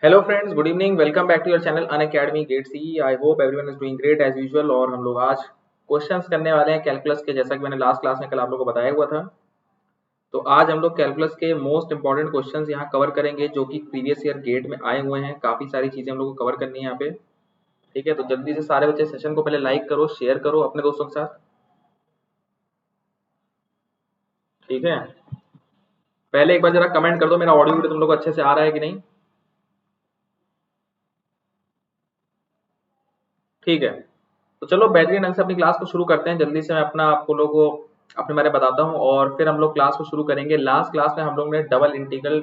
Hello friends, good evening. Welcome back to your channel Unacademy GATE C. I hope everyone is doing great as usual. और हम लोग आज questions करने वाले हैं कैलकुलस के, जैसा कि मैंने लास्ट क्लास में कल आप लोगों को बताया हुआ था। तो आज हम लोग कैलकुलस के मोस्ट इंपॉर्टेंट क्वेश्चंस यहाँ कवर करेंगे जो कि प्रीवियस ईयर गेट में आए हुए हैं। काफी सारी चीजें हम लोग को कवर करनी है यहाँ पे। ठीक है, तो जल्दी से सारे बच्चे सेशन को पहले लाइक करो, शेयर करो अपने दोस्तों के साथ। ठीक है, पहले एक बार जरा कमेंट कर दो मेरा ऑडियो वीडियो तुम लोग को अच्छे से आ रहा है कि नहीं। ठीक है, तो चलो बेहतरीन ढंग से अपनी क्लास को शुरू करते हैं। जल्दी से मैं अपना आपको लोगों को अपने बारे में बताता हूँ और फिर हम लोग क्लास को शुरू करेंगे। लास्ट क्लास में हम लोग ने double integral,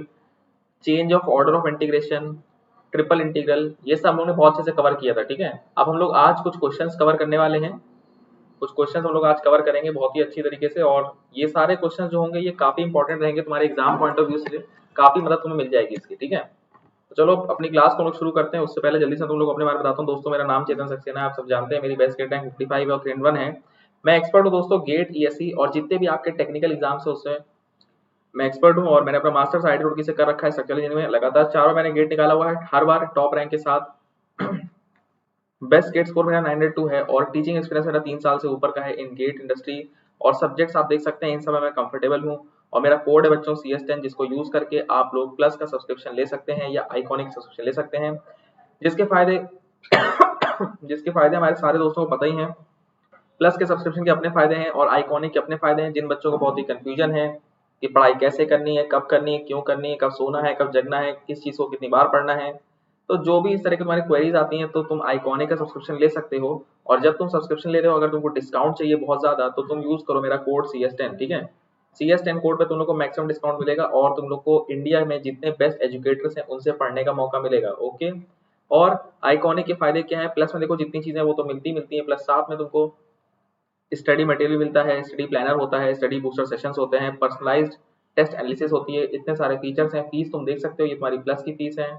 change of order of integration, triple integral, ये सब हम लोग ने बहुत अच्छे से कवर किया था। ठीक है, अब हम लोग आज कुछ क्वेश्चंस कवर करने वाले हैं। कुछ क्वेश्चंस हम लोग आज कवर करेंगे बहुत ही अच्छी तरीके से, और ये सारे क्वेश्चंस जो होंगे ये काफी इंपॉर्टेंट रहेंगे तुम्हारे एग्जाम पॉइंट ऑफ व्यू से। काफी मदद तुम्हें मिल जाएगी इसकी। ठीक है, तो चलो अपनी क्लास को हम लोग शुरू करते हैं। उससे पहले जल्दी से तुम लोग अपने बारे में बताता हूँ। दोस्तों, मेरा नाम चेतन सक्सेना है, आप सब जानते हैं। मेरी बेस्ट गेट रैंक 55 और ग्रेड 1 है। मैं एक्सपर्ट हूँ दोस्तों गेट, ईएससी और जितने भी आपके टेक्निकल एग्जाम्स है उससे मैं एक्सपर्ट हूँ। और मैंने अपना मास्टर्स आईटी रुड़की से कर रखा है स्ट्रक्चरल इंजीनियरिंग में। लगातार 4 बार मैंने गेट निकाला हुआ है, हर बार टॉप रैंक के साथ। बेस्ट गेट स्कोर मेरा 902 है और टीचिंग एक्सपीरियंस मेरा 3 साल से ऊपर का है इन गेट इंडस्ट्री। और सब्जेक्ट्स आप देख सकते हैं, इन सब में मैं कंफर्टेबल हूँ। और मेरा कोड है बच्चों CS10, जिसको यूज करके आप लोग प्लस का सब्सक्रिप्शन ले सकते हैं या आइकॉनिक सब्सक्रिप्शन ले सकते हैं, जिसके फायदे जिसके फायदे हमारे सारे दोस्तों को पता ही हैं। प्लस के सब्सक्रिप्शन के अपने फायदे हैं और आइकॉनिक के अपने फायदे हैं। जिन बच्चों को बहुत ही कंफ्यूजन है कि पढ़ाई कैसे करनी है, कब करनी है, क्यों करनी है, कब सोना है, कब जगना है, किस चीज को कितनी बार पढ़ना है, तो जो भी इस तरह की तुम्हारी क्वेरीज आती हैं तो तुम आइकॉनिक का सब्सक्रिप्शन ले सकते हो। और जब तुम सब्सक्रिप्शन ले रहे हो, अगर तुमको डिस्काउंट चाहिए बहुत ज्यादा, तो तुम यूज करो मेरा कोड CS10। ठीक है, CS10 कोड पे तुम लोग को मैक्सिमम डिस्काउंट मिलेगा और तुम लोग को इंडिया में जितने बेस्ट एजुकेटर्स हैं उनसे पढ़ने का मौका मिलेगा। ओके, और आइकॉनिक के फायदे क्या है? प्लस में देखो जितनी चीजें वो तो मिलती हैं, प्लस साथ में तुमको स्टडी मटेरियल मिलता है, स्टडी प्लानर होता है, स्टडी बूस्टर सेशंस होते हैं, पर्सनलाइज्ड टेस्ट एनालिसिस होती है, इतने सारे फीचर्स हैं। फीस तुम देख सकते हो, ये तुम्हारी प्लस की फीस है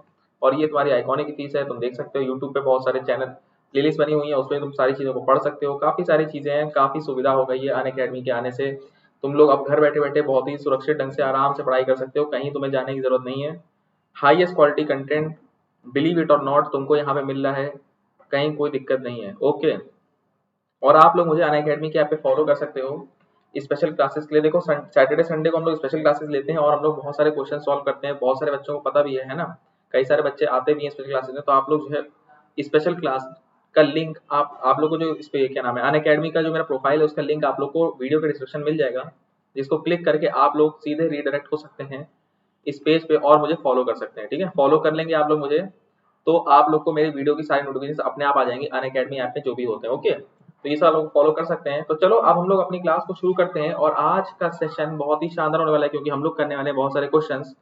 और ये तुम्हारी आइकॉनिक की फीस है। तुम देख सकते हो यूट्यूब पे बहुत सारे चैनल प्लेलिस्ट बनी हुई है, उसमें तुम सारी चीज़ों को पढ़ सकते हो। काफ़ी सारी चीज़ें हैं, काफ़ी सुविधा हो गई है अनअकैडमी के आने से। तुम लोग अब घर बैठे बैठे बहुत ही सुरक्षित ढंग से आराम से पढ़ाई कर सकते हो, कहीं तुम्हें जाने की जरूरत नहीं है। Highest quality content, believe it और नॉट, तुमको यहाँ पे मिल रहा है, कहीं कोई दिक्कत नहीं है। ओके, और आप लोग मुझे अनअकैडमी के ऐप पे फॉलो कर सकते हो स्पेशल क्लासेस के लिए। देखो सैटरडे संडे को हम लोग स्पेशल क्लासेस लेते हैं और हम लोग बहुत सारे क्वेश्चन सॉल्व करते हैं। बहुत सारे बच्चों को पता भी है ना, कई सारे बच्चे आते भी हैं स्पेशल क्लासेस में। तो आप लोग जो है स्पेशल क्लास का लिंक आप लोग को जो इस पे क्या नाम है अनअकैडमी का जो मेरा प्रोफाइल है उसका लिंक आप लोग को वीडियो के डिस्क्रिप्शन मिल जाएगा, जिसको क्लिक करके आप लोग सीधे रीडायरेक्ट हो सकते हैं इस पेज पे और मुझे फॉलो कर सकते हैं। ठीक है, फॉलो कर लेंगे आप लोग मुझे, तो आप लोग को मेरी वीडियो की सारी नोटिफिकेशन अपने आप आ जाएंगी अनअकैडमी ऐप में जो भी होते हैं। ओके, तो ये सब लोग फॉलो कर सकते हैं। तो चलो अब हम लोग अपनी क्लास को शुरू करते हैं और आज का सेशन बहुत ही शानदार होने वाला है क्योंकि हम लोग करने वाले हैं बहुत सारे क्वेश्चंस।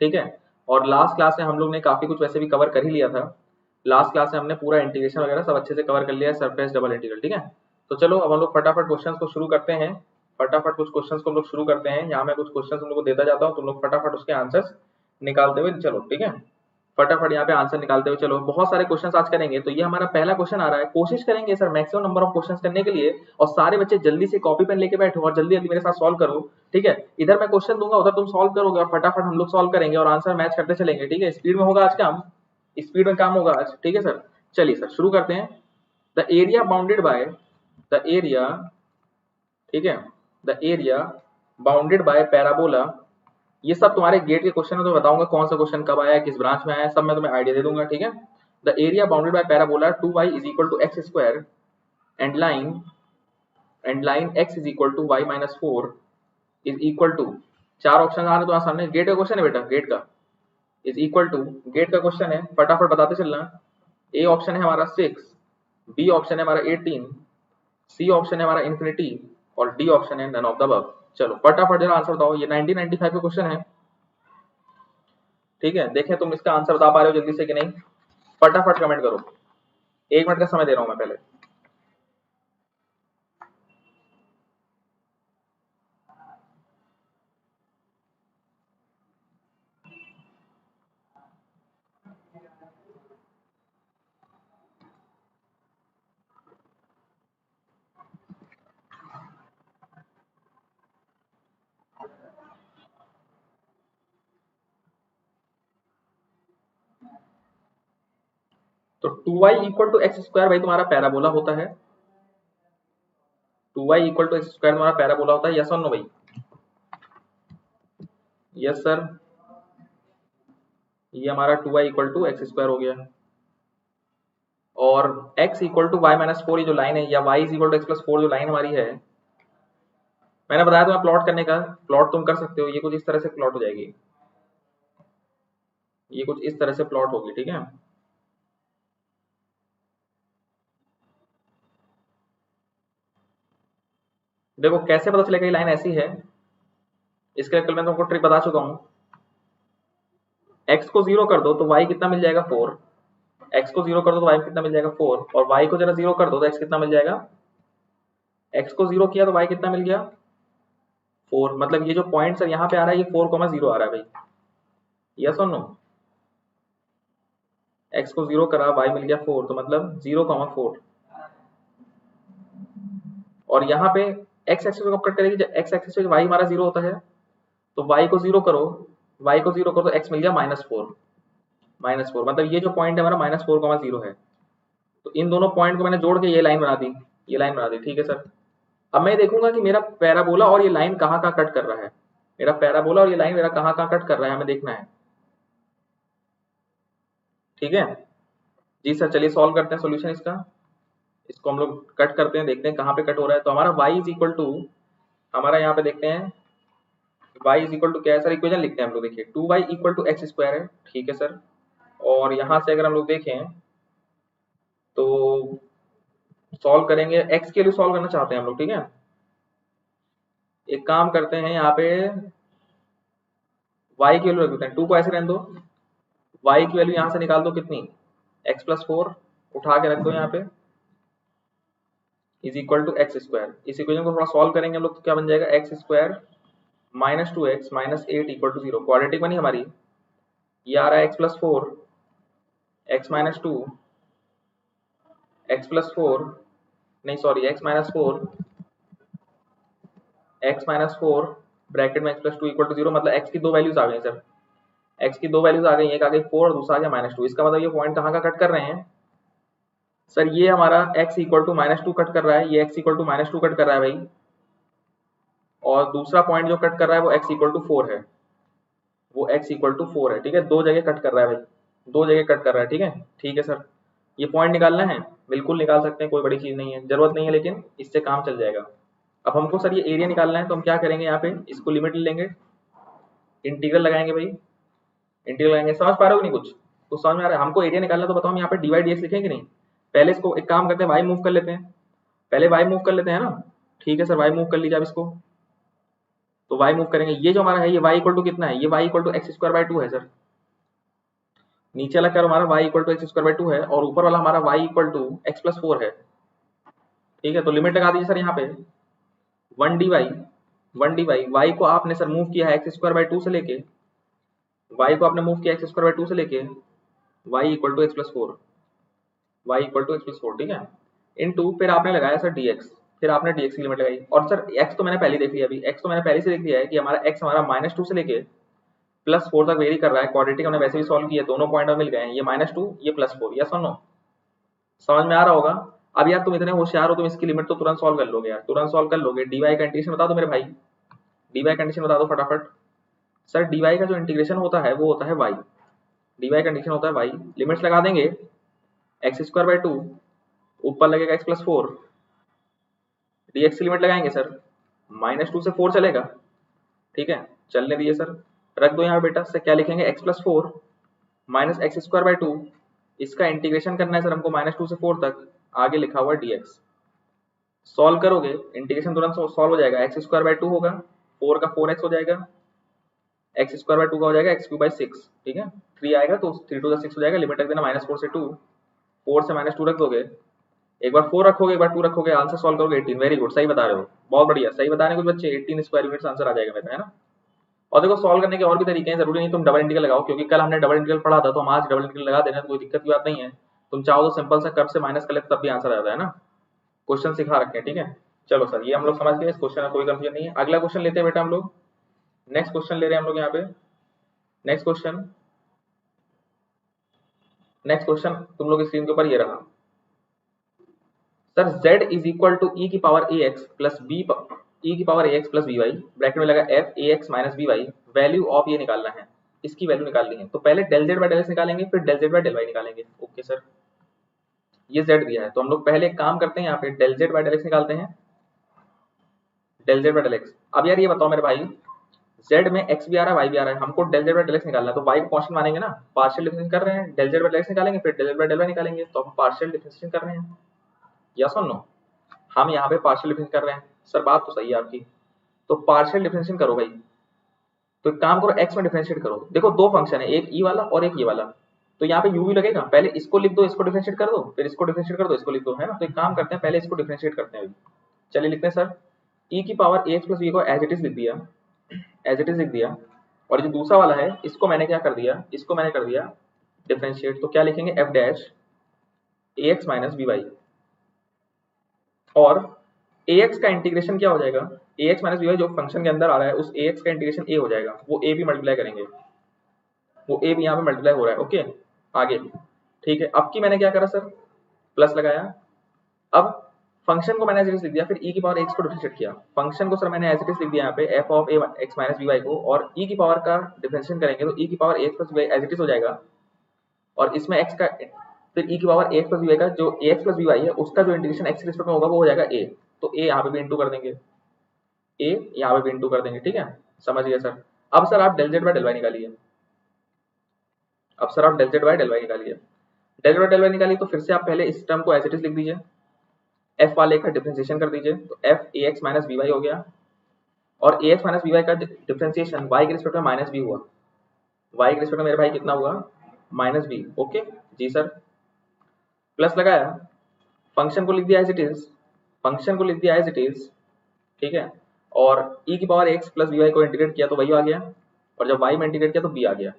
ठीक है, और लास्ट क्लास में हम लोग ने काफी कुछ वैसे भी कवर कर ही लिया था। लास्ट क्लास में हमने पूरा इंटीग्रेशन वगैरह सब अच्छे से कवर कर लिया है, सरफेस डबल इंटीग्रल। ठीक है, तो चलो अब हम लोग फटाफट क्वेश्चंस को शुरू करते हैं। फटाफट कुछ क्वेश्चंस को हम लोग शुरू करते हैं। यहाँ मैं कुछ क्वेश्चंस तुम लोग को देता जाता हूँ, तुम लोग फटाफट उसके आंसर्स निकालते हुए चलो। ठीक है, फटाफट यहाँ पे आंसर निकालते हुए चलो। बहुत सारे क्वेश्चंस आज करेंगे, तो ये हमारा पहला क्वेश्चन आ रहा है। कोशिश करेंगे sir maximum number of questions करने के लिए, और सारे बच्चे जल्दी से कॉपी पेन लेके बैठो और जल्दी जल्दी मेरे साथ सॉल्व करो। ठीक है, इधर मैं क्वेश्चन दूंगा, उधर तुम सॉल्व करोगे और फटाफट हम लोग सॉल्व करेंगे और आंसर मैच करते चलेंगे। ठीक है, स्पीड में होगा आज काम, स्पीड में काम होगा आज। ठीक है सर, चलिए सर शुरू करते हैं। The area bounded by the area ठीक है, the area bounded by parabola. ये सब तुम्हारे गेट के क्वेश्चन है, तो बताऊंगा कौन सा क्वेश्चन कब आया है, किस ब्रांच में आया है, सब मैं तुम्हें आइडिया दे दूंगा। ठीक है, the area bounded by parabola 2y is equal to X square and line x is equal to y minus 4 is equal to, चार ऑप्शन आ रहे हैं तुम्हारे सामने। गेट का क्वेश्चन है बेटा, गेट का इज इक्वल टू, गेट का क्वेश्चन है, फटाफट बताते चलना। ए ऑप्शन है हमारा 6, बी ऑप्शन है हमारा 18, सी ऑप्शन है हमारा इन्फिनिटी और डी ऑप्शन है नन ऑफ द अबव। चलो फटाफट जरा आंसर बताओ, ये 1995 का क्वेश्चन है। ठीक है, देखें तुम इसका आंसर बता पा रहे हो जल्दी से कि नहीं, फटाफट कमेंट करो। 1 मिनट का समय दे रहा हूं मैं पहले। तो 2y equal to X square भाई तुम्हारा पैराबोला होता है। 2y equal to X square तुम्हारा पैराबोला होता है, यस और नो भाई? यस सर, ये हमारा 2y equal to X square हो गया। और x equal to Y minus four, ये जो लाइन है, या y is equal to x plus four जो लाइन हमारी है, मैंने बताया तुम्हें प्लॉट करने का, प्लॉट तुम कर सकते हो। ये कुछ इस तरह से प्लॉट हो जाएगी, ये कुछ इस तरह से प्लॉट होगी, ठीक है। देखो कैसे पता चलेगा ये लाइन ऐसी है, इसके लिए कल मैं तुमको ट्रिक बता चुका हूँ। x को जीरो कर दो तो y कितना मिल जाएगा 4, x को जीरो कर दो तो y कितना मिल जाएगा 4, और y को जरा जीरो कर दो तो x कितना मिल जाएगा, x को जीरो किया तो y कितना मिल गया 4। मतलब ये जो पॉइंट सर यहाँ पे आ रहा है ये 4,0 आ रहा है भाई, यस और नो? x को जीरो करा, y मिल गया 4, तो मतलब 0,4। और यहाँ पे x एक्सिस को कट करेगी, जब x एक्सिस पे y हमारा जीरो होता है तो y को जीरो करो, y को जीरो करो तो x मिल गया -4, -4। मतलब ये जो पॉइंट है हमारा -4,0 है। तो इन दोनों पॉइंट को मैंने जोड़ के ये लाइन बना दी, ये लाइन बना दी, ठीक है सर। अब मैं देखूंगा कि मेरा पैराबोला और ये लाइन कहाँ कहाँ कट कर रहा है, मेरा पैराबोला और ये लाइन मेरा कहाँ कहाँ कट कर रहा है, हमें देखना है, ठीक है जी सर। चलिए सॉल्व करते हैं सोल्यूशन इसका, इसको हम लोग कट करते हैं, देखते हैं कहाँ पे कट हो रहा है। तो हमारा y इज इक्वल टू, हमारा यहाँ पे देखते हैं y इज इक्वल टू क्या है सर, इक्वेशन लिखते हैं हम लोग। देखिए 2y equal to X square है, ठीक है सर। और यहाँ से अगर हम लोग देखें तो सॉल्व करेंगे, x के लिए सॉल्व करना चाहते हैं हम लोग, ठीक है। एक काम करते हैं, यहाँ पे y की वैल्यू रख देते हैं, 2 को ऐसे रहने दो, y की वैल्यू यहाँ से निकाल दो कितनी, x प्लस 4 उठा के रख दो यहाँ पे, is equal to X square. इस इक्वेशन को थोड़ा सॉल्व करेंगे हम लोग तो क्या बन जाएगा, X square minus 2x minus 8 equal to 0। Quadratic बनी हमारी, ये आ रहा है x plus 4, X minus 2, X plus 4, नहीं sorry X minus 4, X minus 4 bracket में x प्लस 2 इक्वल टू 0। मतलब x की दो वैल्यूज आ गई सर, x की दो वैल्यूज आ गई, एक आ गई 4 और दूसरा आ गया -2। इसका मतलब ये पॉइंट कहाँ का कट कर रहे हैं सर, ये हमारा x इक्वल टू -2 कट कर रहा है, ये x इक्वल टू -2 कट कर रहा है भाई। और दूसरा पॉइंट जो कट कर रहा है वो x इक्वल टू 4 है, वो x इक्वल टू 4 है, ठीक है। दो जगह कट कर रहा है भाई, दो जगह कट कर रहा है, ठीक है। ठीक है सर, ये पॉइंट निकालना है, बिल्कुल निकाल सकते हैं, कोई बड़ी चीज नहीं है, जरूरत नहीं है, लेकिन इससे काम चल जाएगा। अब हमको सर ये एरिया निकालना है, तो हम क्या करेंगे, यहाँ पे इसको लिमिट ले लेंगे, इंटीग्रल लगाएंगे भाई, इंटीग्रल लगाएंगे। समझ पा रहे हो कि नहीं, कुछ समझ में आ रहा है? हमको एरिया निकालना, तो बताओ हम यहाँ पे dy dx लिखेंगे नहीं, पहले इसको एक काम करते हैं, y मूव कर लेते हैं, पहले y मूव कर लेते हैं ना, ठीक है सर। y मूव कर लीजिए आप इसको, तो y मूव करेंगे, ये जो हमारा है ये y इक्वल टू कितना है, ये y equal to X square by 2 है सर। नीचे वाला क्या हमारा y equal to X square by 2 है, और ऊपर वाला हमारा y equal to x plus 4 है, ठीक है। तो लिमिट लगा दीजिए सर यहाँ पे 1 dy, 1 dy, y को आपने सर मूव किया है एक्स स्क्वायर बाय 2 से लेके, y को आपने मूव किया एक्स स्क्वायर बाय 2 से लेके y equal to x plus 4, y equal to x plus 4, ठीक है। इनटू फिर आपने लगाया सर dx, फिर आपने dx की लिमिट लगाई। और सर x तो मैंने पहले देख लिया, अभी x तो मैंने पहले से देख लिया है कि हमारा x हमारा -2 से लेके +4 तक वेरी कर रहा है। क्वाड्रेटिक हमने वैसे भी सॉल्व किया, दोनों पॉइंट मिल गए हैं, ये -2 ये +4, यस और नो? समझ में आ रहा होगा। अब यार तुम इतने होशियार हो, तुम इसकी लिमिट तो तुरंत सॉल्व कर लोगे यार, तुरंत सॉल्व कर लोगे। dy का इंटीग्रेशन बता दो मेरे भाई, dy का इंटीग्रेशन बता दो फटाफट। सर dy का जो इंटीग्रेशन होता है वो होता है y, dy का इंटीग्रेशन होता है y। लिमिट्स लगा देंगे, एक्स स्क्वायर बाय 2 ऊपर लगेगा x प्लस 4, dx की लिमिट लगाएंगे सर, -2 से 4 चलेगा, ठीक है। चलने दीजिए सर, रख दो यहाँ बेटा, से क्या लिखेंगे, x plus 4 minus x square by 2, इसका इंटीग्रेशन करना है सर हमको -2 से 4 तक, आगे लिखा हुआ dx। सॉल्व करोगे इंटीग्रेशन तुरंत सॉल्व हो जाएगा, एक्स स्क्वायर बाय 2 होगा, 4 का 4x हो जाएगा, एक्स स्क्वायर बाय 2 का हो जाएगा एक्स क्यूब बाय 6, ठीक है। 3 आएगा तो 3 टू 6 हो जाएगा, लिमिट रख देना -4 से 2, 4 से -2 रख दोगे, एक बार 4 रखोगे एक बार 2 रखोगे, आंसर सॉल्व करोगे 18। वेरी गुड, सही बता रहे हो, बहुत बढ़िया, सही बता रहे हैं कुछ बच्चे, 18 स्क्वायर यूनिट्स आंसर आ जाएगा मेरा, है ना। और देखो सॉल्व करने के और भी तरीके हैं, जरूरी नहीं तुम डबल इंटीग्रल लगाओ, क्योंकि कल हमने डबल इंटीग्रल पढ़ा था, तो हम आज डबल इंटीग्रल लगा देना, तो कोई दिक्कत की बात नहीं है। तुम चाहो तो सिंपल सा कर्व से माइनस कर लेते तब भी आंसर आ जाता है ना, क्वेश्चन सिखा रखे हैं, ठीक है। चलो सर ये हम लोग समझ गए, इस क्वेश्चन में कोई कंफ्यूजन नहीं है। अगला क्वेश्चन लेते हैं बेटा हम लोग, नेक्स्ट क्वेश्चन ले रहे हैं हम लोग यहाँ पे। नेक्स्ट क्वेश्चन, नेक्स्ट क्वेश्चन तुम लोग स्क्रीन के ऊपर ये रहा sir, z is equal to e की power a x plus b, e की power a x plus B y, bracket में लगा f a x minus B y, value of ये निकालना है, इसकी वैल्यू निकालनी है। तो पहले del Z by del x निकालेंगे, फिर del Z by del Y निकालेंगे। ओके सर, ये z दिया है तो हम लोग पहले एक काम करते हैं, यहाँ पे del Z by del X निकालते हैं, del Z by del X. अब यार ये बताओ मेरे भाई, z में x भी आ रहा है y भी आ रहा है, हमको del Z by del X निकालना है, तो y को कांस्टेंट मानेंगे ना, पार्शियल डिफरेंशिएशन कर रहे हैं, del Z by del x निकालेंगे, फिर del Z by del Y निकालेंगे, तो हम पार्शियल डिफरेंशिएशन कर रहे हैं, यस और नो? हम यहाँ पे पार्शियल डिफरेंशिएशन कर रहे हैं। सर बात तो सही है आपकी, तो पार्शियल डिफरेंशिएशन करो भाई। तो एक काम करो, x में डिफरेंशिएट करो। देखो दो फंक्शन है, एक ई वाला और एक ये वाला, तो यहाँ पे u भी लगेगा, पहले इसको लिख दो, इसको डिफरेंशिएट कर दो, फिर इसको डिफरेंशिएट कर दो, इसको लिख दो, है ना? तो एक काम करते हैं, पहले इसको डिफरेंशिएट करते हैं अभी। चलिए लिखते हैं सर, e की पावर ax प्लस b को एज इट इज लिख दिया, एज इट इज लिख दिया, और जो दूसरा वाला है इसको मैंने क्या कर दिया, इसको मैंने कर दिया डिफरेंशिएट। तो क्या लिखेंगे, f dash ax minus B Y, और ax का इंटीग्रेशन क्या हो जाएगा, ax माइनस बी वाई जो फंक्शन के अंदर आ रहा है उस ax का इंटीग्रेशन a हो जाएगा, वो a भी मल्टीप्लाई करेंगे, वो a भी यहाँ पे मल्टीप्लाई हो रहा है। ओके आगे, ठीक है। अब की मैंने क्या करा सर, प्लस लगाया, अब फंक्शन को मैंने एज इट इज लिख दिया, फिर e की पावर x को डिफरेंशिएट किया, फंक्शन को सर मैंने एज इट इज लिख दिया यहाँ पे f of a x minus B Y को, और e की पावर का डिफरेंशिएशन करेंगे तो e की power ax plus B Y as it is हो जाएगा, और इसमें x का, फिर e की power ax plus B Y का जो ax प्लस बी वाई है उसका जो इंटीग्रेशन x के रिस्पेक्ट में होगा वो हो जाएगा a, तो a यहाँ पे भी इंटू कर देंगे, a यहाँ पे भी इंटू कर देंगे, ठीक है, समझ गए सर? अब सर आप del z by del y निकालिए, अब सर आप del z by del y निकालिए, del z by del y निकालिए, तो फिर से आप पहले इस टर्म को एज इट इज लिख दीजिए, f वाले का डिफरेंशिएशन कर दीजिए, तो f ax minus B Y हो गया, और ax माइनस बी वाई का डिफरेंशिएशन y के रिस्पेक्ट में माइनस बी हुआ, y के रिस्पेक्ट में मेरे भाई कितना हुआ, माइनस बी। ओके जी सर, प्लस लगाया, फंक्शन को लिख दिया एज इट इज, फंक्शन को लिख दिया एज इट इज, ठीक है, और e की power x plus B Y को इंटीग्रेट किया तो वही आ गया, और जब y में इंटीग्रेट किया तो b आ गया,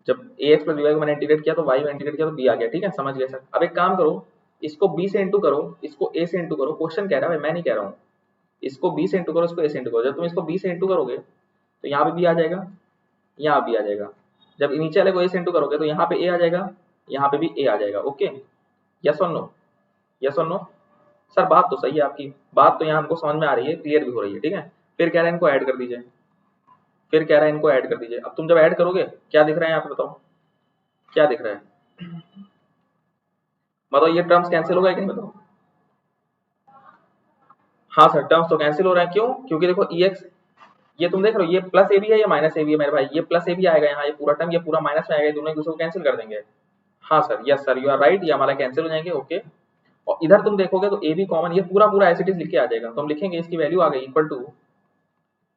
जब ax प्लस बी वाई को मैंने इंटीग्रेट किया तो y में इंटीग्रेट किया तो b आ गया, ठीक है, समझ गया सर? अब एक काम करो, इसको b से इंटू करो, इसको a से इंटू करो, क्वेश्चन कह रहा है, मैं नहीं कह रहा हूँ, इसको b से इंटू करो, इसको a से इंटू करो, जब तुम इसको b से इंटू करोगे तो यहाँ पे b आ जाएगा, यहाँ b आ जाएगा, जब नीचे वाले को a से इंटू करोगे तो यहाँ पे a आ जाएगा, यहाँ पे भी a आ जाएगा। ओके यस और नो, यस और नो? सर बात तो सही है आपकी, बात तो यहाँ हमको समझ में आ रही है, क्लियर भी हो रही है, ठीक है। फिर कह रहे हैं इनको ऐड कर दीजिए, फिर कह रहा है इनको ऐड कर दीजिए। अब तुम जब ऐड करोगे क्या दिख रहा है यहाँ पे, बताओ क्या दिख रहा है, बताओ ये टर्म्स कैंसिल होगा कि नहीं, बताओ? हाँ सर टर्म्स तो कैंसिल हो रहा है, क्यों? क्योंकि देखो ex, ये तुम देख रहे हो, ये प्लस ए भी है, ये माइनस ए भी है मेरे भाई, ये प्लस ए भी आएगा यहाँ, ये पूरा टर्म, ये पूरा माइनस में आएगा, ये दोनों एक दूसरे को कैंसिल कर देंगे। हाँ sir, yes sir, you are right, ये हमारा कैंसिल हो जाएंगे। ओके, और इधर तुम देखोगे तो ए भी कॉमन, ये पूरा पूरा एज इट इज लिख के आ जाएगा, तो हम लिखेंगे इसकी वैल्यू आ गई इक्वल टू,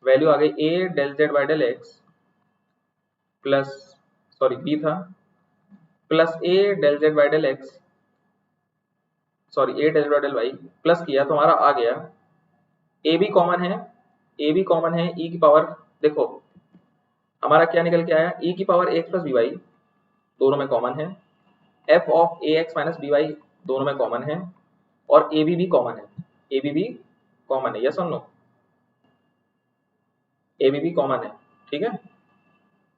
वैल्यू आ गई a del Z by del x plus, sorry b था, plus a del Z by del x, sorry a del by del y, plus किया तो हमारा आ गया, ए भी कॉमन है, ए भी कॉमन है, ई की पावर, देखो हमारा क्या निकल के आया, ई की power X plus B Y दोनों में कॉमन है, F of A x minus B Y दोनों में कॉमन है, और ए बी भी कॉमन है, ए बी भी कॉमन है, यस और नो? ए बी भी कॉमन है, ठीक है।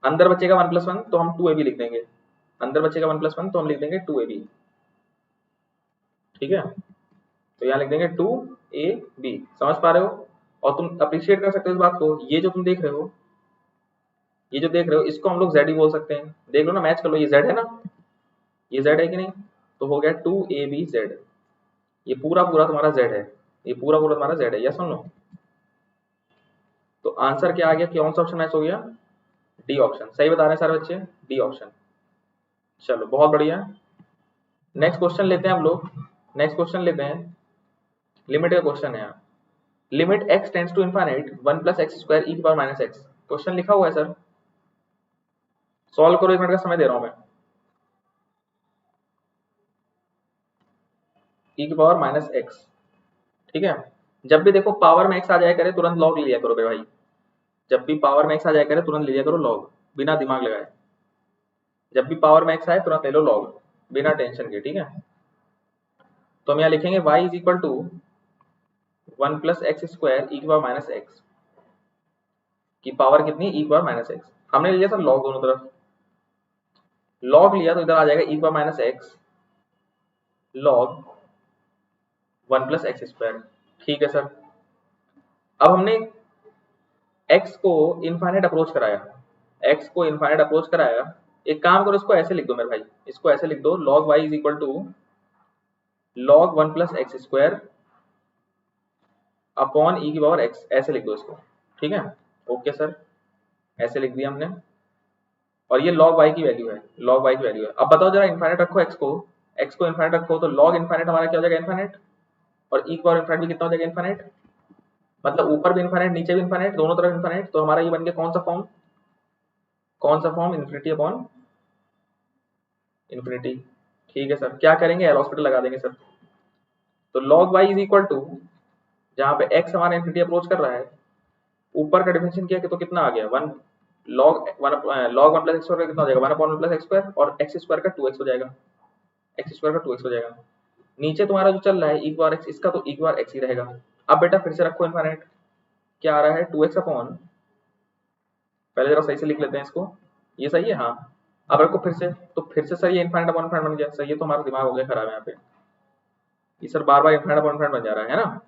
अंदर बचेगा वन प्लस वन तो हम टू ए बी लिख देंगे, अंदर बचेगा वन प्लस वन तो हम लिख देंगे टू ए बी, ठीक है। तो यहाँ लिख देंगे टू ए बी, समझ पा रहे हो? और तुम अप्रिशिएट कर सकते हो इस बात को, ये जो तुम देख रहे हो, ये जो देख रहे हो इसको हम लोग z ही बोल सकते हैं, देख लो ना, मैच कर लो, ये z है ना, ये z है कि नहीं, तो हो गया टू ए बी जेड, ये पूरा पूरा तुम्हारा z है, ये पूरा पूरा तुम्हारा z है, यस और नो? तो आंसर क्या आ गया, कौन सा ऑप्शन मैच हो गया, डी ऑप्शन, सही बता रहे हैं सारे बच्चे, डी ऑप्शन। चलो बहुत बढ़िया, नेक्स्ट क्वेश्चन लेते हैं हम लोग, नेक्स्ट क्वेश्चन लेते हैं, लिमिट का क्वेश्चन है, limit x tends to infinite 1 plus x square e की पावर माइनस एक्स, क्वेश्चन लिखा हुआ है सर, सॉल्व करो, 1 मिनट का समय दे रहा हूं मैं, ई की पावर माइनस एक्स, ठीक है। जब भी देखो पावर में एक्स आ जाया करे तुरंत लॉग ले लिया करो भाई, जब भी पावर में एक्स आ जाया करे तुरंत ले लिया करो लॉग, बिना दिमाग लगाए, जब भी पावर में एक्स आए तुरंत ले लो लॉग, बिना टेंशन के, ठीक है। तो हम यहाँ लिखेंगे y is equal to 1 plus x square e की पावर माइनस एक्स की पावर कितनी, ई की पावर माइनस एक्स, हमने लिया सर लॉग दोनों तरफ, लॉग लिया तो इधर आ जाएगा e power minus x log 1+x²। ठीक है सर। अब हमने x को इनफाइनाइट अप्रोच कराया, x को इनफाइनाइट अप्रोच कराया। एक काम करो, इसको ऐसे लिख दो मेरे भाई, इसको ऐसे लिख दो, log y is equal to log 1+x² upon e की पावर x, ऐसे लिख दो इसको। ठीक है, ओके सर, ऐसे लिख दिया हमने। और ये log y की वैल्यू है, log y की वैल्यू है। अब बताओ जरा, इनफाइनाइट रखो x को इनफाइनाइट रखो तो log इनफाइनाइट हमारा क्या हो जाएगा, इनफाइनाइट, और e की पावर इनफाइनाइट भी कितना हो जाएगा, इनफाइनाइट। मतलब ऊपर भी इनफाइनाइट नीचे भी इनफाइनाइट, दोनों तरफ इनफाइनाइट। तो हमारा ये बन गया कौन सा फॉर्म, कौन सा फॉर्म, इन्फिनिटी अपॉन इन्फिनिटी। ठीक है सर, क्या करेंगे, एल हॉस्पिटल लगा देंगे सर। तो log y is equal to, जहाँ पे x हमारा इन्फिनिटी अप्रोच कर रहा है, ऊपर का डिफरेंशिएशन किया कि तो कितना आ गया, वन log 1+x² कितना हो जाएगा, 1/1+x², और x² का 2x हो जाएगा, x² का 2x हो जाएगा। नीचे तुम्हारा जो चल रहा है e की पावर x, इसका तो e की पावर x ही रहेगा। अब बेटा फिर से रखो इनफाइनाइट, क्या आ रहा है, 2x अपॉन, पहले जरा सही से लिख लेते हैं इसको, ये सही है हाँ। अब रखो फिर से, तो फिर से सर ये इनफाइनाइट अपॉन इनफाइनाइट बन गया, सही है। तो हमारा दिमाग हो गया खराब यहाँ पे, ये सर बार बार इनफाइनाइट अपॉन इनफाइनाइट बन जा रहा है ना।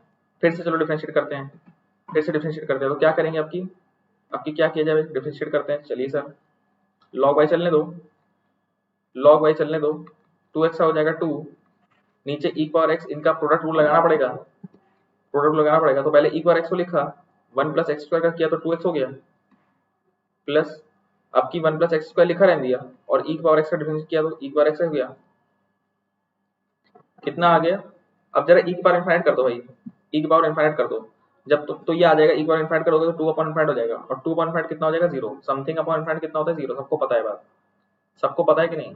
फिर से चलो डिफरेंशिएट करते हैं, फिर से डिफरेंशिएट करते हैं। तो क्या करेंगे, आपकी क्या किया जाए, डिफरेंशिएट करते हैं। चलिए सर, log y चलने दो, log y चलने दो, 2x हो जाएगा 2, नीचे e की पावर x, इनका प्रोडक्ट रूल लगाना पड़ेगा, प्रोडक्ट लगाना पड़ेगा। तो पहले e की पावर x को लिखा, 1+x² का किया तो 2x हो गया, प्लस अब की 1+x² लिखा रहने दिया, और e की पावर x का डिफरेंशिएट किया तो e की पावर x हो गया, कितना आ गया। अब जरा e की पावर इनफाइनाइट कर दो भाई, e की पावर इनफाइनाइट कर दो, जब तो ये आ जाएगा, e की पावर इनफाइनाइट करोगे तो 2 अपॉन इनफाइनाइट हो जाएगा, और 2 अपॉन इनफाइनाइट कितना हो जाएगा, 0। समथिंग अपॉन इनफाइनाइट कितना होता है, 0। सबको पता है बात, सबको पता है कि नहीं,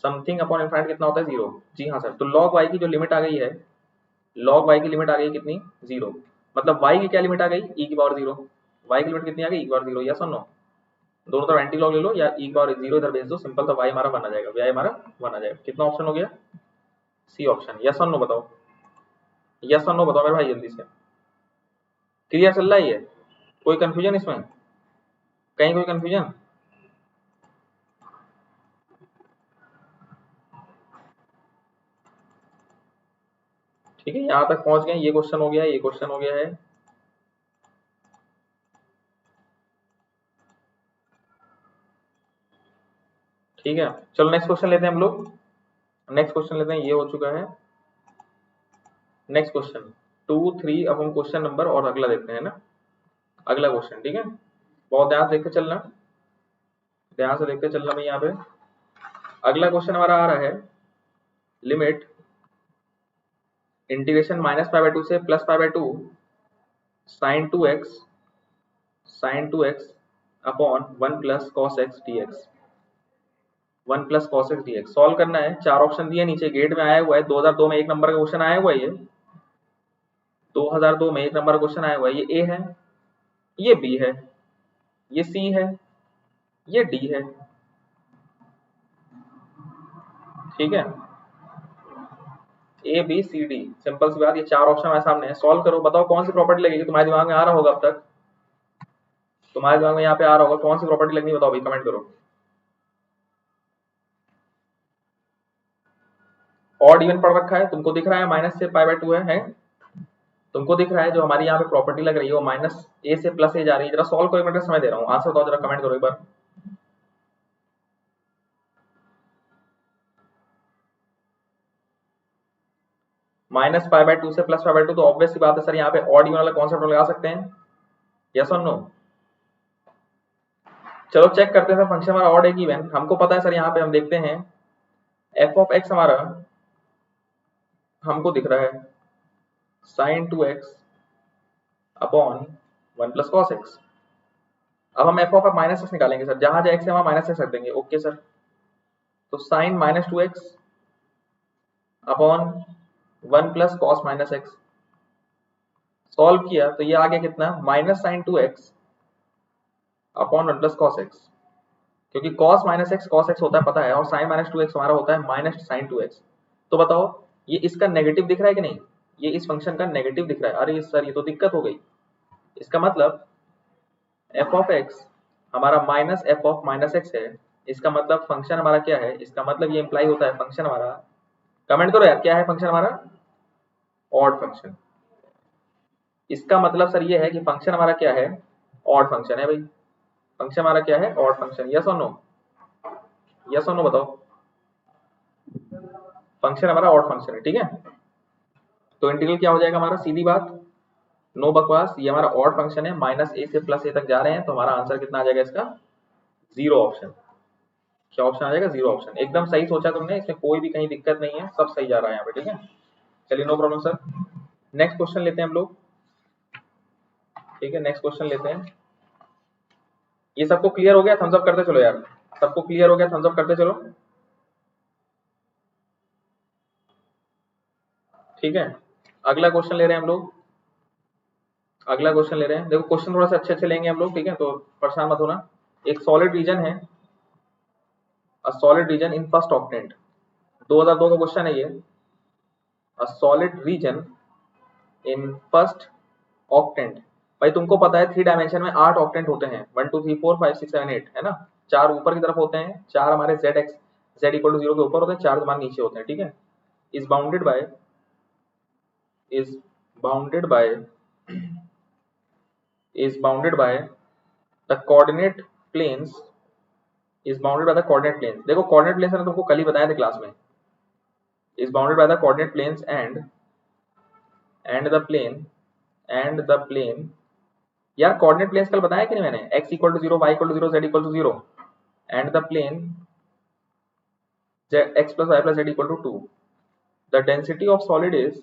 समथिंग अपॉन इनफाइनाइट कितना होता है, 0। जी हाँ सर। तो log y की जो लिमिट आ गई है, log y की लिमिट आ गई कितनी, 0। मतलब y की क्या लिमिट आ गई, e की पावर 0। y की लिमिट कितनी आ गई, e की पावर 0, यस और नो। दोनों तरफ एंटी लॉग ले लो, या e की पावर 0 इधर भेज दो, सिंपल। तो y हमारा 1 आ जाएगा, y हमारा 1 आ जाएगा। कितना ऑप्शन हो गया, सी ऑप्शन। यस और नो बताओ, यस और नो बताओ मेरे भाई जल्दी से। क्लियर चल रहा है ये, कोई कंफ्यूजन इसमें, कहीं कोई कंफ्यूजन। ठीक है, यहाँ तक पहुंच गए, ये क्वेश्चन हो गया, ये क्वेश्चन हो गया है। ठीक है, चलो नेक्स्ट क्वेश्चन लेते हैं हम लोग, नेक्स्ट क्वेश्चन लेते हैं, ये हो चुका है। नेक्स्ट क्वेश्चन 2 3, अब हम क्वेश्चन नंबर और अगला देखते हैं ना, अगला क्वेश्चन। ठीक है, बहुत ध्यान से देखते चलना, ध्यान से देखते चलना भाई। यहाँ पे अगला क्वेश्चन हमारा आ रहा है, लिमिट इंटीग्रेशन -π/2 से +π/2 sin 2x upon 1 + cos x dx, 1 + cos x dx solve करना है। 4 ऑप्शन दिए नीचे, गेट में आया हुआ है, 2002 में 1 नंबर का क्वेश्चन आया हुआ है, ये 2002 में 1 नंबर का क्वेश्चन आया हुआ है। ये ए है, ये बी है, ये सी है, ये डी है। ठीक है, a b c d, simple सी बात। ये 4 ऑप्शन हमारे सामने है, सॉल्व करो, बताओ कौन सी प्रॉपर्टी लगेगी। तुम्हारे दिमाग में आ रहा होगा अब तक, तुम्हारे दिमाग में यहाँ पे आ रहा होगा, कौन सी प्रॉपर्टी लगनी बताओ भाई, कमेंट करो। ऑड इवन पढ़ रखा है, तुमको दिख रहा है माइनस से π/2 है? तुमको दिख रहा है जो हमारी यहाँ पे प्रॉपर्टी लग रही है वो -a से +a जा रही है। जरा सॉल्व करो, एक मिनट का समय दे रहा हूँ, आंसर बताओ, जरा कमेंट करो एक बार। -π/2 से +π/2, तो ऑब्वियस सी बात है सर, यहाँ पे ऑड इवन वाला कॉन्सेप्ट लगा सकते हैं, यस और नो। चलो चेक करते हैं फंक्शन हमारा ऑड है कि इवन, हमको पता है सर। यहाँ पे हम देखते हैं f ऑफ x हमारा हमको दिख रहा है sin 2x upon 1 + cos x। अब हम f ऑफ -x निकालेंगे सर, जहां जहां x है वहां -x रख देंगे, ओके सर। तो sin -2x upon 1 + cos -x, solve किया तो ये आ गया कितना, -sin 2x upon 1 + cos x, क्योंकि cos -x cos x होता है पता है, और sin -2x हमारा होता है -sin 2x। तो बताओ ये इसका नेगेटिव दिख रहा है कि नहीं, ये इस फंक्शन का नेगेटिव दिख रहा है। अरे सर ये तो दिक्कत हो गई, इसका मतलब f ऑफ x हमारा -f ऑफ -x है, इसका मतलब फंक्शन हमारा क्या है, इसका मतलब ये इम्प्लाई होता है फंक्शन हमारा, कमेंट करो यार क्या है फंक्शन हमारा, ऑड फंक्शन। इसका मतलब सर ये है कि फंक्शन हमारा क्या है, ऑड फंक्शन है भाई। फंक्शन हमारा क्या है, ऑड फंक्शन। यस और नो, यस और नो बताओ। फंक्शन हमारा ऑड फंक्शन है, ठीक है। तो इंटीग्रल क्या हो जाएगा हमारा, सीधी बात, नो बकवास, ये हमारा ऑड फंक्शन है, माइनस ए से प्लस ए तक जा रहे हैं, तो हमारा आंसर कितना आ जाएगा इसका, जीरो ऑप्शन। क्या ऑप्शन आ जाएगा, जीरो ऑप्शन। एकदम सही सोचा तुमने, इसमें कोई भी कहीं दिक्कत नहीं है, सब सही जा रहा है यहाँ पे, ठीक है। चलिए no problem sir. Next question लेते हैं हम लोग, ठीक है, नेक्स्ट क्वेश्चन लेते हैं। ये सबको क्लियर हो गया, थम्स अप करते चलो यार, सबको क्लियर हो गया, थम्स अप करते चलो, ठीक है। अगला क्वेश्चन ले रहे हैं हम लोग, अगला क्वेश्चन ले रहे हैं। देखो क्वेश्चन थोड़ा सा अच्छे अच्छे लेंगे हम लोग, ठीक है, तो परेशान मत होना। एक सॉलिड रीजन है, a solid region in first octant, 2002 का क्वेश्चन है ये। A solid region in first octant, भाई तुमको पता है 3 डायमेंशन में 8 ऑक्टेंट होते हैं, 1 2 3 4 5 6 7 8, है ना। 4 ऊपर की तरफ होते हैं, 4 हमारे z x z equal to 0 के ऊपर होते हैं, 4 हमारे नीचे होते हैं, ठीक है। Is bounded by, is bounded by, is bounded by the coordinate planes, is bounded by the coordinate planes। देखो coordinate planes मैंने तुमको कल ही बताया था क्लास में, is bounded by the coordinate planes and the plane, and the plane, यार coordinate planes कल बताया कि नहीं मैंने, x equal to 0, y equal to 0, z equal to 0, and the plane x plus y plus z equal to 2। the density of solid is,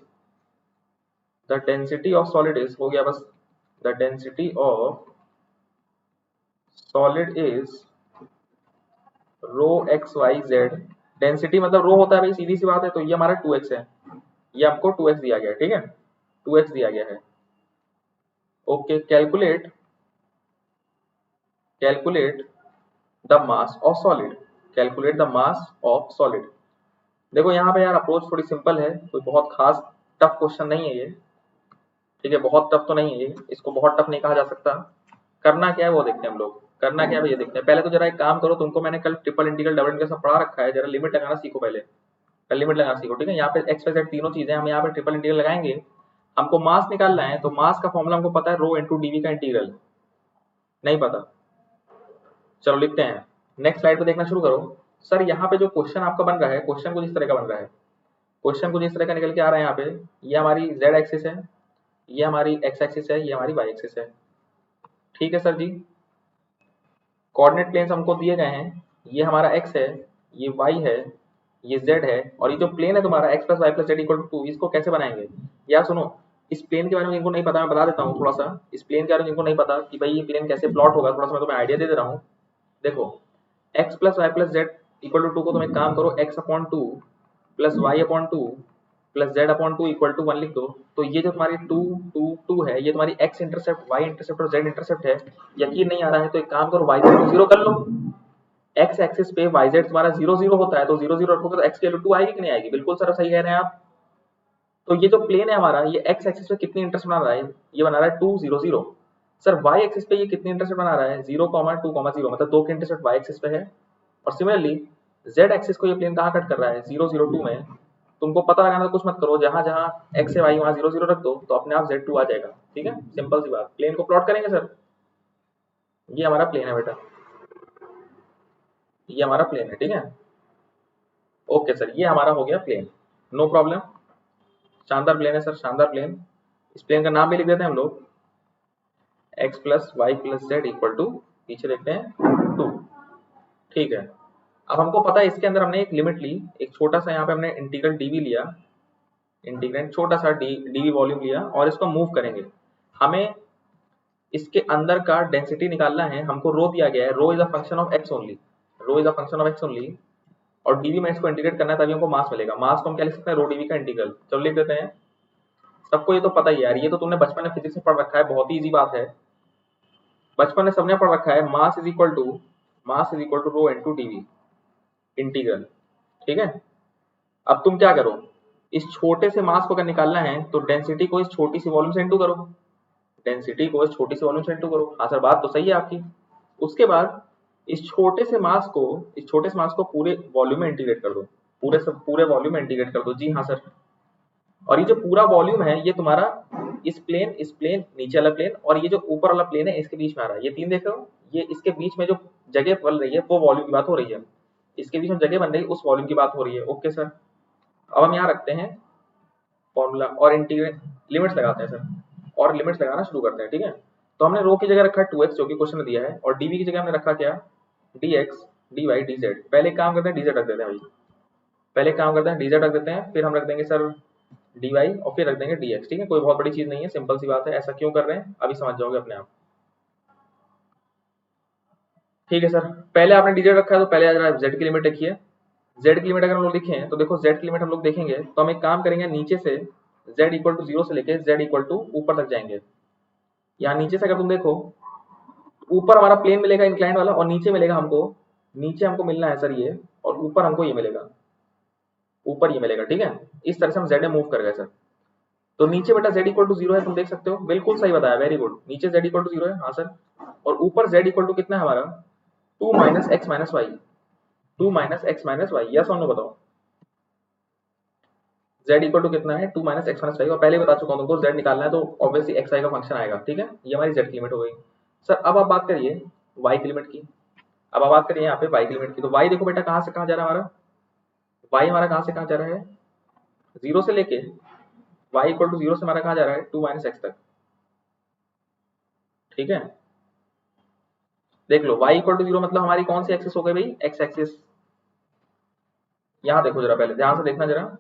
the density of solid is, हो गया बस, the density of solid is rho X Y Z. Density मतलब rho होता है भाई, सीधी सी बात है, तो ये हमारा 2x है, ये आपको 2x दिया गया है, ठीक है, 2x दिया गया है। Okay, calculate, calculate the mass of solid, calculate the mass of solid. देखो यहाँ पे यार अप्रोच थोड़ी सिंपल है, कोई बहुत खास टफ क्वेश्चन नहीं है ये, ठीक है, बहुत टफ तो नहीं है ये, इसको बहुत टफ नहीं कहा जा सकता। करना क्या है वो देखते हैं हम लोग, करना क्या है भैया देखते हैं। पहले तो जरा एक काम करो, तुमको मैंने कल ट्रिपल इंटीग्रल डबल इंटीग्रल सब पढ़ा रखा है, जरा लिमिट लगाना सीखो पहले, लिमिट लगाना सीखो, ठीक है। यहाँ पे एक्स वाई जेड तीनों चीजें हम यहाँ पे ट्रिपल इंटीग्रल लगाएंगे, हमको मास निकालना है, तो मास का फॉर्मूला हमको पता है, रो इनटू डीवी का इंटीग्रल, नहीं पता, चलो लिखते हैं। नेक्स्ट स्लाइड पे देखना शुरू करो। सर यहाँ पे जो क्वेश्चन आपका बन रहा है, क्वेश्चन कुछ इस तरह का बन रहा है, क्वेश्चन कुछ इस तरह का निकल के आ रहा है यहाँ पे, ये हमारी जेड एक्सिस है, ये हमारी एक्स एक्सिस है, ये हमारी वाई एक्सिस है, ठीक है सर जी। कोऑर्डिनेट प्लेन्स हमको दिए गए हैं, ये हमारा x है, ये y है, ये z है, और ये जो प्लेन है तुम्हारा x plus Y plus Z equal to 2, इसको कैसे बनाएंगे यार सुनो। इस प्लेन के बारे में जिनको नहीं पता मैं बता देता हूँ थोड़ा सा, इस प्लेन के बारे में जिनको नहीं पता कि भाई ये प्लेन कैसे प्लॉट होगा, थोड़ा सा मैं तुम्हें आइडिया दे रहा हूँ। देखो x plus Y plus Z equal to 2 को तुम एक काम करो, x upon 2 plus Y upon 2 plus Z upon 2 equal to 1 लिख दो। तो ये जो तुम्हारी 2 2 2 है, ये तुम्हारी x इंटरसेप्ट, y इंटरसेप्ट और z इंटरसेप्ट है। यकीन नहीं आ रहा है तो एक काम करो, y को 0 कर लो, x एक्सिस पे yz तुम्हारा 0 0 होता है, तो 0 0 रखोगे तो x की वैल्यू 2 आएगी कि नहीं आएगी, बिल्कुल सर सही कह रहे हैं आप। तो ये जो प्लेन है हमारा, ये x एक्सिस पे कितनी इंटरसेप्ट बना रहा है, ये बना रहा है 2 0 0। सर y एक्सिस पे ये कितनी इंटरसेप्ट बना रहा है, 0 2 0, मतलब 2 की इंटरसेप्ट y एक्सिस पे है। और सिमिलरली z एक्सिस को ये प्लेन कहाँ कट कर रहा है, 0 0 2 में। तुमको पता लगाना तो कुछ मत करो, जहां जहां x है y वहां 0 0 रख दो, तो अपने आप z2 आ जाएगा, ठीक है, सिंपल सी बात। प्लेन को प्लॉट करेंगे सर, ये हमारा प्लेन है बेटा, ये हमारा प्लेन है, ठीक है। ओके सर, ये हमारा हो गया प्लेन, नो प्रॉब्लम, शानदार प्लेन है सर, शानदार प्लेन। इस प्लेन का नाम भी लिख देते हैं हम लोग, x plus Y plus Z equal to, पीछे देखते हैं 2, ठीक है। अब हमको पता है इसके अंदर हमने एक लिमिट ली, एक छोटा सा यहाँ पे हमने इंटीग्रल डीवी लिया, इंटीग्रेंट छोटा सा डीवी वॉल्यूम लिया, और इसको मूव करेंगे। हमें इसके अंदर का डेंसिटी निकालना है, हमको रो दिया गया है, rho is a function of x only, rho is a function of x only, और डीवी में इसको इंटीग्रेट करना है तभी हमको मास मिलेगा। मास को हम क्या लिख सकते हैं, रो डीवी का इंटीग्रल, चलो लिख देते हैं। सबको ये तो पता ही यार, ये तो तुमने बचपन में फिजिक्स में पढ़ रखा है, बहुत ही इजी बात है, बचपन में सबने पढ़ रखा है, mass is equal to, mass is equal to rho into dV integral, ठीक है। अब तुम क्या करो, इस छोटे से मास को अगर निकालना है तो डेंसिटी को इस छोटी सी वॉल्यूम से इंटू करो, डेंसिटी को इस छोटी सी वॉल्यूम से इंटू करो। हाँ सर बात तो सही है आपकी। उसके बाद इस छोटे से मास को पूरे वॉल्यूम में इंटीग्रेट कर दो, पूरे वॉल्यूम में इंटीग्रेट कर दो। जी हाँ सर। और ये जो पूरा वॉल्यूम है ये तुम्हारा इस प्लेन नीचे वाला प्लेन और ये जो ऊपर वाला प्लेन है इसके बीच में आ रहा है। ये तीन देख रहे हो, ये इसके बीच में जो जगह बन रही है वो वॉल्यूम की बात हो रही है। इसके बीच में जगह बन रही है उस वॉल्यूम की बात हो रही है। Okay sir. अब हम यहाँ रखते हैं फॉर्मूला और इंटीग्रेट लिमिट्स लगाते हैं सर, और लिमिट्स लगाना शुरू करते हैं। ठीक है, तो हमने रो की जगह रखा है 2x जो कि क्वेश्चन में दिया है, और dv की जगह हमने रखा क्या, dx dy dz। पहले काम करते हैं dz रख देते हैं भाई, पहले काम करते हैं dz रख देते हैं, फिर हम रख देंगे सर dy और फिर रख देंगे dx। ठीक है, कोई बहुत बड़ी चीज नहीं है, सिंपल सी बात है। ऐसा क्यों कर रहे हैं अभी समझ जाओगे अपने आप। ठीक है सर, पहले आपने dz रखा है तो पहले जरा z की लिमिट रखिए। z की लिमिट अगर हम लोग लिखें तो देखो z की लिमिट हम लोग देखेंगे तो हम एक काम करेंगे, नीचे से z इक्वल टू 0 से लेके z इक्वल टू ऊपर तक जाएंगे। यहाँ नीचे से अगर तुम देखो, ऊपर हमारा प्लेन मिलेगा इंक्लाइंड वाला और नीचे मिलेगा हमको, नीचे हमको मिलना है सर ये, और ऊपर हमको ये मिलेगा, ऊपर ये मिलेगा। ठीक है, इस तरह से हम z में मूव कर गए सर। तो नीचे बेटा z इक्वल टू 0 है, तुम देख सकते हो, बिल्कुल सही बताया, वेरी गुड। नीचे z इक्वल टू 0 है, हाँ सर। और ऊपर z इक्वल टू कितना है हमारा, 2 minus X minus Y, 2 minus X minus Y. Yes और नो बताओ, z इक्वल टू कितना है, 2 माइनस एक्स माइनस वाई। और पहले बता चुका हूं तुमको, z निकालना है तो ऑब्वियसली एक्स वाई का फंक्शन आएगा। ठीक है, ये हमारी z की लिमिट हो गई सर। अब आप बात करिए y की लिमिट की। अब आप बात करिए यहाँ पे y की लिमिट की, तो y देखो बेटा कहाँ से कहाँ जा रहा है हमारा, y हमारा कहाँ से कहाँ जा रहा है, 0 से लेके y इक्वल टू 0 से हमारा कहाँ जा रहा है, 2 माइनस एक्स तक। ठीक है, देख लो y इक्वल टू 0 मतलब हमारी कौन सी एक्सिस हो गई भाई, x एक्सिस। यहाँ देखो जरा, पहले ध्यान से देखना जरा,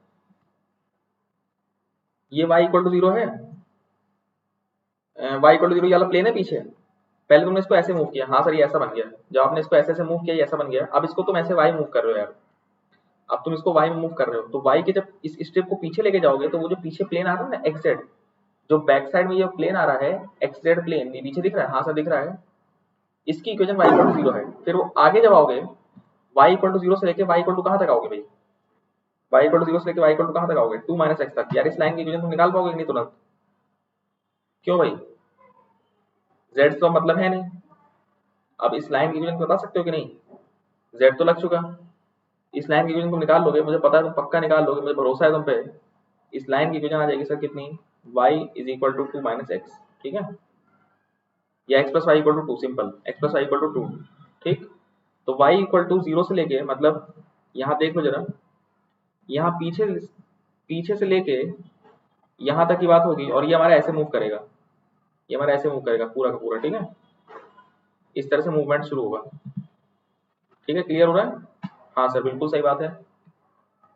ये y इक्वल टू 0 है, y इक्वल टू 0 ये वाला प्लेन है पीछे। पहले तुमने इसको ऐसे मूव किया, हाँ सर ये ऐसा बन गया, जब आपने इसको ऐसे मूव किया ये ऐसा बन गया। अब इसको तुम ऐसे y मूव कर रहे हो यार, अब तुम इसको y में मूव कर रहे हो, तो y के जब इस स्टेप को पीछे लेके जाओगे तो वो जो पीछे प्लेन आ रहा है ना xz, जो बैक साइड में ये प्लेन आ रहा है xz प्लेन, ये पीछे दिख रहा है, हाँ सर दिख रहा है, इसकी इक्वेशन y इक्वल टू 0 है। फिर वो आगे जब आओगे y इक्वल टू 0 से लेके y इक्वल टू कहाँ तक आओगे भाई, y इक्वल टू 0 से लेके y इक्वल टू कहाँ तक आओगे, 2 माइनस एक्स तक। यार इस लाइन की इक्वेशन तुम निकाल पाओगे नहीं तुरंत, क्यों भाई, z तो मतलब है नहीं। अब इस लाइन की इक्वेशन बता सकते हो कि नहीं, z तो लग चुका, इस लाइन की इक्वेशन तुम निकाल लोगे, मुझे पता है तुम पक्का निकाल लोगे, मुझे भरोसा है तुम पे। इस लाइन की इक्वेशन आ जाएगी सर कितनी, y is equal to 2 minus X. ठीक है, या x plus Y equal to 2, simple x plus Y equal to 2। ठीक, तो y इक्वल टू 0 से लेके, मतलब यहाँ देख लो जरा, यहाँ पीछे पीछे से लेके यहाँ तक की बात होगी, और ये हमारा ऐसे मूव करेगा, ये हमारा ऐसे मूव करेगा पूरा का पूरा। ठीक है, इस तरह से मूवमेंट शुरू होगा। ठीक है, क्लियर हो रहा है, हाँ सर बिल्कुल सही बात है।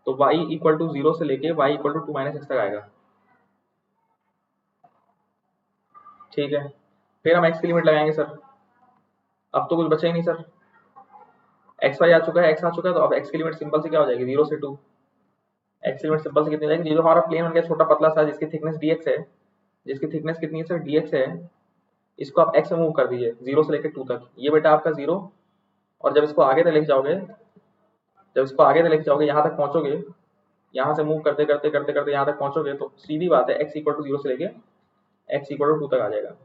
तो y इक्वल टू 0 से लेके y equal to 2 minus X तक आएगा। ठीक है, फिर हम x की लिमिट लगाएंगे सर। अब तो कुछ बचा ही नहीं सर, एक्स वाई आ चुका है, x आ चुका है, तो अब x की लिमिट सिंपल से क्या हो जाएगी, 0 से 2। x की लिमिट सिंपल से कितनी हो जाएगी, जो हमारा प्लेन बन गया छोटा पतला सा, जिसकी थिकनेस dx है, जिसकी थिकनेस कितनी है सर, dx है, इसको आप x में मूव कर दीजिए 0 से लेकर 2 तक। ये बेटा आपका 0, और जब इसको आगे तक लेके जाओगे, जब इसको आगे तक लेके जाओगे यहाँ तक पहुंचोगे, यहाँ से मूव करते करते करते करते यहाँ तक पहुंचोगे, तो सीधी बात है x इक्वल टू 0 से लेके x इक्वल टू 2 तक आ जाएगा।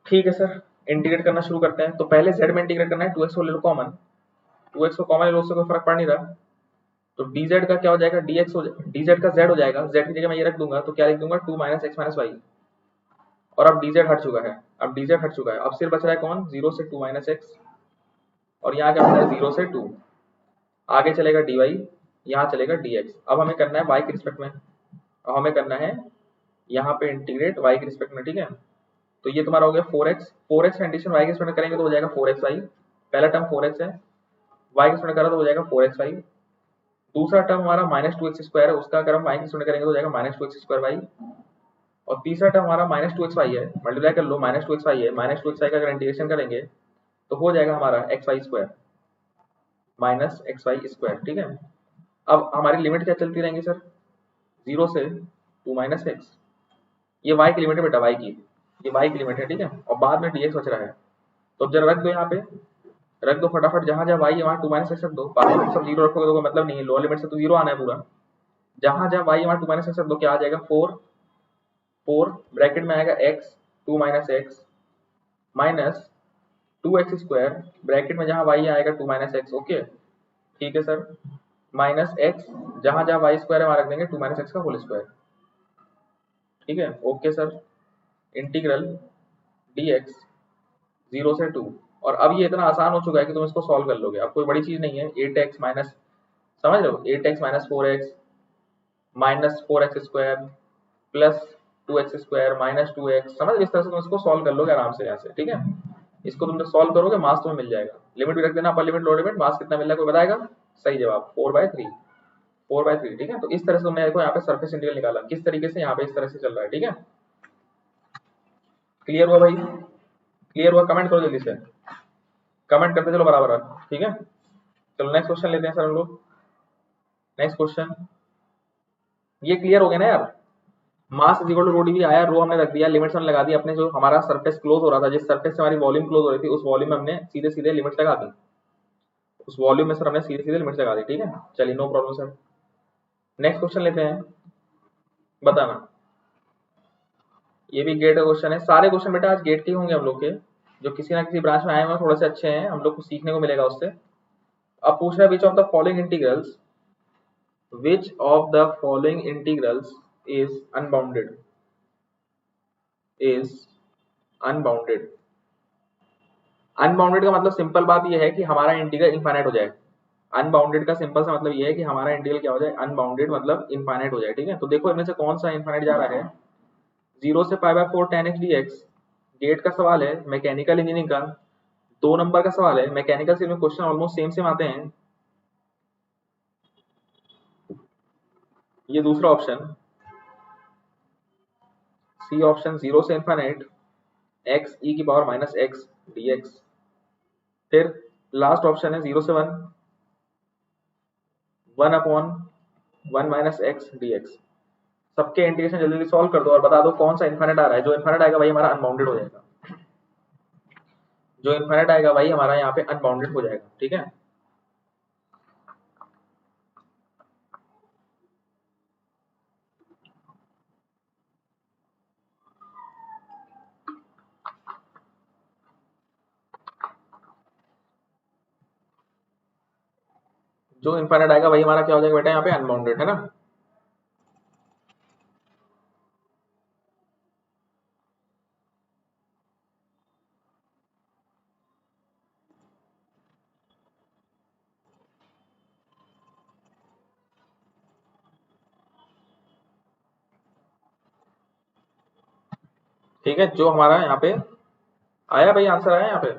ठीक है सर, इंटीग्रेट करना शुरू करते हैं। तो पहले z में इंटीग्रेट करना है, 2x को ले लो कॉमन, 2x को कॉमन ले लो, उससे कोई फर्क पड़ नहीं रहा। तो dz का क्या हो जाएगा, dx हो dz का z हो जाएगा, z की जगह मैं ये रख दूंगा, तो क्या लिख दूंगा, 2 माइनस एक्स माइनस वाई। और अब dz हट चुका है, अब dz हट चुका है, अब सिर्फ बच रहा है कौन, 0 से 2 माइनस एक्स, और यहाँ क्या बचा है, 0 से 2, आगे चलेगा dy, यहाँ चलेगा dx। अब हमें करना है y के रिस्पेक्ट में, अब हमें करना है यहाँ पे इंटीग्रेट y के रिस्पेक्ट में। ठीक है, तो ये तुम्हारा हो गया 4x, 4x का इंटीग्रेशन y के रिस्पेक्ट में करेंगे तो हो जाएगा 4xy, पहला टर्म 4x है, y के रिस्पेक्ट में करा तो हो जाएगा 4xy। दूसरा टर्म हमारा माइनस 2x स्क्वायर है, उसका अगर हम y के रिस्पेक्ट में करेंगे तो हो जाएगा माइनस 2x स्क्वायर वाई। और तीसरा टर्म हमारा माइनस 2xy है, मल्टीप्लाई कर लो, माइनस 2xy है, माइनस 2xy का अगर इंटीग्रेशन करेंगे तो हो जाएगा हमारा xy square minus xy square. ठीक है, अब हमारी लिमिट क्या चलती रहेंगी सर, 0 से 2 माइनस एक्स, ये y की लिमिट है बेटा, y की, ये y की लिमिट है। ठीक है, और बाद में dx बच रहा है, तो अब जरा रख दो यहाँ पे, रख दो फटाफट, जहां जहां y है वहां 2 माइनस एक्स रख दो, बाकी में सब 0 रखोगे तो कोई मतलब नहीं है, लोअर लिमिट से तो 0 आना है पूरा। जहां जहां y है वहां 2 माइनस एक्स रख दो, क्या आ जाएगा, 4 4 ब्रैकेट में आएगा x 2 minus X minus 2x² bracket में जहाँ y आएगा 2 - x, ओके ठीक है सर, माइनस x जहाँ जहाँ y स्क्वायर है वहाँ रख देंगे 2 - x का होल स्क्वायर, ठीक है ओके सर। इंटीग्रल dx 0 से 2, और अब ये इतना आसान हो चुका है कि तुम इसको सॉल्व कर लोगे, अब कोई बड़ी चीज नहीं है। 8x माइनस, समझ रहे हो, 8x minus 4x minus 4x² plus 2x² minus 2x, समझ, इस तरह से तुम इसको सॉल्व कर लोगे आराम से यहाँ से, ठीक है। इसको तुम जब सॉल्व करोगे मास तुम्हें मिल जाएगा, लिमिट भी रख देना, अपर लिमिट लोअर लिमिट, मास कितना मिल रहा है कोई बताएगा? सही जवाब 4/3, 4/3, ठीक है। तो इस तरह से तुमने देखो यहाँ पे सरफेस इंटीग्रल निकाला, किस तरीके से, यहाँ पे इस तरह से चल रहा है, ठीक है। क्लियर हुआ भाई? क्लियर हुआ? कमेंट करो जल्दी से, कमेंट करते चलो बराबर, ठीक है। चलो नेक्स्ट क्वेश्चन लेते हैं सर हम लोग। नेक्स्ट क्वेश्चन, ये क्लियर हो गया ना यार, mass is equal to rho D आया, रो हमने रख दिया, लिमिट्स हमने लगा दी, अपने जो हमारा सरफेस क्लोज हो रहा था, जिस सरफेस से हमारी वॉल्यूम क्लोज हो रही थी उस वॉल्यूम में हमने सीधे सीधे लिमिट्स लगा दी, उस वॉल्यूम में सर हमने सीधे सीधे लिमिट्स लगा दी, ठीक है। चलिए no problem sir. Next question लेते हैं, बताना, ये भी गेट का क्वेश्चन है। सारे क्वेश्चन बेटा आज गेट के होंगे हम लोग के, जो किसी ना किसी ब्रांच में आए हुए थोड़े से अच्छे हैं, हम लोग को सीखने को मिलेगा उससे। अब पूछ रहा है which of the following integrals, which of the following integrals is unbounded, is unbounded. Unbounded का मतलब सिंपल बात यह है कि हमारा इंटीग्रल इनफाइनाइट हो जाए। अनबाउंडेड का सिंपल सा मतलब यह है कि हमारा इंटीग्रल क्या हो जाए, अनबाउंडेड मतलब इनफाइनाइट हो जाए, ठीक है। तो देखो इनमें से कौन सा इनफाइनाइट जा रहा है, 0 से π/4 tan x dx, गेट का सवाल है, मैकेनिकल इंजीनियरिंग का 2 नंबर का सवाल है, मैकेनिकल से क्वेश्चन ऑलमोस्ट सेम सेम आते हैं। ये दूसरा ऑप्शन, सी ऑप्शन, 0 से इनफाइनाइट x e की पावर माइनस x dx। फिर लास्ट ऑप्शन है 0 से 1, 1/1 माइनस x dx। सबके इंटीग्रेशन जल्दी जल्दी सॉल्व कर दो और बता दो कौन सा इनफाइनाइट आ रहा है। जो इनफाइनाइट आएगा वही हमारा अनबाउंडेड हो जाएगा, जो इनफाइनाइट आएगा वही हमारा यहाँ पे अनबाउंडेड हो जाएगा, ठीक है। जो इनफाइनाइट आएगा वही हमारा क्या हो जाएगा बेटा, यहाँ पे अनबाउंडेड, है ना। ठीक है, जो हमारा यहाँ पे आया भाई, आंसर आया यहाँ पे।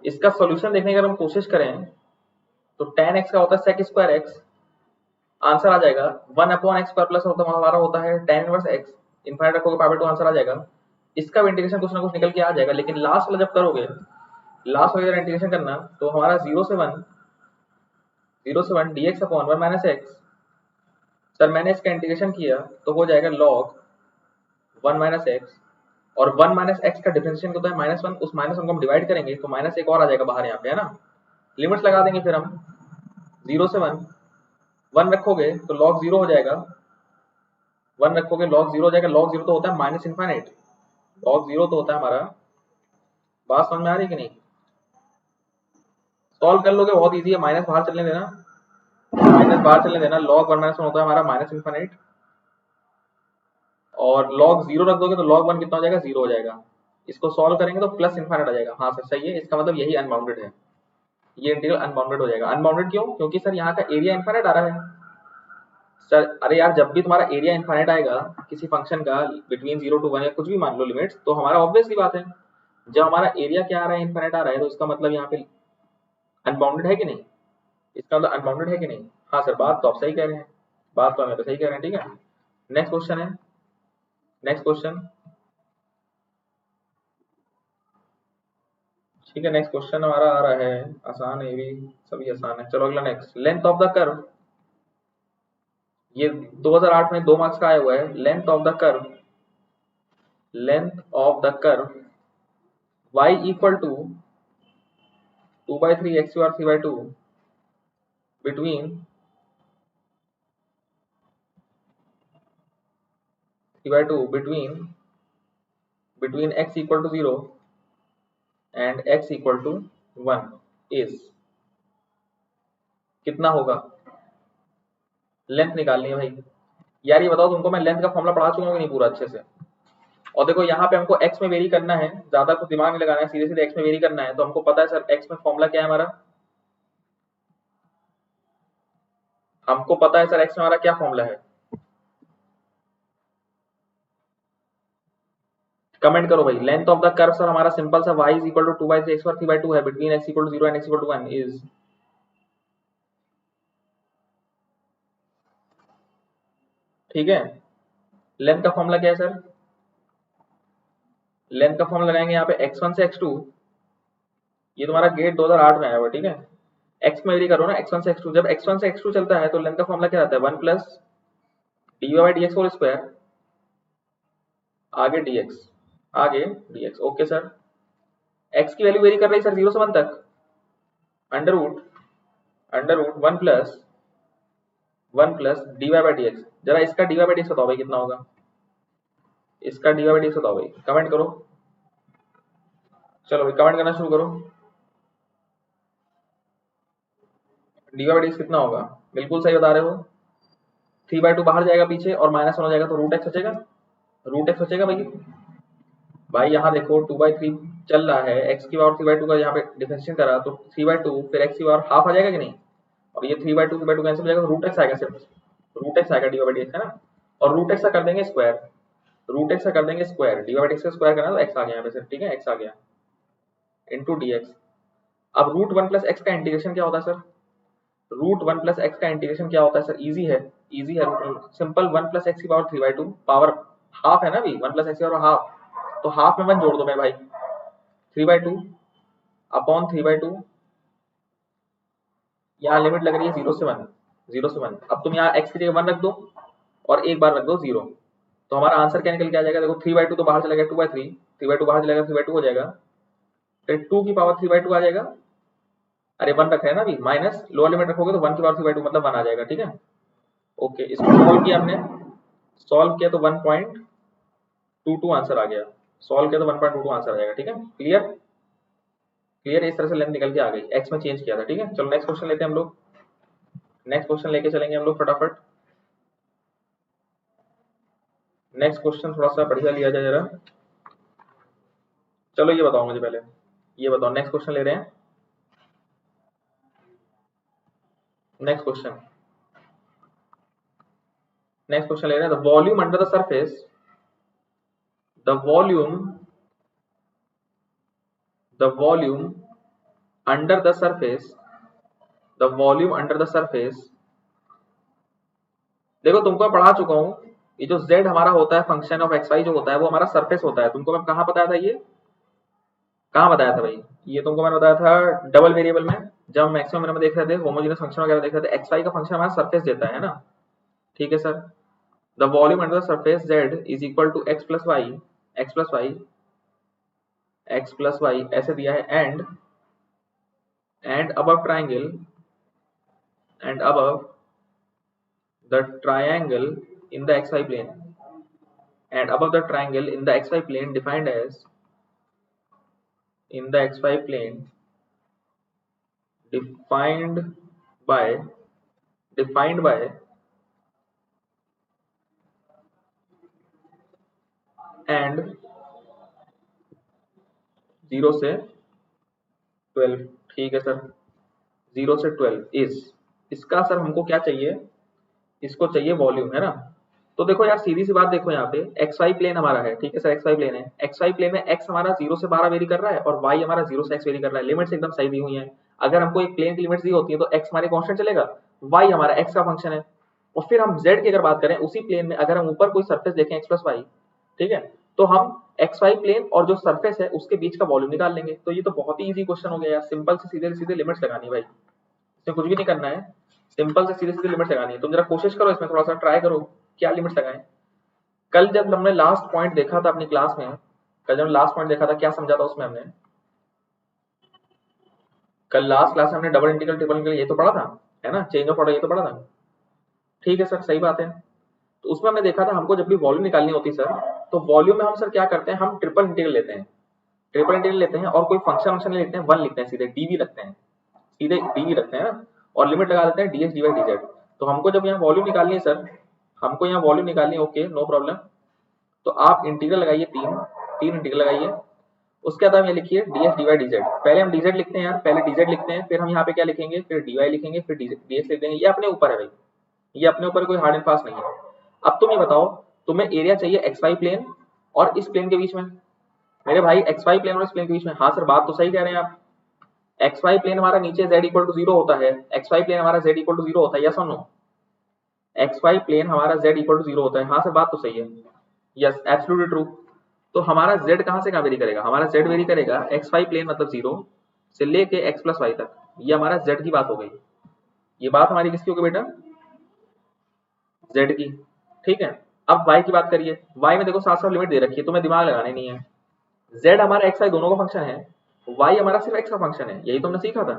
इसका सॉल्यूशन देखने की अगर हम कोशिश करें तो tan x का होता है sec स्क्वायर x, आंसर आ जाएगा 1/x² प्लस होता हमारा होता है tan इनवर्स x, इनफाइनाइट रखोगे π/2 आंसर आ जाएगा। इसका भी इंटीग्रेशन कुछ ना कुछ निकल के आ जाएगा, लेकिन लास्ट वाला जब करोगे, लास्ट वाला इंटीग्रेशन करना तो हमारा 0 से 1, 0 से 1 dx/1 माइनस x। सर मैंने इसका इंटीग्रेशन किया तो हो जाएगा log 1 माइनस एक्स, और 1 माइनस एक्स का डिफरेंशिएशन होता है -1, उस -1 को हम डिवाइड करेंगे तो माइनस एक और आ जाएगा बाहर यहाँ पे, है ना। लिमिट्स लगा देंगे फिर हम 0 से 1, 1 रखोगे तो log 0 हो जाएगा, 1 रखोगे log 0 हो जाएगा। log 0 तो होता है माइनस इनफाइनाइट, log 0 तो होता है हमारा, बात समझ में आ रही कि नहीं? सॉल्व कर लोगे, बहुत इजी है, माइनस बाहर चलने देना, माइनस बाहर चलने देना, log 1 - 1 होता है हमारा माइनस इनफाइनाइट, और log 0 रख दोगे तो log 1 कितना हो जाएगा, 0 हो जाएगा। इसको सॉल्व करेंगे तो प्लस इनफाइनाइट आ जाएगा। हाँ सर सही है, इसका मतलब यही अनबाउंडेड है, ये इंटीग्रल अनबाउंडेड हो जाएगा। अनबाउंडेड क्यों? क्योंकि सर यहाँ का एरिया इनफाइनाइट आ रहा है। सर अरे यार, जब भी तुम्हारा एरिया इनफाइनाइट आएगा किसी फंक्शन का बिटवीन 0 to 1 या कुछ भी मान लो लिमिट्स, तो हमारा ऑब्वियस सी बात है, जब हमारा एरिया क्या आ रहा है, इनफाइनाइट आ रहा है, तो इसका मतलब यहाँ पे अनबाउंडेड है कि नहीं, इसका मतलब अनबाउंडेड है कि नहीं। हाँ सर, बात तो आप सही कह रहे हैं, बात तो हमें तो सही कह रहे हैं, ठीक है। नेक्स्ट क्वेश्चन है, नेक्स्ट क्वेश्चन, ठीक है। नेक्स्ट क्वेश्चन हमारा आ रहा है, आसान है, ये भी सभी आसान है। चलो अगला next, length of the curve, ये 2008 में 2 मार्क्स का आया हुआ है। Length of the curve, length of the curve y equal to 2/3 x bar 3/2 between 3/2 between x equal to 0 and x equal to 1 is कितना होगा? लेंथ निकालनी है भाई। यार ये बताओ, तुमको मैं लेंथ का फॉर्मूला पढ़ा चुका हूँ कि नहीं पूरा अच्छे से? और देखो यहाँ पे हमको x में वेरी करना है, ज्यादा कुछ दिमाग नहीं लगाना है, सीधे सीधे x में वेरी करना है। तो हमको पता है सर x में फॉर्मूला क्या है हमारा, हमको पता है सर x में हमारा क्या फॉर्मूला है। कमेंट करो भाई। Length of the curve sir हमारा सिंपल सा y is equal to 2/3 x bar 3/2 है between x equal to 0 and x equal to 1 is, ठीक है। लेंथ का फॉर्मूला क्या है सर? लेंथ का फॉर्मूला लगाएंगे यहाँ पे x1 से x2। ये तुम्हारा गेट 2008 में आया हुआ, ठीक है। x में वेरी करो ना, x1 से x2। जब x1 से x2 चलता है तो लेंथ का फॉर्मूला क्या रहता है? 1 प्लस dy/dx होल स्क्वायर, आगे dx, आगे dx। Okay sir. x की वैल्यू वेरी कर रही है सर 0 से 1 तक, अंडर रूट 1 प्लस dy/dx। जरा इसका dy/dx बताओ भाई कितना होगा, इसका dy/dx बताओ भाई, कमेंट करो। चलो भाई कमेंट करना शुरू करो। dy/dx कितना होगा? बिल्कुल सही बता रहे हो। 3/2 बाहर जाएगा पीछे और माइनस 1 हो जाएगा तो रूट एक्स बचेगा, रूट एक्स बचेगा भाई। भाई यहाँ देखो 2/3 चल रहा है, x की पावर 3/2 का यहाँ पे डिफरेंशिएट करा तो 3/2 फिर x की पावर हाफ आ जाएगा कि नहीं, और ये 3/2 कैंसिल हो जाएगा तो रूट एक्स आएगा, सिर्फ रूट एक्स आएगा dy/dx, है ना। और रूट एक्स का कर देंगे स्क्वायर, रूट एक्स का कर देंगे स्क्वायर, dy/dx का स्क्वायर करना तो x आ गया यहाँ पे सिर्फ, ठीक है, x आ गया इनटू dx। अब रूट 1 प्लस एक्स का इंटीग्रेशन क्या होता है सर? रूट 1 प्लस एक्स का इंटीग्रेशन क्या होता है सर? इजी है, इजी है, सिंपल 1 प्लस एक्स की पावर 3/2 पावर हाफ है ना अभी, 1 प्लस एक्स की पावर हाफ, तो हाफ में 1 जोड़ दो मेरे भाई, 3/2 अपॉन 3/2। यहाँ लिमिट लग रही है 0 से 1, 0 से 1। अब तुम यहाँ x की जगह 1 रख दो और एक बार रख दो 0, तो हमारा आंसर क्या निकल के आ जाएगा? देखो 3/2 तो बाहर चला गया, 2/3, 3/2 बाहर चला गया, 3/2 हो जाएगा, फिर 2 की पावर 3/2 आ जाएगा। अरे 1 रख रहे हैं ना अभी, माइनस लोअर लिमिट रखोगे तो 1 की पावर 3/2 मतलब 1 आ जाएगा, ठीक है। ओके, इसको सॉल्व किया हमने, सॉल्व किया तो 1.22 आंसर आ गया, सॉल्व किया तो 1.22 आंसर आ जाएगा, ठीक है। Clear, clear. इस तरह से लेंथ निकल के आ गई, एक्स में चेंज किया था, ठीक है। चलो नेक्स्ट क्वेश्चन लेते हैं हम लोग, नेक्स्ट क्वेश्चन लेके चलेंगे हम लोग फटाफट। नेक्स्ट क्वेश्चन थोड़ा सा बढ़िया लिया जाए जरा। चलो ये बताओ मुझे पहले, ये बताओ, नेक्स्ट क्वेश्चन ले रहे हैं, नेक्स्ट क्वेश्चन, नेक्स्ट क्वेश्चन ले रहे हैं। The volume under the surface, the volume, the volume under the surface, the volume under the surface. देखो तुमको मैं पढ़ा चुका हूँ, ये जो z हमारा होता है फंक्शन ऑफ एक्स वाई जो होता है वो हमारा सरफेस होता है। तुमको मैं कहाँ बताया था, ये कहाँ बताया था भाई? ये तुमको मैंने बताया था डबल वेरिएबल में, जब मैक्सिमम में देख रहे थे, होमोजेनियस फंक्शन वगैरह देख रहे थे, एक्स वाई का फंक्शन हमारा सरफेस देता है ना, ठीक है sir. The volume under the surface z is equal to x plus Y, X plus Y, X plus Y ऐसे दिया है, and above triangle, and above the triangle in the xy plane, and above the triangle in the xy plane defined as, in the xy plane defined by, defined by and 0 से 12, ठीक है sir, 0 से 12 is, इसका sir हमको क्या चाहिए? इसको चाहिए वॉल्यूम, है ना। तो देखो यार सीधी सी बात, देखो यहाँ पे एक्स वाई प्लेन हमारा है, ठीक है सर, एक्स वाई प्लेन है, एक्स वाई प्लेन में एक्स हमारा 0 से 12 वेरी कर रहा है और वाई हमारा 0 से x वेरी कर रहा है, लिमिट्स एकदम सही दी हुई है। अगर हमको एक प्लेन की लिमिट्स दी होती है तो x हमारे कांस्टेंट चलेगा, y हमारा x का फंक्शन है, और फिर हम z की अगर बात करें उसी प्लेन में, अगर हम ऊपर कोई सरफेस देखें x प्लस वाई, ठीक है, तो हम एक्स वाई प्लेन और जो सरफेस है उसके बीच का वॉल्यूम निकाल लेंगे। तो ये तो बहुत ही इजी क्वेश्चन हो गया यार, सिंपल से सीधे सीधे लिमिट्स लगानी है भाई, इसमें कुछ भी नहीं करना है, सिंपल से सीधे सीधे लिमिट्स लगानी है। तुम जरा कोशिश करो, इसमें थोड़ा सा ट्राई करो क्या लिमिट्स लगाएं। कल जब हमने लास्ट पॉइंट देखा था अपनी क्लास में, कल जब लास्ट पॉइंट देखा था क्या समझा था उसमें हमने, कल लास्ट क्लास में हमने डबल इंटीग्रल ट्रिपल इंटीग्रल ये तो पढ़ा था, है ना, चेंज ऑफ ऑर्डर ये तो पढ़ा था। ठीक है सर, सही बात है। तो उसमें हमने देखा था हमको जब भी वॉल्यूम निकालनी होती सर, तो वॉल्यूम में हम सर क्या करते हैं, हम ट्रिपल इंटीग्रल लेते हैं, ट्रिपल इंटीग्रल लेते हैं और कोई फंक्शन वंक्शन लेते हैं, वन लिखते हैं, सीधे डीवी रखते हैं, सीधे डीवी रखते हैं ना, और लिमिट लगा देते हैं डीएक्स डी वाई डीजेड। तो हमको जब यहाँ वॉल्यूम निकालनी है सर, हमको यहाँ वॉल्यूम निकालनी है, ओके नो प्रॉब्लम। तो आप इंटीग्रल लगाइए, तीन तीन इंटीग्रल लगाइए। उसके बाद आप ये लिखिए डीएक्स डी वाई डीजेड। पहले हम डीजेड लिखते हैं यार, पहले डीजेड लिखते हैं, फिर हम यहाँ पे क्या लिखेंगे, फिर डीवाई लिखेंगे, फिर डीएक्स लिख देंगे। ये अपने ऊपर है भाई, ये अपने ऊपर कोई हार्ड एंड फास्ट नहीं है। अब तुम ये बताओ, तुम्हें एरिया चाहिए एक्स वाई प्लेन और इस प्लेन के बीच में। मेरे भाई एक्स वाई प्लेन और इस प्लेन के बीच में, हाँ सर बात तो सही कह रहे हैं आप। एक्स वाई प्लेन हमारा नीचे z इक्वल टू जीरो होता है, एक्स वाई प्लेन हमारा z इक्वल टू जीरो होता है, यस और नो? एक्स वाई प्लेन हमारा z इक्वल टू जीरो होता है, हाँ सर बात तो सही है, यस एब्सोल्युटली ट्रू। तो हमारा z कहाँ से कहाँ वेरी करेगा, हमारा z वेरी करेगा एक्स वाई प्लेन मतलब जीरो से लेके x प्लस वाई तक। ये हमारा z की बात हो गई। ये बात हमारी किसकी होगी बेटा, z की। ठीक है, अब y की बात करिए। y में देखो साथ साथ लिमिट दे रखी है, तुम्हें दिमाग लगाने नहीं है। z हमारा x y दोनों का फंक्शन है, y हमारा सिर्फ x का फंक्शन है, यही तुमने सीखा था।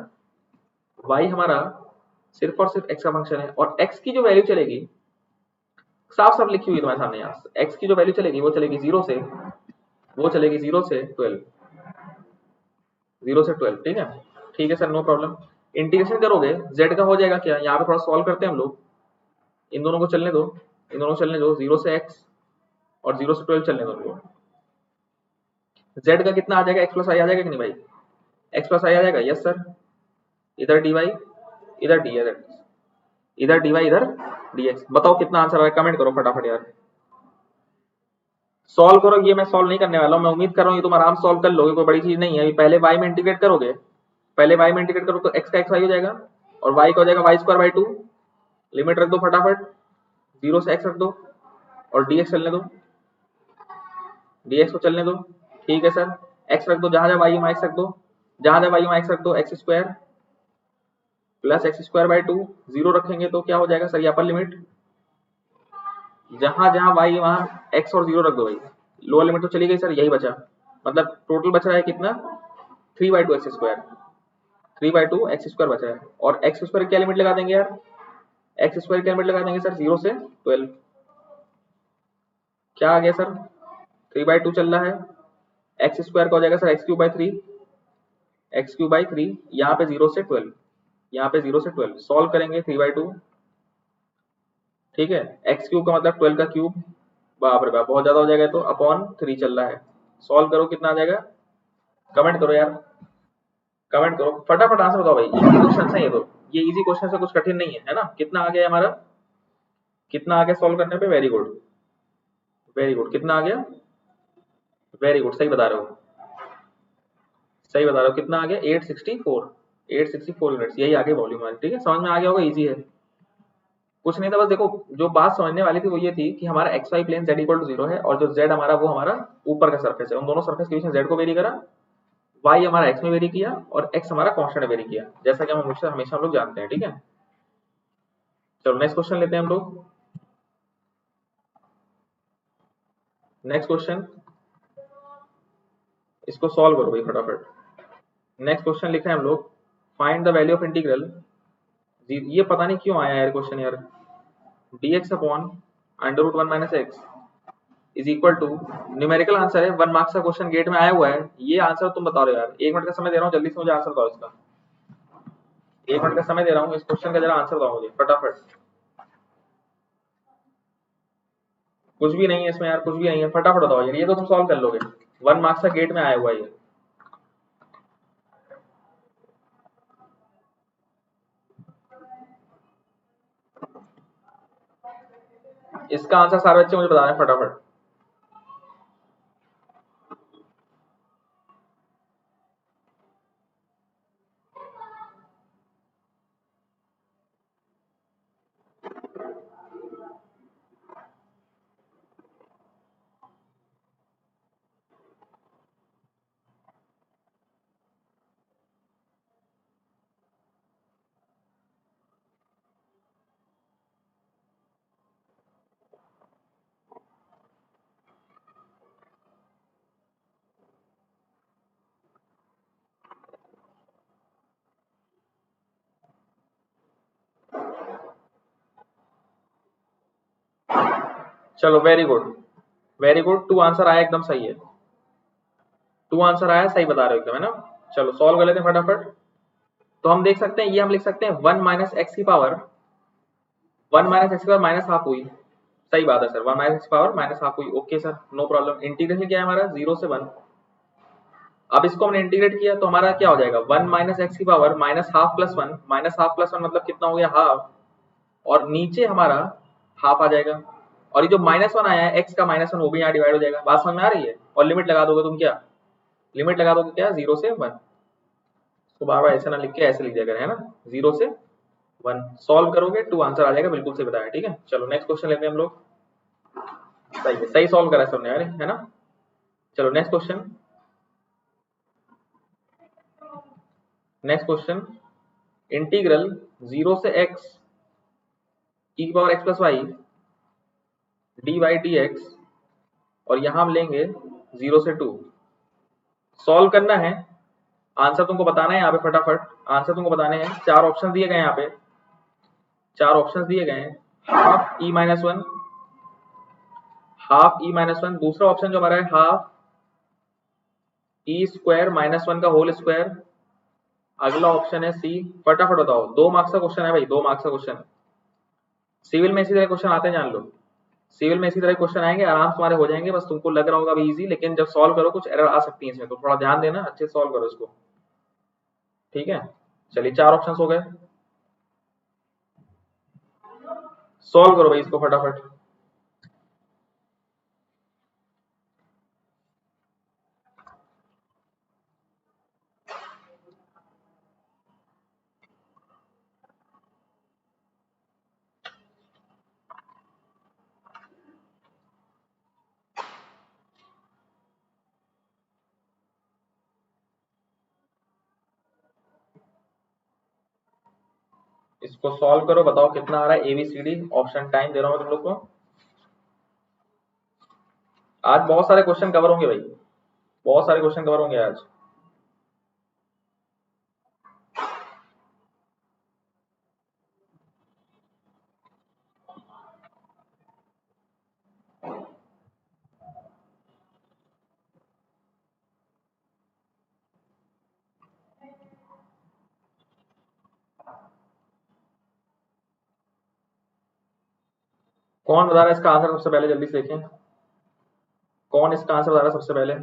y हमारा सिर्फ और सिर्फ x का फंक्शन है, और x की जो वैल्यू चलेगी साफ साफ लिखी हुई तुम्हारे सामने यहाँ, x की जो वैल्यू चलेगी वो चलेगी जीरो से, वो चलेगी जीरो से 12, जीरो से 12। ठीक है, ठीक है सर नो प्रॉब्लम। इंटीग्रेशन करोगे z का हो जाएगा क्या, यहाँ पे थोड़ा सॉल्व करते हैं हम लोग, इन दोनों को चलने दो, इन दोनों को चलने दो, जीरो से x और जीरो से 12 चलने दो उनको। z का कितना आ जाएगा, x प्लस आई आ जाएगा कि नहीं भाई, x प्लस आई आ जाएगा, यस सर। इधर dy इधर dx, इधर dy इधर dx। बताओ कितना आंसर आ रहा है, कमेंट करो फटाफट यार, सॉल्व करो। ये मैं सॉल्व नहीं करने वाला हूँ, मैं उम्मीद कर रहा हूँ ये तुम आराम सॉल्व कर लोगे, कोई बड़ी चीज नहीं है। पहले y में इंटीग्रेट करोगे, पहले y में इंटीग्रेट करो तो x का x y हो जाएगा, और y का हो जाएगा Y square by two. Limit रख दो फटाफट, जीरो से x रख दो और dx चलने दो, dx को चलने दो। ठीक है सर, x रख दो, जहां जहां y में x रख दो, जहां जहां y में x रख दो, x square plus x square by to. Zero रखेंगे तो क्या हो जाएगा सर, ये अपर लिमिट, जहां जहां y वहां x और जीरो रख दो भाई। लोअर लिमिट तो चली गई सर, यही बचा, मतलब टोटल बच रहा है कितना, three by two X square, three by two X square बचा है। और एक्स स्क्वायर क्या लिमिट लगा देंगे यार, एक्स स्क्वायर क्या लिमिट लगा देंगे सर, जीरो से 12। क्या आ गया सर, थ्री बाई टू चल रहा है, एक्स स्क्वायर का हो जाएगा sir x cube by three, x cube by three, यहाँ पे जीरो से 12, यहाँ पे जीरो से 12 सॉल्व करेंगे, थ्री बाई टू। ठीक है, एक्स क्यूब का मतलब 12 का क्यूब, बाप रे बाप बहुत ज्यादा हो जाएगा, तो अपॉन थ्री चल रहा है। सॉल्व करो कितना आ जाएगा, कमेंट करो यार, कमेंट करो फटाफट आंसर बताओ भाई, इजी क्वेश्चन है ये तो, ये इजी क्वेश्चन से कुछ कठिन नहीं है, है ना। कितना आ गया हमारा, कितना आ गया सॉल्व करने पे, वेरी गुड वेरी गुड, कितना आ गया, वेरी गुड, सही बता रहे हो, सही बता रहे हो, कितना आ गया 864, 864 यूनिट्स, यही आगे वॉल्यूम वाली। ठीक है, समझ में आ गया होगा, इजी है, कुछ नहीं था, बस देखो जो बात समझने वाली थी वो ये थी कि हमारा X Y plane z equal to zero है, और जो z हमारा वो हमारा ऊपर का सरफेस है, उन दोनों सरफेस के बीच में z को वेरी करा, y हमारा x में वेरी किया, और x हमारा कांस्टेंट वेरी किया, जैसा कि हम हमेशा हमेशा हम लोग जानते हैं। ठीक है, चलो नेक्स्ट क्वेश्चन लेते हैं हम लोग, नेक्स्ट क्वेश्चन, इसको सॉल्व करो भाई फटाफट। नेक्स्ट क्वेश्चन लिखा है हम लोग, find the value of integral, ये पता नहीं क्यों आया यार क्वेश्चन यार, dx upon under root one minus X is equal to, numerical answer है, वन मार्क्स का क्वेश्चन गेट में आया हुआ है, ये आंसर तुम बता रहे हो यार, एक मिनट का समय दे रहा हूँ, जल्दी से मुझे आंसर दो इसका, एक मिनट का समय दे रहा हूँ, इस क्वेश्चन का जरा आंसर दो मुझे फटाफट। कुछ भी नहीं है इसमें यार, कुछ भी नहीं है, फटाफट बताओ यार, ये तो तुम सॉल्व कर लोगे, वन मार्क्स का गेट में आया हुआ है ये। इसका आंसर सारे बच्चे मुझे बता रहे हैं फटाफट। चलो very good, very good, 2 answer आया, एकदम सही है, 2 आंसर आया, सही बता रहे हो एकदम, है ना। चलो सॉल्व कर लेते हैं फटाफट। तो हम देख सकते हैं, ये हम लिख सकते हैं 1 माइनस एक्स की पावर, 1 माइनस एक्स की पावर माइनस हाफ हुई, सही बात है सर, 1 माइनस एक्स की पावर माइनस हाफ हुई, okay sir, no problem. Integration क्या है हमारा, 0 से 1। अब इसको हमने इंटीग्रेट किया तो हमारा क्या हो जाएगा, 1 माइनस एक्स की power minus half plus 1, minus half plus 1 मतलब कितना हो गया, हाफ, और नीचे हमारा हाफ आ जाएगा, और ये जो माइनस 1 आया है एक्स का माइनस 1, वो भी यहाँ डिवाइड हो जाएगा। बात समझ में आ रही है। और लिमिट लगा दोगे तुम, क्या लिमिट लगा दोगे, क्या 0 से 1, तो बार बार ऐसे ना लिख के ऐसे लिख दिया करें, है ना, 0 से 1। सॉल्व करोगे 2 आंसर आ जाएगा, बिल्कुल से बताया, ठीक है। चलो नेक्स्ट क्वेश्चन लेते हैं हम लोग। सही है, सही सॉल्व करा सबने यार, है ना। चलो next question, next question, integral 0 से x e की power x plus Y D Y D X, और यहां हम लेंगे 0 से 2। सॉल्व करना है, आंसर तुमको बताना है यहाँ पे फटाफट, आंसर तुमको बताने हैं। 4 ऑप्शन दिए गए हैं यहाँ पे, 4 ऑप्शन दिए गए हैं, half E minus 1, half E minus 1, दूसरा ऑप्शन जो हमारा है हाफ ई स्क्वायर माइनस 1 का होल स्क्वायर, अगला ऑप्शन है सी। फटाफट बताओ, 2 मार्क्स का क्वेश्चन है भाई, 2 मार्क्स का क्वेश्चन है। सिविल में इसी तरह क्वेश्चन आते हैं, जान लो, सिविल में इसी तरह क्वेश्चन आएंगे, आराम से तुम्हारे हो जाएंगे, बस तुमको लग रहा होगा अभी इजी, लेकिन जब सॉल्व करो कुछ एरर आ सकती है इसमें, तो थोड़ा ध्यान देना, अच्छे से सॉल्व करो इसको, ठीक है। चलिए 4 ऑप्शन हो गए, सॉल्व करो भाई इसको फटाफट। इसको सॉल्व करो, बताओ कितना आ रहा है, एबीसीडी ऑप्शन टाइम दे रहा हूँ तुम लोग को। आज बहुत सारे क्वेश्चन कवर होंगे भाई, बहुत सारे क्वेश्चन कवर होंगे आज। कौन बता रहा है इसका आंसर सबसे पहले, जल्दी से देखें, कौन इसका आंसर बता रहा है सबसे पहले।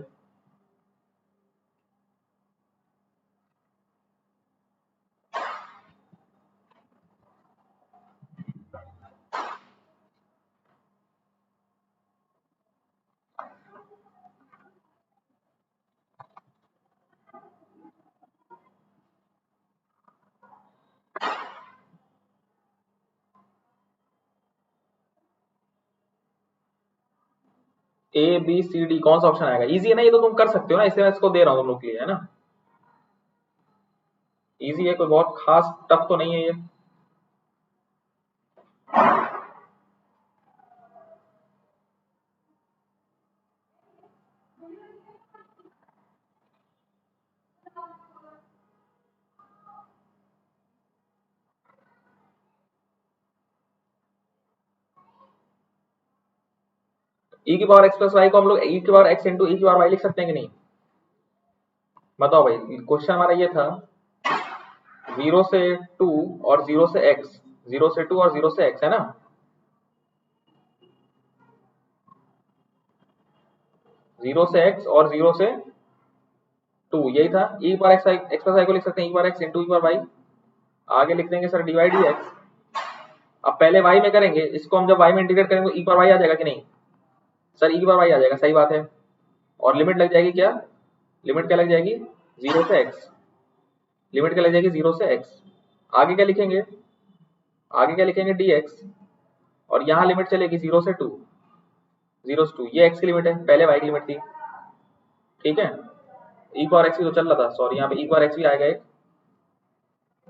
ए बी सी डी कौन सा ऑप्शन आएगा, इजी है ना, ये तो तुम कर सकते हो ना, इसलिए मैं इसको दे रहा हूँ तुम लोग के लिए, है ना, इजी है, कोई बहुत खास टफ तो नहीं है ये। ई की पावर एक्स प्लस वाई को हम लोग ई की पावर एक्स इंटू ई की पावर वाई लिख सकते हैं कि नहीं, बताओ भाई। क्वेश्चन हमारा ये था 0 से 2 और 0 से x, 0 से 2 और 0 से x, है ना। 0 से x और 0 से 2, यही था। e पर x एक्स प्लस वाई को लिख सकते हैं e पर x इंटू e पर y, आगे लिख देंगे सर डिवाइड dx। अब पहले y में करेंगे, इसको हम जब y में इंटीग्रेट करेंगे तो e पर y आ जाएगा कि नहीं, सर e पर y आ जाएगा, सही बात है। और लिमिट लग जाएगी क्या, लिमिट क्या लग जाएगी, 0 से x, लिमिट क्या लग जाएगी 0 से x। आगे क्या लिखेंगे, आगे क्या लिखेंगे dx, और यहाँ लिमिट चलेगी 0 से 2, 0 से 2, ये x की लिमिट है, पहले y की लिमिट थी, ठीक है। e पावर x भी तो चल रहा था, सॉरी यहाँ पे e पावर x भी आएगा एक,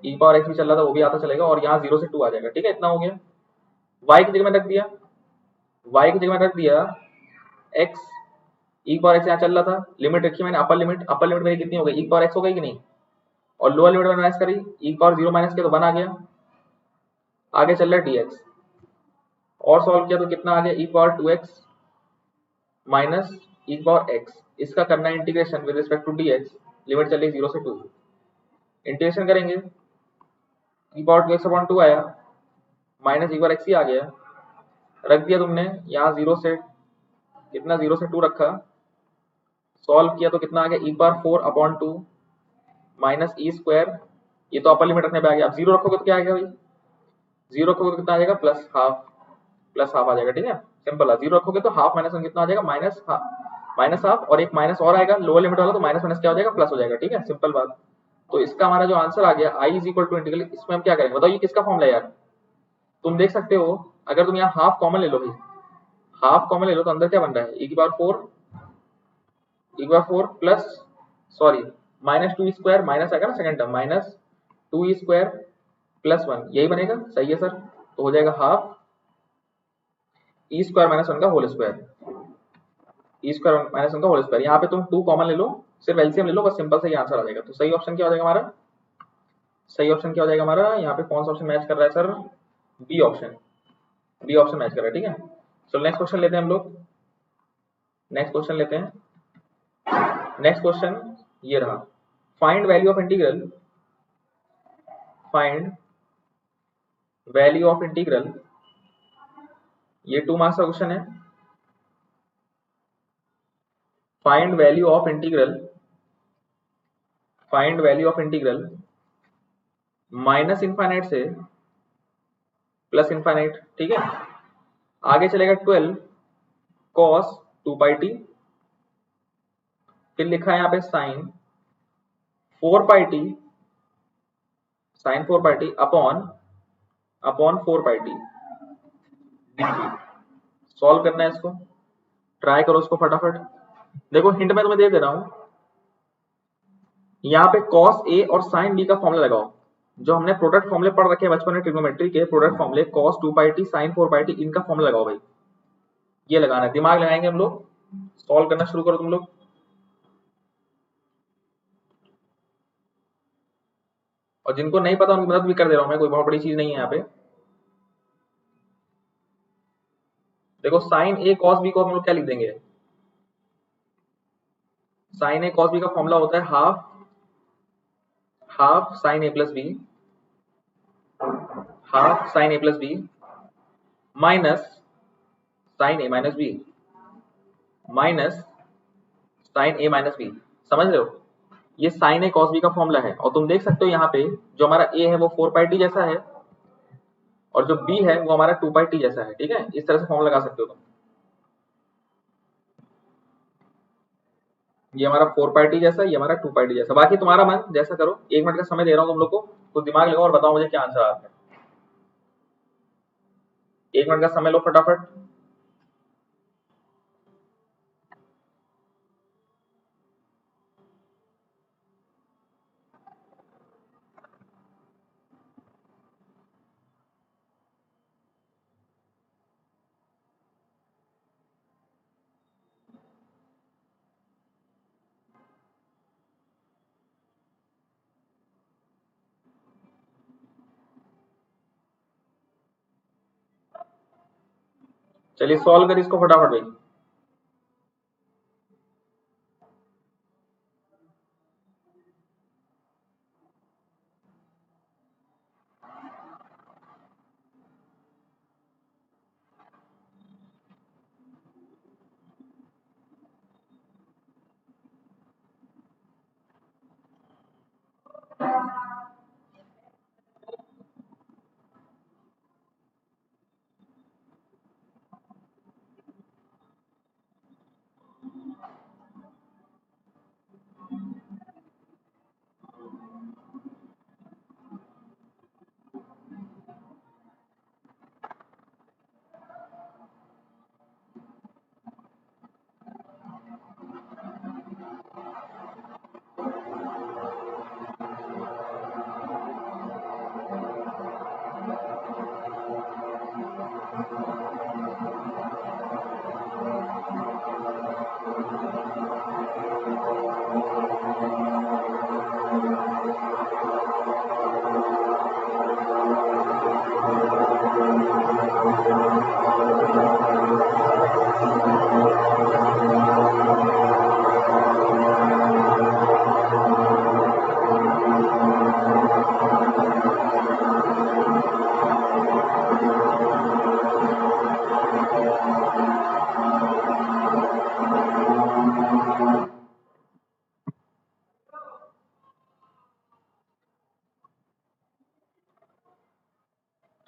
e पावर x भी चल रहा था, वो भी आता चलेगा, और यहाँ 0 से 2 आ जाएगा, ठीक है, इतना हो गया। y की जगह में रख दिया, y की जगह में रख दिया x, e पावर x यहाँ चल रहा था, लिमिट रखी मैंने अपर लिमिट, अपर लिमिट मेरी कितनी हो गई, e पावर x हो गई कि नहीं, और लोअर लिमिट माइनस करी, e पावर 0 माइनस किया तो 1 आ गया, आगे चल रहा है dx, और सॉल्व किया तो कितना आ गया, E power 2x minus E power x। इसका करना है integration with respect to dx, limit चली 0 से 2, इंटीग्रेशन करेंगे ई पावर 2x अपॉन 2 आया माइनस ई पावर x ही आ गया, रख दिया तुमने यहाँ 0 से कितना, 0 से 2 रखा, सॉल्व किया तो कितना आ गया, E power 4 upon 2 minus E square, ये तो अपर लिमिट रखने पे आ गया। अब 0 रखोगे तो क्या आ गया भाई, 0 रखोगे तो कितना आ जाएगा, प्लस हाफ, प्लस हाफ आ जाएगा, ठीक है, सिंपल है। 0 रखोगे तो हाफ माइनस कितना आ जाएगा, माइनस हाफ, माइनस हाफ, और एक माइनस और आएगा लोअर लिमिट वाला, तो माइनस माइनस क्या हो जाएगा, प्लस हो जाएगा, ठीक है, सिंपल बात। तो इसका हमारा जो आंसर आ गया I is equal to integral, इसमें हम क्या करेंगे बताओ, ये किसका फॉर्मूला है यार, तुम देख सकते हो, अगर तुम यहाँ हाफ कॉमन ले लो भाई, हाफ कॉमन ले लो तो अंदर क्या बन रहा है, e की पावर 4, e की power 4 plus, sorry minus 2 square, minus आएगा ना second term, minus 2 square plus 1, यही बनेगा, सही है सर। तो हो जाएगा हाफ ई स्क्वायर माइनस 1 का whole square, E square minus 1 का होल स्क्वायर। यहाँ पे तुम 2 कॉमन ले लो, सिर्फ एलसीएम ले लो, बस सिंपल से ये आंसर आ जाएगा। तो सही ऑप्शन क्या हो जाएगा हमारा, सही ऑप्शन क्या हो जाएगा हमारा, यहाँ पे कौन सा ऑप्शन मैच कर रहा है sir, B option, B option match कर रहा है, ठीक है। चलो नेक्स्ट क्वेश्चन लेते हैं हम लोग, नेक्स्ट क्वेश्चन लेते हैं। नेक्स्ट क्वेश्चन ये रहा, find value of integral, find value of integral, ये 2 मार्क्स का क्वेश्चन है। Find value of integral, find value of integral minus infinite से प्लस इनफाइनाइट, ठीक है। आगे चलेगा 12 cos 2 पाई टी, फिर लिखा है यहाँ पे sign 4 pi T, sign 4 pi t upon, upon 4 pi T dt। Solve करना है इसको, ट्राई करो इसको फटाफट। देखो हिंट मैं तुम्हें दे दे रहा हूं, यहाँ पे cos a और sin b का फॉर्मूला लगाओ, जो हमने प्रोडक्ट फॉर्मूले पढ़ रखे हैं बचपन में ट्रिग्नोमेट्री के, प्रोडक्ट फॉर्मूले cos 2 pi T sin 4 pi T, इनका फॉर्मूला लगाओ भाई, ये लगाना है, दिमाग लगाएंगे हम लोग। सॉल्व करना शुरू करो तुम लोग। और जिनको नहीं पता उनकी मदद भी कर दे रहा हूं मैं, कोई बहुत बड़ी चीज नहीं है यहाँ पे। देखो साइन ए कॉस बी को हम लोग क्या लिख देंगे, साइन ए कॉस बी का फॉर्मूला होता है हाफ, हाफ साइन ए प्लस बी, हाफ साइन ए प्लस बी माइनस साइन ए माइनस बी, माइनस साइन ए माइनस बी, समझ रहे हो, ये साइन ए कॉस बी का फॉर्मूला है। और तुम देख सकते हो यहाँ पे जो हमारा ए है वो 4 पाई टी जैसा है, और जो बी है वो हमारा 2 पाई टी जैसा है, ठीक है, इस तरह से फॉर्मूला लगा सकते हो तुम। ये हमारा 4 पाई टी जैसा, ये हमारा 2 पाई टी जैसा, बाकी तुम्हारा मन जैसा करो। 1 मिनट का समय दे रहा हूँ तुम लोग को, तो दिमाग लगाओ और बताओ मुझे क्या आंसर आता है। 1 मिनट का समय लो फटाफट। चलिए सॉल्व कर इसको फटाफट भाई।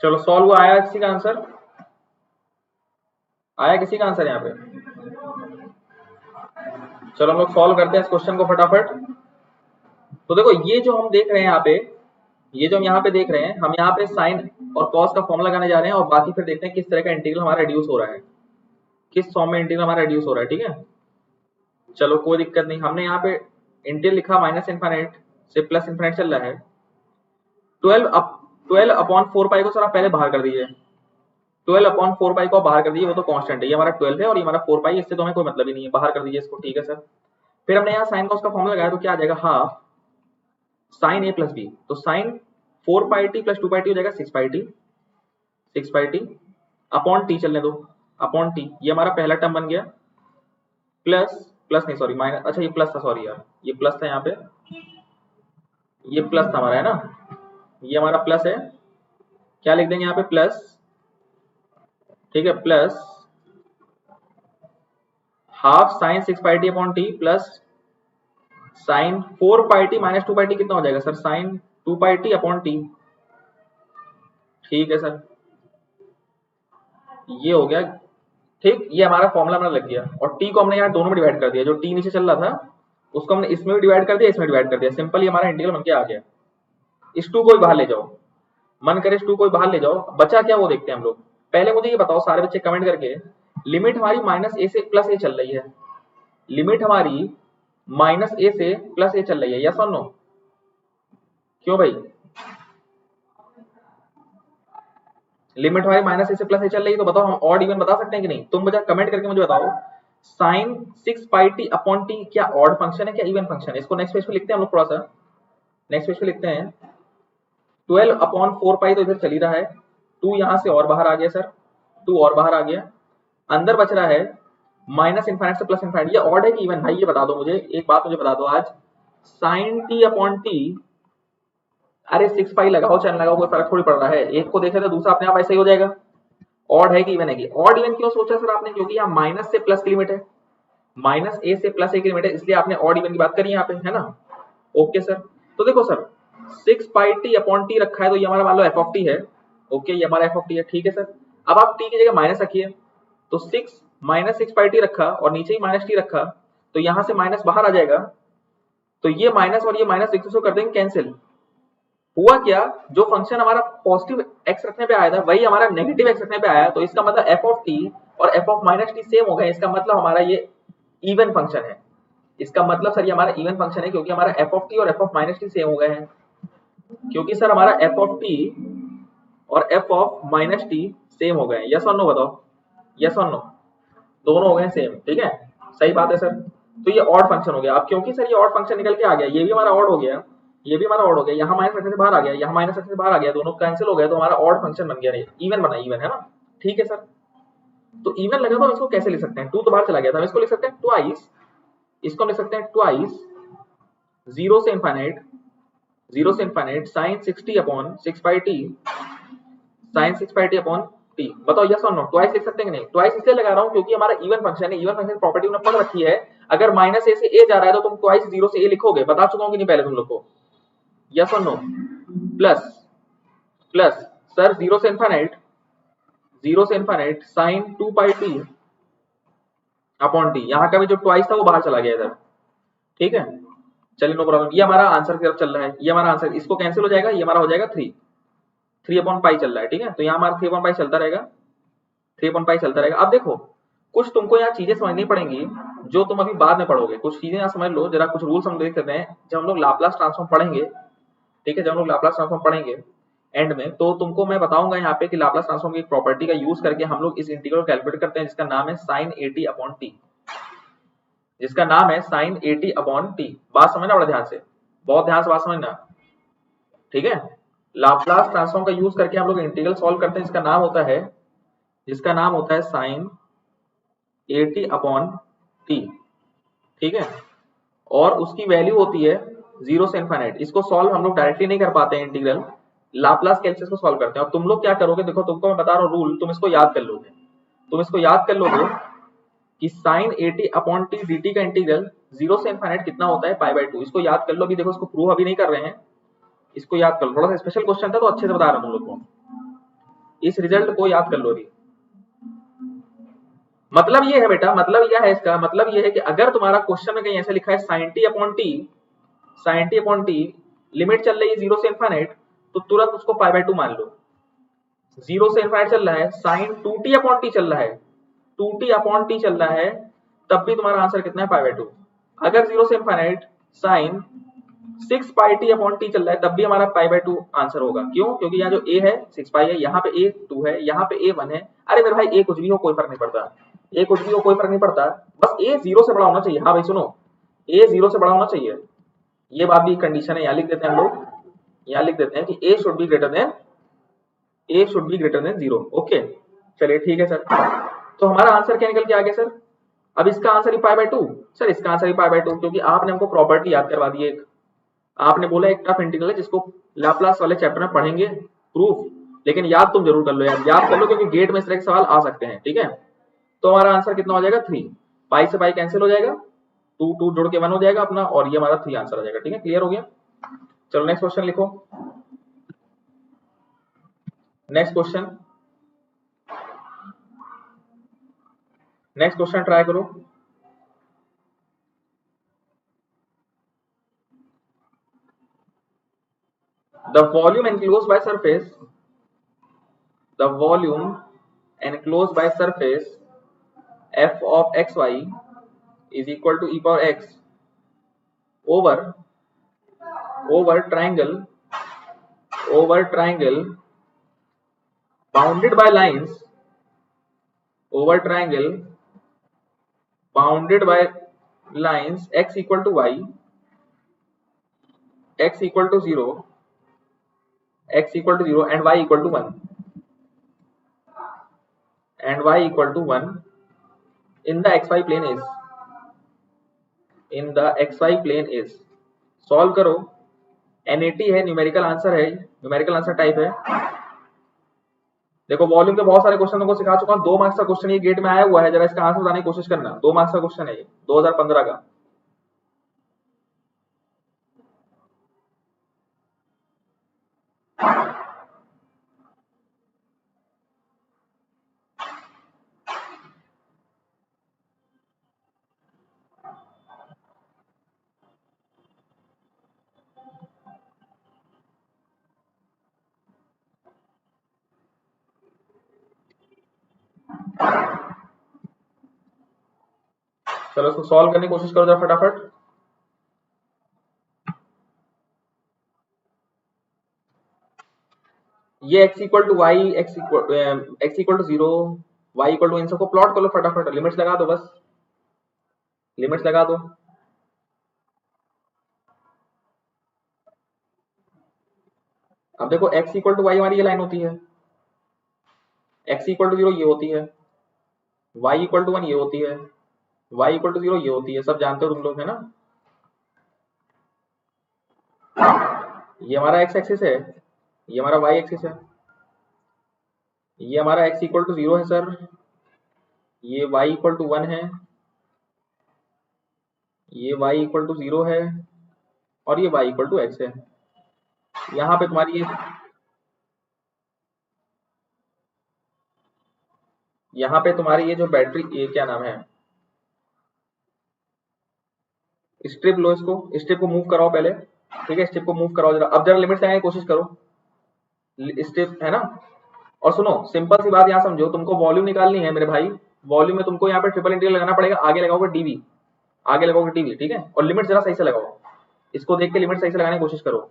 चलो सॉल्व हुआ, आया किसी का आंसर? आया किसी का आंसर यहाँ पे? चलो हम लोग सॉल्व करते हैं इस क्वेश्चन को फटाफट। तो देखो ये जो हम देख रहे हैं यहाँ पे, ये जो हम यहाँ पे देख रहे हैं, हम यहाँ पे साइन और कॉस का फॉर्मूला लगाने जा रहे हैं और बाकी फिर देखते हैं किस तरह का इंटीग्रल हमारा रिड्यूस हो रहा है, किस फॉर्म में इंटीग्रल हमारा रिड्यूस हो रहा है। ठीक है, चलो कोई दिक्कत नहीं। हमने यहाँ पे इंटीग्रल लिखा माइनस इनफाइनाइट से प्लस इनफाइनाइट चल रहा है। 12 अपॉन 4 पाई को सर आप पहले बाहर कर दीजिए। 12 अपॉन 4 पाई को आप बाहर कर दीजिए, वो तो कांस्टेंट है। ये हमारा 12 है और ये हमारा 4 पाई, इससे तो हमें कोई मतलब ही नहीं है, बाहर कर दीजिए इसको। ठीक है सर। फिर हमने यहाँ साइन कॉस का फॉर्मूला लगाया तो क्या आ जाएगा, हाफ साइन ए प्लस बी। तो sign 4 pi T plus 2 pi T हो जाएगा 6 pi T, 6 pi t upon T चलने दो, अपॉन टी। ये हमारा पहला टर्म बन गया, प्लस प्लस नहीं सॉरी माइनस, अच्छा ये प्लस था, सॉरी यार ये प्लस था यहाँ पे, ये प्लस था हमारा, है ना, ये हमारा प्लस है। क्या लिख देंगे यहाँ पे, प्लस, ठीक है, plus half sine 6 pi t upon t plus sine 4 pi t minus 2 pi t कितना हो जाएगा sir, sine 2 pi t upon t. ठीक है सर, ये हो गया। ठीक, ये हमारा फॉर्मूला हमारा लग गया और टी को हमने यहाँ दोनों में डिवाइड कर दिया। जो टी नीचे चल रहा था उसको हमने इसमें भी डिवाइड कर दिया, इसमें डिवाइड कर दिया। सिंपल, ये हमारा इंटीग्रल बनके आ गया। इस टू को भी बाहर ले जाओ, मन करे इस टू को भी बाहर ले जाओ, बचा क्या वो देखते हैं हम लोग। पहले मुझे ये बताओ सारे बच्चे कमेंट करके, लिमिट हमारी माइनस ए से प्लस ए चल रही है, लिमिट हमारी माइनस ए से प्लस ए चल रही है, यस और नो? क्यों भाई, लिमिट हमारी माइनस ए से प्लस ए चल रही है, तो बताओ हम ऑड इवन बता सकते हैं कि नहीं? तुम बजा कमेंट करके मुझे बताओ, sign 6 pi t upon T क्या ऑड फंक्शन है, क्या इवन फंक्शन है? इसको नेक्स्ट पेज पे लिखते हैं हम लोग, थोड़ा सा नेक्स्ट पेज पे लिखते हैं। 12 अपॉन 4 पाई तो इधर चल ही रहा है, 2 यहां से और बाहर आ गया सर, 2 और बाहर आ गया, अंदर बच रहा है माइनस इनफाइनाइट से प्लस इनफाइनाइट। ये ऑड है कि इवन भाई, ये बता दो मुझे, एक बात मुझे बता दो आज, साइन टी अपॉन टी, अरे 6 पाई लगाओ चाहे लगाओ कोई फर्क थोड़ी पड़ रहा है, एक को देखे तो दूसरा अपने आप ऐसा ही हो जाएगा। ऑड है कि इवन है कि? ऑड इवन क्यों सोचा सर आपने? क्योंकि यहाँ माइनस से प्लस की लिमिट है, माइनस ए से प्लस ए की लिमिट है, इसलिए आपने ऑड इवन की बात करी यहाँ पे, है ना? ओके सर, तो देखो sir 6 pi t upon T रखा है तो ये हमारा मान लो एफ ऑफ टी है। ओके, ये हमारा एफ ऑफ टी है। ठीक है सर, अब आप टी की जगह माइनस रखिए, तो 6 माइनस 6 पाई टी रखा और नीचे ही माइनस टी रखा, तो यहाँ से माइनस बाहर आ जाएगा, तो ये माइनस और ये माइनस एक दूसरे को कर देंगे कैंसिल। हुआ क्या, जो फंक्शन हमारा पॉजिटिव एक्स रखने पे आया था वही हमारा नेगेटिव एक्स रखने पे आया, तो इसका मतलब एफ ऑफ टी और F of minus T same हो गए। इसका मतलब हमारा ये इवन फंक्शन है। इसका मतलब सर ये हमारा इवन फंक्शन है क्योंकि हमारा एफ ऑफ टी और F of minus T same हो गए हैं। क्योंकि सर हमारा एफ ऑफ टी और F of minus T same हो गए हैं, यस और नो बताओ, यस और नो? दोनों हो गए सेम, ठीक है, सही बात है सर। तो ये ऑड फंक्शन हो गया। अब क्योंकि सर ये ऑड फंक्शन निकल के आ गया, ये भी हमारा ऑड हो गया, ये भी हमारा ऑड हो गया, यहाँ माइनस रखने से बाहर आ गया, यहाँ माइनस रखने से बाहर आ गया, दोनों कैंसिल हो गए, तो हमारा ऑड फंक्शन बन गया, इवन बना, इवन है ना? ठीक है सर, तो इवन लगा तो इसको कैसे लिख सकते हैं, 2 तो बाहर चला गया था, हम इसको लिख सकते हैं ट्वाइस, इसको लिख सकते हैं ट्वाइस 0 से इनफाइनाइट, 0 से infinite sign 60 upon 6 pi T, sign 6 pi t upon T. बताओ यस और नो? ट्वाइस लिख सकते हैं कि नहीं? ट्वाइस इसलिए लगा रहा हूं क्योंकि हमारा इवन फंक्शन है, इवन फंक्शन प्रॉपर्टी उन्होंने पढ़ रखी है, अगर माइनस ए से ए जा रहा है तो तुम ट्वाइस 0 से ए लिखोगे, बता चुका हूं कि नहीं पहले तुम लोग को, यस और नो? प्लस प्लस सर 0 से इनफाइनाइट, 0 से infinite sign 2 pi t upon T, यहाँ का भी जो ट्वाइस था वो बाहर चला गया इधर, ठीक है, चलिए नो प्रॉब्लम। ये हमारा आंसर की तरफ चल रहा है, ये हमारा आंसर, इसको कैंसिल हो जाएगा, ये हमारा हो जाएगा 3 अपॉन पाई चल रहा है, ठीक है, तो यहाँ हमारा 3 अपॉन पाई चलता रहेगा, 3 अपॉन पाई चलता रहेगा। अब देखो कुछ तुमको यहाँ चीजें समझनी पड़ेंगी जो तुम अभी बाद में पढ़ोगे, कुछ चीजें यहाँ समझ लो जरा, कुछ रूल्स हम देख सकते हैं जब हम लोग लाप्लास ट्रांसफॉर्म पढ़ेंगे, ठीक है, जब हम लोग लाप्लास ट्रांसफॉर्म पढ़ेंगे एंड में, तो तुमको मैं बताऊंगा यहाँ पे कि लाप्लास ट्रांसफॉर्म की एक प्रॉपर्टी का यूज करके हम लोग इस इंटीग्रल कैलकुलेट करते हैं जिसका नाम है साइन 80 अपॉन टी, जिसका नाम है साइन 80 अपॉन टी। बात समझना बड़ा ध्यान से, बहुत ध्यान से बात समझना, ठीक है। लाप्लास ट्रांसफॉर्म का यूज करके हम लोग इंटीग्रल सॉल्व करते हैं जिसका नाम होता है साइन 80 अपॉन टी, ठीक है, और उसकी वैल्यू होती है 0 से इनफाइनाइट। इसको सॉल्व हम लोग डायरेक्टली नहीं कर पाते हैं इंटीग्रल, लाप्लास कैलकुलस को सॉल्व करते हैं। और तुम लोग क्या करोगे, देखो तुमको मैं बता रहा हूँ रूल, तुम इसको याद कर लोगे, तुम इसको याद कर लोगे कि साइन 80 अपॉन टी dt का इंटीग्रल 0 से इनफाइनाइट कितना होता है, पाई बाय 2। इसको याद कर लो, अभी देखो इसको प्रूव अभी नहीं कर रहे हैं, इसको याद कर लो, थोड़ा सा स्पेशल क्वेश्चन था तो अच्छे से बता रहा हूँ तुम लोग को। इस रिजल्ट को याद कर लो अभी। मतलब ये है बेटा, मतलब यह है इसका मतलब ये है कि अगर तुम्हारा क्वेश्चन में कहीं ऐसे लिखा है sin t upon T, sin t upon T limit चल रही है 0 से इनफाइनाइट, तो तुरंत उसको पाई बाय 2 मान लो। 0 से इनफाइनाइट चल रहा है, sin 2t अपॉन टी चल रहा है, 2t अपॉन टी चल रहा है, तब भी तुम्हारा आंसर कितना है, पाई बाय 2। अगर 0 से infinite sin 6 pi t upon T चल रहा है, तब भी हमारा पाई बाय 2 आंसर होगा। क्यों? क्योंकि यहाँ जो a है 6 पाई है, यहाँ पे a 2 है, यहाँ पे a 1 है। अरे मेरे भाई a कुछ भी हो कोई फर्क नहीं पड़ता, a कुछ भी हो कोई फर्क नहीं पड़ता, बस a 0 से बड़ा होना चाहिए। हाँ भाई सुनो, a 0 से बड़ा होना चाहिए, ये बात भी कंडीशन है। यहाँ लिख देते हैं हम लोग, यहाँ लिख देते हैं कि a should be greater than 0। Okay चलिए ठीक है सर। तो हमारा आंसर क्या निकल के आ गया सर? अब इसका answer he pi by 2। Sir इसका आंसर ही पाई बाय 2 क्योंकि आपने हमको प्रॉपर्टी याद करवा दी है। एक आपने बोला एक टफ इंटीग्रल है जिसको लाप्लास वाले चैप्टर में पढ़ेंगे प्रूफ, लेकिन याद तुम जरूर कर लो यार, याद कर लो क्योंकि गेट में इस तरह के सवाल आ सकते हैं। ठीक है, तो हमारा आंसर कितना हो जाएगा 3, पाई से पाई कैंसिल हो जाएगा, 2 2 जोड़ के 1 हो जाएगा अपना, और ये हमारा 3 आंसर हो जाएगा। ठीक है, क्लियर हो गया। चलो नेक्स्ट क्वेश्चन लिखो। नेक्स्ट क्वेश्चन ट्राई करो। The volume enclosed by surface f of xy is equal to e power x over triangle bounded by lines x equal to y, x equal to 0 and y equal to 1 in the xy plane is solve करो। NAT है, numerical answer है, numerical answer type है। देखो volume के बहुत सारे question तुमको सिखा चुका हूं, 2 मार्क्स का क्वेश्चन ये गेट में आया हुआ है, जरा इसका आंसर बताने की कोशिश करना। 2 मार्क्स का क्वेश्चन है ये, 2015 का। चलो इसको सॉल्व करने की कोशिश करो जरा फटाफट। ये x equal to y, x equal to 0, y equal to, इन सबको प्लॉट कर लो फटाफट, लिमिट्स लगा दो, बस लिमिट्स लगा दो। अब देखो x इक्वल टू वाई हमारी ये लाइन होती है, x इक्वल टू 0 ये होती है, y इक्वल टू 1 ये होती है, y इक्वल टू 0 ये होती है, सब जानते हो तुम लोग, है ना। ये हमारा x एक्सिस है, ये हमारा y एक्सिस है, ये हमारा x इक्वल टू 0 है सर, ये y इक्वल टू 1 है, ये y इक्वल टू 0 है, और ये y इक्वल टू x है। यहाँ पे तुम्हारी ये, यहाँ पे तुम्हारी ये जो बैटरी, ये क्या नाम है, स्ट्रिप लो, इसको स्ट्रिप को मूव कराओ पहले। ठीक है, स्ट्रिप को मूव कराओ जरा, अब जरा लिमिट्स लगाने की कोशिश करो, स्ट्रिप है ना। और सुनो सिंपल सी बात यहाँ समझो, तुमको वॉल्यूम निकालनी है मेरे भाई, वॉल्यूम में तुमको यहाँ पे ट्रिपल इंटीग्रल लगाना पड़ेगा, आगे लगाओगे डीवी, आगे लगाओगे डीवी। ठीक है, और लिमिट जरा सही से लगाओ, इसको देख के लिमिट सही से लगाने की कोशिश करो।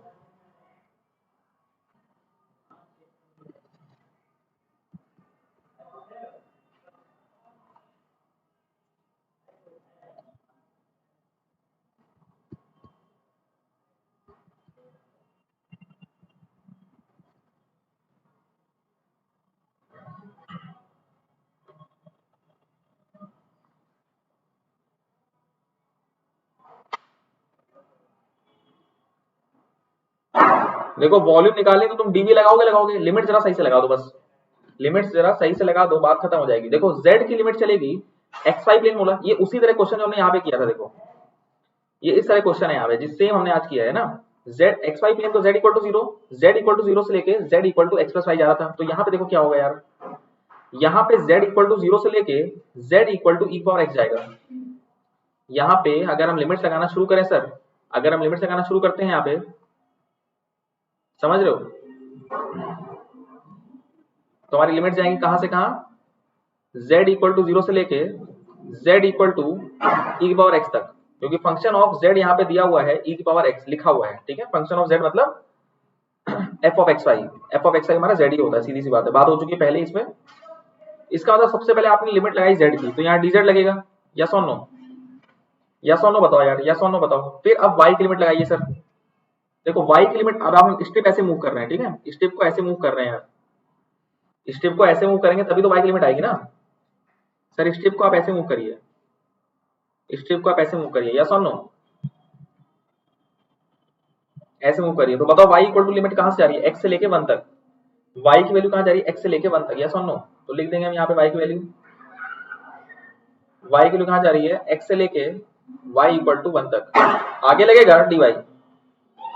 देखो वॉल्यूम निकालनी तो तुम डीवी लगाओगे, लिमिट जरा सही से लगा दो, बस लिमिट्स जरा सही से लगा दो, बात खत्म हो जाएगी। देखो z की लिमिट चलेगी, xy प्लेन बोला, ये उसी तरह क्वेश्चन जो हमने यहाँ पे किया था। देखो ये इस तरह क्वेश्चन है यहाँ पे, जिस सेम हमने आज किया है ना, जेड एक्स वाई प्लेन तो z equal to zero, z equal to zero से लेके z equal to x plus y जा रहा था। तो यहाँ पे देखो क्या होगा यार, यहाँ पे z इक्वल टू जीरो से लेके z equal to e power x जाएगा। यहाँ पे अगर हम लिमिट्स लगाना शुरू करें सर, अगर हम लिमिट्स लगाना शुरू करते हैं यहाँ पे, समझ रहे हो, तो हमारी लिमिट जाएंगी कहां से कहां, z इक्वल टू जीरो से लेके z इक्वल टू ई की पावर एक्स तक, क्योंकि फंक्शन ऑफ z यहाँ पे दिया हुआ है ई की पावर एक्स लिखा हुआ है, ठीक है। फंक्शन ऑफ z मतलब f of x y, f of x y हमारा z ही होता है, सीधी सी बात है, बात हो चुकी है पहले इसमें। इसका मतलब सबसे पहले आपने लिमिट लगाई z की, तो यहाँ dz लगेगा, यस और नो, यस और नो बताओ यार, यस और नो बताओ। फिर अब y की लिमिट लगाइए सर, देखो y की लिमिट, अब हम स्टेप ऐसे मूव कर रहे हैं, ठीक है, स्टेप को ऐसे मूव कर रहे हैं यार, स्टेप को ऐसे मूव करेंगे तभी तो y की लिमिट आएगी ना सर। स्टेप को आप ऐसे मूव करिए, स्टेप को आप ऐसे मूव करिए, यस और नो, ऐसे मूव करिए। तो बताओ y इक्वल टू लिमिट कहां से जा रही है, x से लेके 1 तक, y की वैल्यू कहां जा रही है, x से लेके 1 तक, यस और नो। तो लिख देंगे हम यहाँ पे y की वैल्यू, y की वैल्यू कहां जा रही है, x से लेके y इक्वल टू 1 तक, आगे लगेगा dy,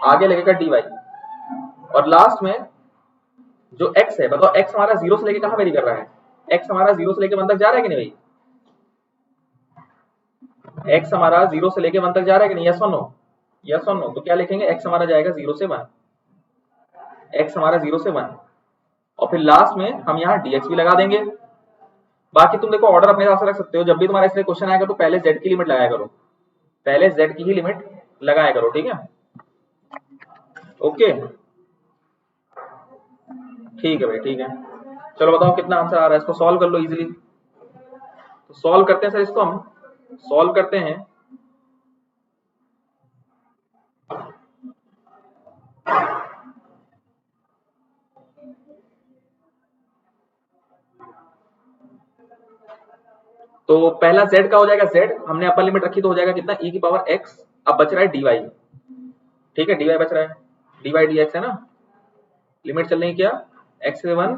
आगे लगेगा dy, और लास्ट में जो x है, बताओ x हमारा जीरो से लेके कहां वेरी कर रहा है, x हमारा जीरो से लेके 1 तक जा रहा है कि नहीं भाई, x हमारा जीरो से लेके 1 तक जा रहा है कि नहीं, यस और नो, यस और नो। तो क्या लिखेंगे, x हमारा जाएगा जीरो से 1, x हमारा जीरो से 1, और फिर लास्ट में हम यहाँ dx भी लगा देंगे। बाकी तुम देखो ऑर्डर अपने हिसाब से रख सकते हो, जब भी तुम्हारा इसलिए क्वेश्चन आएगा तो पहले z की लिमिट लगाया करो, पहले z की ही लिमिट लगाया करो, ठीक है, ओके, ठीक है भाई, ठीक है। चलो बताओ कितना आंसर आ रहा है, इसको सॉल्व कर लो इजीली। तो सॉल्व करते हैं सर, इसको हम सॉल्व करते हैं। तो पहला z का हो जाएगा, z हमने अपर लिमिट रखी तो हो जाएगा कितना, e की पावर x, अब बच रहा है dy, ठीक है, dy बच रहा है, dy dx है ना, लिमिट चल रही क्या, x से 1,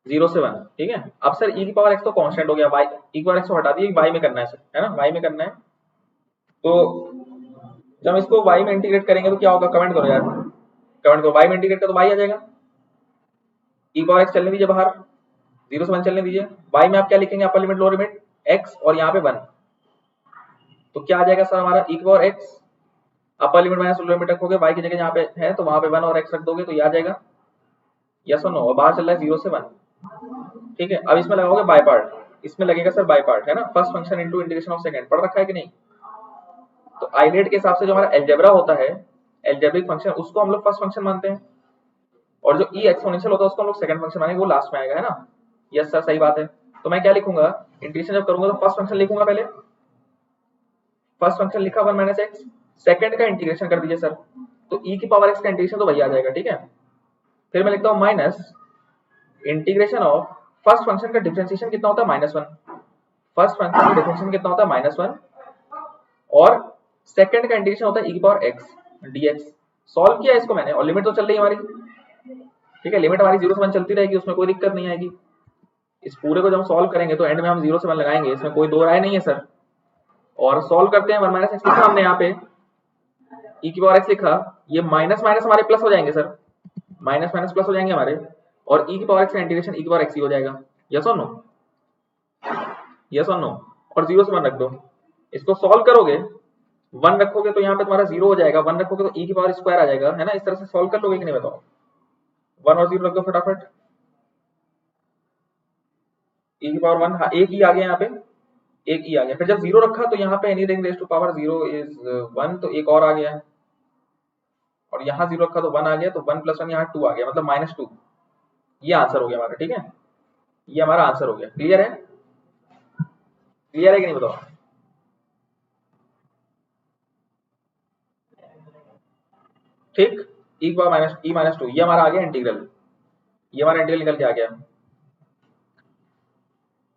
0 से 1, ठीक है। अब सर e की पावर x तो कांस्टेंट हो गया, y e की पावर x को हटा दिए, y में करना है सर, है ना, y में करना है। तो जब हम इसको y में इंटीग्रेट करेंगे तो क्या होगा, कमेंट करो यार, कमेंट करो, y में इंटीग्रेट कर तो y आ जाएगा, e की पावर x चलने दीजिए बाहर, 0 से 1 चलने दीजिए, y में आप क्या लिखेंगे, upper limit lower limit x और यहाँ पे 1, तो क्या आ जाएगा सर हमारा e की power x, upper limit minus lower limit रखोगे, y की जगह यहाँ पे है तो वहां पे 1 और x रख दोगे तो ये आ जाएगा, यस और नो, और बाहर चल रहा है 0 से 1, ठीक है। अब इसमें लगाओगे बाय पार्ट, इसमें लगेगा सर बाय पार्ट, है ना, first function into integration of second, पढ़ रखा है कि नहीं। तो आइलेट के हिसाब से जो हमारा अलजेब्रा होता है, अलजेब्रिक फंक्शन, उसको हम लोग फर्स्ट फंक्शन मानते हैं, और जो ई एक्सपोनेंशियल होता है उसको हम लोग सेकंड फंक्शन मानेंगे, वो लास्ट में आएगा, है ना, यस सर सही बात है। तो मैं क्या लिखूंगा, इंटीग्रेशन जब करूंगा तो फर्स्ट फंक्शन लिखूंगा, पहले फर्स्ट फंक्शन लिखा 1 माइनस एक्स, सेकंड का इंटीग्रेशन कर दीजिए सर, तो ई की पावर एक्स का इंटीग्रेशन तो वही आ जाएगा, ठीक है। फिर मैं लिखता हूँ minus integration of first function का डिफरेंशिएशन कितना होता है, -1, फर्स्ट फंक्शन का डिफरेंशिएशन कितना होता है, -1, और सेकंड का इंटीग्रेशन होता है e की पावर x dx। सॉल्व किया इसको मैंने, और लिमिट तो चल रही है हमारी, ठीक है, लिमिट हमारी 0 से 1 चलती रहेगी, उसमें कोई दिक्कत नहीं आएगी। इस पूरे को जब हम सॉल्व करेंगे तो एंड में हम 0 से 1 लगाएंगे, इसमें कोई दो राय नहीं है सर। और सॉल्व करते हैं, 1 माइनस एक्स लिखा हमने यहाँ पे, e की पावर x लिखा, ये माइनस माइनस हमारे प्लस हो जाएंगे सर, माइनस माइनस प्लस हो जाएंगे हमारे, और e की पावर x का इंटीग्रेशन e की पावर x ही हो जाएगा, यस और नो, यस और नो, और 0 से 1 रख दो। इसको सॉल्व करोगे, 1 रखोगे तो यहाँ पे तुम्हारा 0 हो जाएगा, 1 रखोगे तो e की पावर स्क्वायर आ जाएगा, है ना, इस तरह से सॉल्व कर लोगे कि नहीं बताओ, 1 और 0 रख दो फटाफट, e की पावर 1, हाँ एक ही आ गया यहाँ पे, एक ही आ गया। फिर जब 0 रखा तो यहाँ पे anything raise to power 0 is 1, तो एक और आ गया, और यहाँ 0 रखा तो 1 आ गया, तो 1 + 1 यहाँ 2 आ गया, मतलब -2, ये आंसर हो गया हमारा, ठीक है, ये हमारा आंसर हो गया। क्लियर है, क्लियर है कि नहीं बताओ, ठीक, e की पावर -2, ये हमारा आ गया इंटीग्रल, ये हमारा इंटीग्रल निकल के आ गया।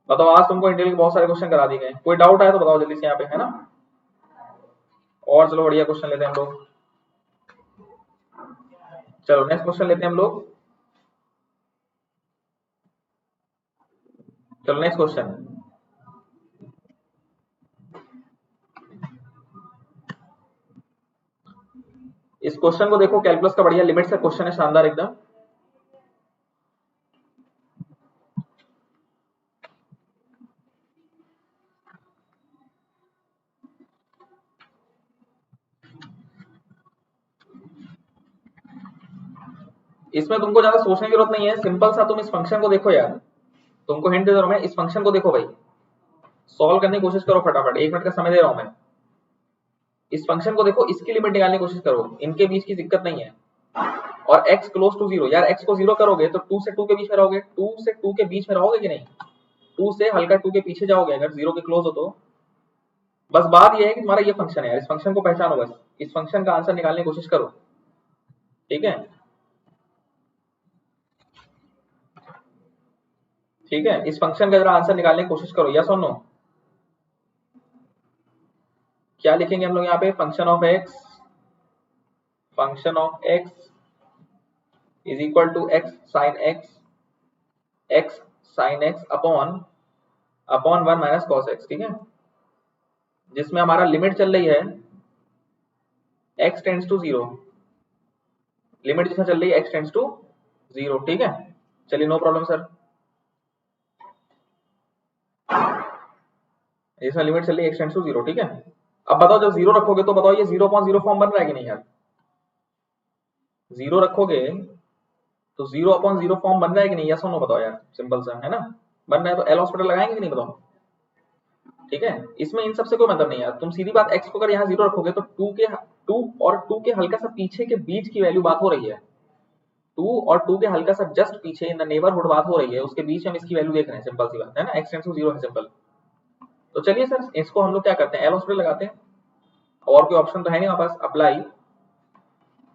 बताओ आज तुमको इंटीग्रल के बहुत सारे क्वेश्चन करा दिए गए, कोई डाउट आया तो बताओ जल्दी से यहाँ पे, है ना। और चलो बढ़िया क्वेश्चन लेते हैं हम लोग, चलो नेक्स्ट क्वेश्चन लेते हैं हम लोग, चलो नेक्स्ट क्वेश्चन, इस क्वेश्चन को देखो, कैलकुलस का बढ़िया लिमिट से क्वेश्चन है, शानदार एकदम। इसमें तुमको ज्यादा सोचने की जरूरत नहीं है, सिंपल सा तुम इस फंक्शन को देखो यार, तुमको हिंट दे रहा हूं मैं, इस फंक्शन को देखो भाई, सॉल्व करने की कोशिश करो फटाफट, 1 मिनट का समय दे रहा हूं मैं। इस फंक्शन को देखो, इसकी लिमिट निकालने की कोशिश करो, इनके बीच की दिक्कत नहीं है। और x क्लोज टू 0, यार x को 0 करोगे तो 2 से 2 के बीच में रहोगे, 2 से 2 के बीच में रहोगे कि नहीं, 2 से हल्का 2 के पीछे जाओगे अगर 0 के क्लोज हो तो। बस बात ये है कि तुम्हारा ये फंक्शन है यार, इस फंक्शन को पहचानो, बस इस फंक्शन का आंसर निकालने की कोशिश करो, ठीक है। ठीक है, इस फंक्शन का जरा आंसर निकालने की कोशिश करो, यस और नो। क्या लिखेंगे हम लोग यहाँ पे, function of x is equal to x sine x upon upon 1 minus cos x, ठीक है, जिसमें हमारा लिमिट चल रही है x टेंड्स टू 0, लिमिट जिसमें चल रही है x टेंड्स टू 0, ठीक है। चलिए नो प्रॉब्लम सर, इसमें लिमिट चल रही है x टेंड्स टू 0, ठीक है। अब बताओ, जब 0 रखोगे तो बताओ ये 0/0 फॉर्म बन रहा है कि नहीं यार, 0 रखोगे तो 0/0 फॉर्म बन रहा है कि नहीं, यस और नो बताओ यार, सिंपल सा है ना, बन रहा है तो एल हॉस्पिटल लगाएंगे कि नहीं बताओ, ठीक है। इसमें इन सबसे कोई मतलब नहीं यार, तुम सीधी बात x को अगर यहाँ 0 रखोगे तो 2 और 2 के हल्का सा पीछे के बीच की वैल्यू बात हो रही है, 2 और 2 के हल्का सा जस्ट पीछे इन द नेबरहुड बात हो रही है, उसके बीच में हम इसकी वैल्यू देख रहे हैं, सिंपल सी बात है ना, x टेंड्स टू 0 है, सिंपल। तो चलिए सर, इसको हम लोग क्या करते हैं, एल हॉस्पिटल लगाते हैं, और कोई ऑप्शन तो है नहीं हमारे पास, अप्लाई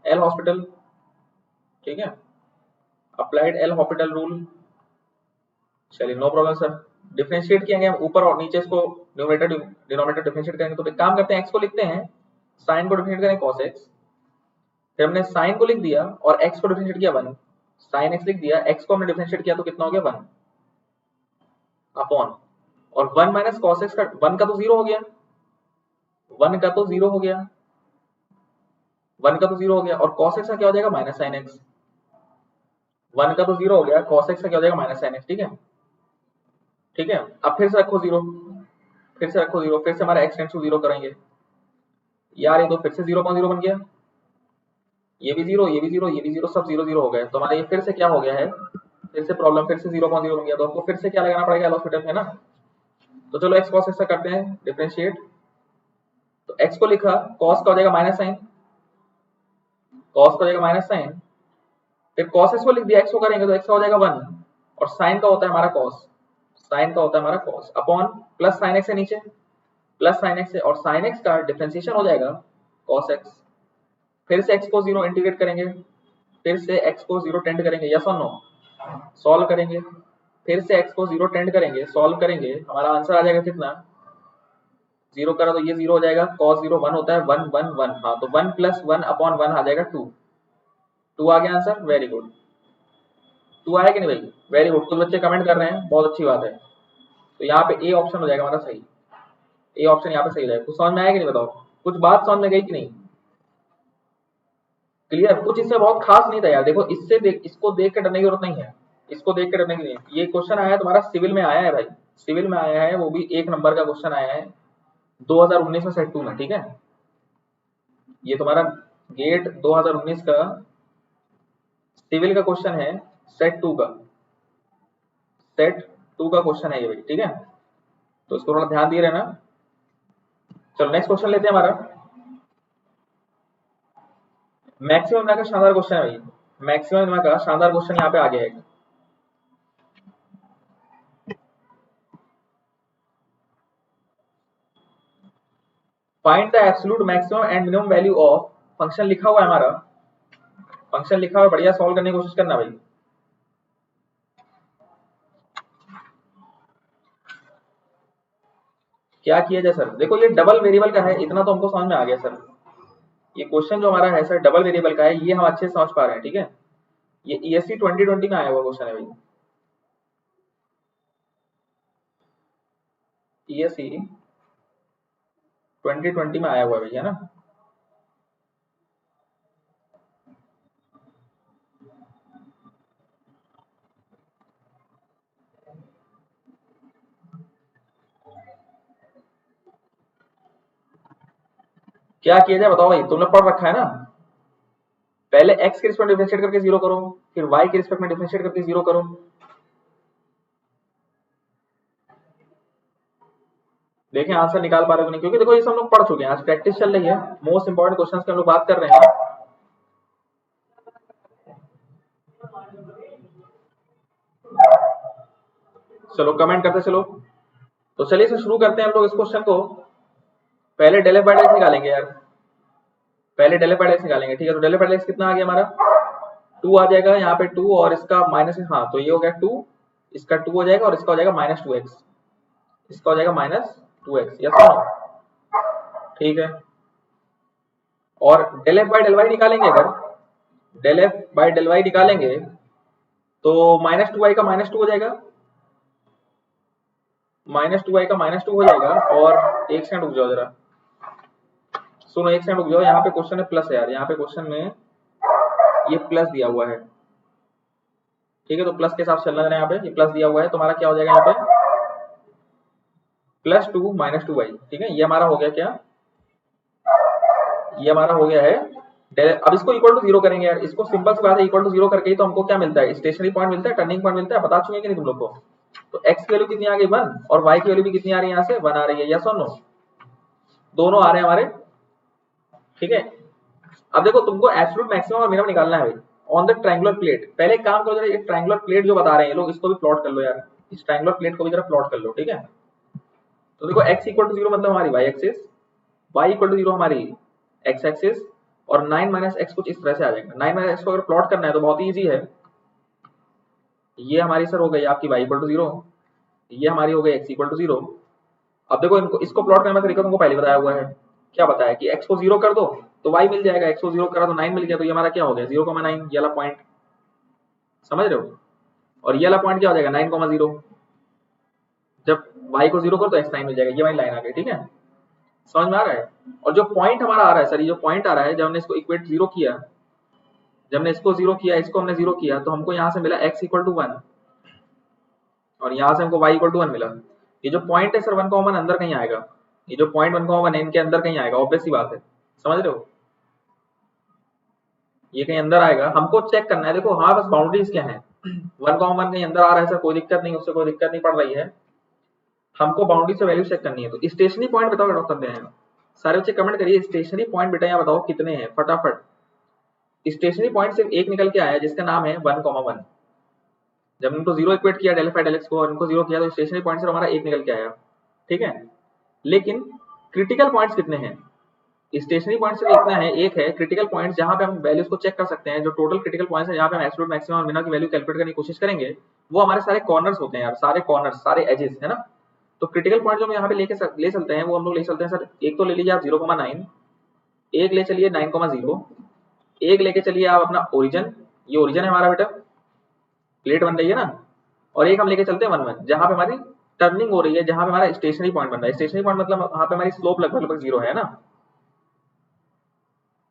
एल हॉस्पिटल, ठीक है, अप्लाइड एल हॉस्पिटल रूल। चलिए नो प्रॉब्लम सर, डिफरेंशिएट किएंगे हम ऊपर और नीचे, इसको न्यूमरेटर डिनोमिनेटर डिफरेंशिएट करेंगे, तो एक काम करते हैं, एक्स को लिखते हैं, साइन को डिफरेंशिएट करें cos x, फिर हमने साइन को लिख दिया और x को डिफरेंशिएट किया 1, साइन x लिख दिया, x को हमने डिफरेंशिएट किया तो कितना हो गया 1 अपॉन, और 1 माइनस cos x का 1 का तो 0 हो गया, 1 का तो 0 हो गया, 1 का तो 0 हो गया, और cos x का क्या हो जाएगा माइनस साइन x, 1 का तो 0 हो गया, cos x का क्या हो जाएगा माइनस साइन x, ठीक है, ठीक है। अब फिर से रखो 0, फिर से रखो 0, फिर से हमारा x टेंड्स टू 0 करेंगे यार, ये तो फिर से 0/0 बन गया, ये भी 0, ये भी 0, ये भी 0, सब 0 0 हो गए, तो हमारा ये फिर से क्या हो गया है, फिर से प्रॉब्लम, फिर से 0/0 बन गया, तो हमको फिर से क्या लगाना पड़ेगा हॉस्पिटल में ना। तो चलो x cos x का करते हैं डिफरेंशिएट, तो x को लिखा, cos का हो जाएगा माइनस साइन, cos का हो जाएगा माइनस साइन, फिर cos x को लिख दिया, x को करेंगे तो x का हो जाएगा 1, और साइन का होता है हमारा cos, साइन का होता है हमारा cos upon plus sign x है नीचे, प्लस साइन x है, और साइन x का डिफरेंशिएशन हो जाएगा cos x, फिर से x को 0 इंटीग्रेट करेंगे, फिर से x को 0 टेंड करेंगे, यस और नो, सॉल्व करेंगे, फिर से x को 0 टेंड करेंगे, सॉल्व करेंगे, हमारा आंसर आ जाएगा कितना, 0 करा तो ये 0 हो जाएगा, cos 0 1 होता है, 1 1 1, हाँ तो 1 प्लस 1 अपॉन 1 आ जाएगा 2, 2 आ गया आंसर, वेरी गुड, 2 आया कि नहीं भाई, वेरी गुड, कुछ बच्चे कमेंट कर रहे हैं, बहुत अच्छी बात है। तो यहाँ पे ए ऑप्शन हो जाएगा हमारा सही, ए ऑप्शन यहाँ पे सही हो जाएगा। कुछ समझ में आया कि नहीं बताओ, कुछ बात समझ में गई कि नहीं, क्लियर, कुछ इसमें बहुत खास नहीं था यार, देखो इससे इसको देख के डरने की जरूरत नहीं है, इसको देख के डरने की नहीं, ये क्वेश्चन आया है तुम्हारा सिविल में आया है भाई, सिविल में आया है, वो भी 1 नंबर का क्वेश्चन आया है 2019 में सेट 2 में, ठीक है, ये तुम्हारा गेट 2019 का सिविल का क्वेश्चन है, सेट 2 का, सेट 2 का क्वेश्चन है ये भाई, ठीक है, तो इसको थोड़ा ध्यान दिए रहना। चलो नेक्स्ट क्वेश्चन लेते हैं हमारा, मैक्सिमम का शानदार क्वेश्चन है भाई, मैक्सिमम का शानदार क्वेश्चन यहाँ पे आ गया है, find the absolute maximum and minimum value of, function लिखा हुआ है हमारा, फंक्शन लिखा हुआ, बढ़िया सॉल्व करने की कोशिश करना भाई। क्या किया जाए सर, देखो ये डबल वेरिएबल का है, इतना तो हमको समझ में आ गया सर, ये क्वेश्चन जो हमारा है सर डबल वेरिएबल का है, ये हम अच्छे से समझ पा रहे हैं, ठीक है, ये ईएससी 2020 में आया हुआ क्वेश्चन है भाई, ईएससी 2020 में आया हुआ है भाई, है ना। क्या किया जाए बताओ भाई, तुमने पढ़ रखा है ना। पहले x के रिस्पेक्ट में डिफरेंशिएट करके जीरो करो, फिर y के रिस्पेक्ट में डिफरेंशिएट करके जीरो करो। देखें आंसर निकाल पा रहे हो नहीं, क्योंकि देखो ये सब हम लोग पढ़ चुके हैं, आज प्रैक्टिस चल रही है, मोस्ट इंपॉर्टेंट क्वेश्चंस की हम लोग बात कर रहे हैं। चलो कमेंट करते चलो। तो चलिए इसे शुरू करते हैं हम लोग इस क्वेश्चन को। पहले del f by del x निकालेंगे यार, पहले del f by del x निकालेंगे, ठीक है। तो del f by del x कितना आ गया हमारा, 2 आ जाएगा यहाँ पे 2, और इसका माइनस, हाँ तो ये हो गया 2, इसका 2 हो जाएगा, और इसका हो जाएगा -2x, इसका हो जाएगा -2x, यस और नो, ठीक है। और del f by del Y निकालेंगे, अगर del f by del Y निकालेंगे तो -2y का -2 हो जाएगा, -2y का -2 हो जाएगा। और एक सेकंड रुक जाओ जरा, सुनो एक सेकंड रुक जाओ, यहाँ पे क्वेश्चन में प्लस है यार, यहाँ पे क्वेश्चन में ये प्लस दिया हुआ है, ठीक है। तो प्लस के हिसाब से चलना है, यहाँ पे ये प्लस दिया हुआ है, तो हमारा क्या हो जाएगा यहाँ पे +2 -2y, ठीक है। ये हमारा हो गया क्या, ये हमारा हो गया है। अब इसको इक्वल टू जीरो करेंगे यार, इसको सिंपल सी बात है, इक्वल टू जीरो करके ही तो हमको क्या मिलता है, स्टेशनरी पॉइंट मिलता है, टर्निंग पॉइंट मिलता है, बता चुके हैं कि नहीं तुम लोग को। तो x की वैल्यू कितनी आ गई 1, और y की वैल्यू भी कितनी आ रही है यहाँ से 1 आ रही है, यस और नो, दोनों आ रहे हैं हमारे, ठीक है। अब देखो तुमको एब्सोल्यूट मैक्सिमम और मिनिमम निकालना है भाई ऑन द ट्रायंगुलर प्लेट। पहले एक काम करो जरा, ये ट्रायंगुलर प्लेट जो बता रहे हैं ये लोग, इसको भी प्लॉट कर लो यार, इस ट्रायंगुलर प्लेट को भी जरा प्लॉट कर लो, ठीक है। तो देखो x इक्वल टू 0 मतलब हमारी y axis, y equal to 0 हमारी x एक्सिस, और 9 माइनस एक्स कुछ इस तरह से आ जाएगा। 9 माइनस एक्स को अगर प्लॉट करना है तो बहुत ही ईजी है, ये हमारी सर हो गई आपकी y इक्वल टू 0, ये हमारी हो गई x इक्वल टू 0। अब देखो इनको, इसको प्लॉट करने का तरीका तुमको पहले बताया हुआ है, क्या बताया कि x को 0 कर दो तो y मिल जाएगा, x को 0 करा तो 9 मिल गया, तो ये हमारा क्या हो गया 0,9, ये वाला पॉइंट, समझ रहे हो। और ये वाला पॉइंट क्या हो जाएगा 9,0, जब y को 0 करो तो x 9 मिल जाएगा, ये वाली लाइन आ गई, ठीक है। समझ में आ रहा है। और जो पॉइंट हमारा आ रहा है सर, ये जो पॉइंट आ रहा है, जब हमने इसको इक्वेट 0 किया, जब हमने इसको 0 किया, इसको हमने 0 किया, तो हमको यहाँ से मिला x इक्वल टू 1, और यहाँ से हमको y इक्वल टू 1 मिला। ये जो पॉइंट है सर 1,1 अंदर कहीं आएगा, ये जो पॉइंट 1,1 है इनके अंदर कहीं आएगा, ऑब्वियस सी बात है, समझ रहे हो, ये कहीं अंदर आएगा। हमको चेक करना है, देखो हमारे पास बाउंड्रीज क्या है, 1,1 कहीं अंदर आ रहा है सर, कोई दिक्कत नहीं, उससे कोई दिक्कत नहीं पड़ रही है, हमको बाउंड्री से वैल्यू चेक करनी है। तो स्टेशनरी पॉइंट बताओ डॉक्टर दे हैं, सारे बच्चे कमेंट करिए स्टेशनरी पॉइंट बेटा यहाँ बताओ कितने हैं फटाफट। स्टेशनरी पॉइंट सिर्फ एक निकल के आया जिसका नाम है 1,1। जब इनको 0 इक्वेट किया डेल फाई डेल एक्स को और इनको 0 किया तो स्टेशनरी पॉइंट सिर्फ हमारा एक निकल के आया, ठीक है। लेकिन क्रिटिकल पॉइंट्स कितने हैं, स्टेशनरी पॉइंट सिर्फ इतना है, एक है क्रिटिकल पॉइंट जहां पे हम वैल्यूज को चेक कर सकते हैं, जो टोटल क्रिटिकल पॉइंट्स है जहां पे हम एब्सोल्यूट मैक्सिमम और मिनिमम की वैल्यू कैलकुलेट करने की कोशिश करेंगे, वो हमारे सारे कॉर्नर्स होते हैं यार, सारे कॉर्नर्स, सारे एजेस, है ना। तो क्रिटिकल पॉइंट जो हम यहाँ पे ले चलते हैं वो हम लोग ले चलते हैं सर, एक तो ले लीजिए आप 0,9, एक ले चलिए 9,0, एक लेके चलिए आप अपना ओरिजिन, ये ओरिजिन है हमारा बेटा, प्लेट बन रही है ना, और एक हम लेके चलते हैं 1,1 जहां पे हमारी टर्निंग हो रही है, जहां पे हमारा स्टेशनरी पॉइंट बन रहा है। स्टेशनरी पॉइंट मतलब वहां पे हमारी स्लोप लगभग 0 है ना।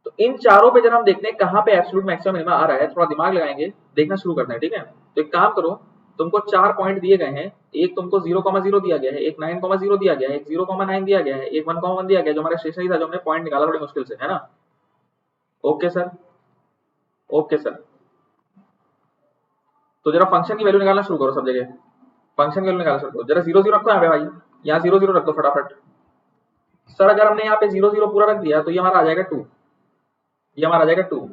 तो इन चारों पे जरा हम देखते हैं कहाँ पे एब्सोल्यूट मैक्सिमम मिनिमम आ रहा है, थोड़ा दिमाग लगाएंगे, देखना शुरू करते हैं, ठीक है। तो एक काम करो, तुमको 4 पॉइंट दिए गए हैं, एक तुमको 0,0 दिया गया है, एक 9,0 दिया गया है, एक 0,9 दिया गया है, एक 1,1 दिया गया है, जो हमारा स्टेशनरी था, जो हमने पॉइंट निकाला बड़ी मुश्किल से, है ना। Okay sir, okay sir. तो जरा फंक्शन की वैल्यू निकालना शुरू करो सब जगह, फंक्शन की वैल्यू निकालना शुरू करो, जरा 0 0 रखो यहाँ पे भाई, यहाँ 0 0 रख दो फटाफट। सर अगर हमने यहाँ पे 0 0 पूरा रख दिया तो ये हमारा आ जाएगा 2, ये हमारा आ जाएगा 2।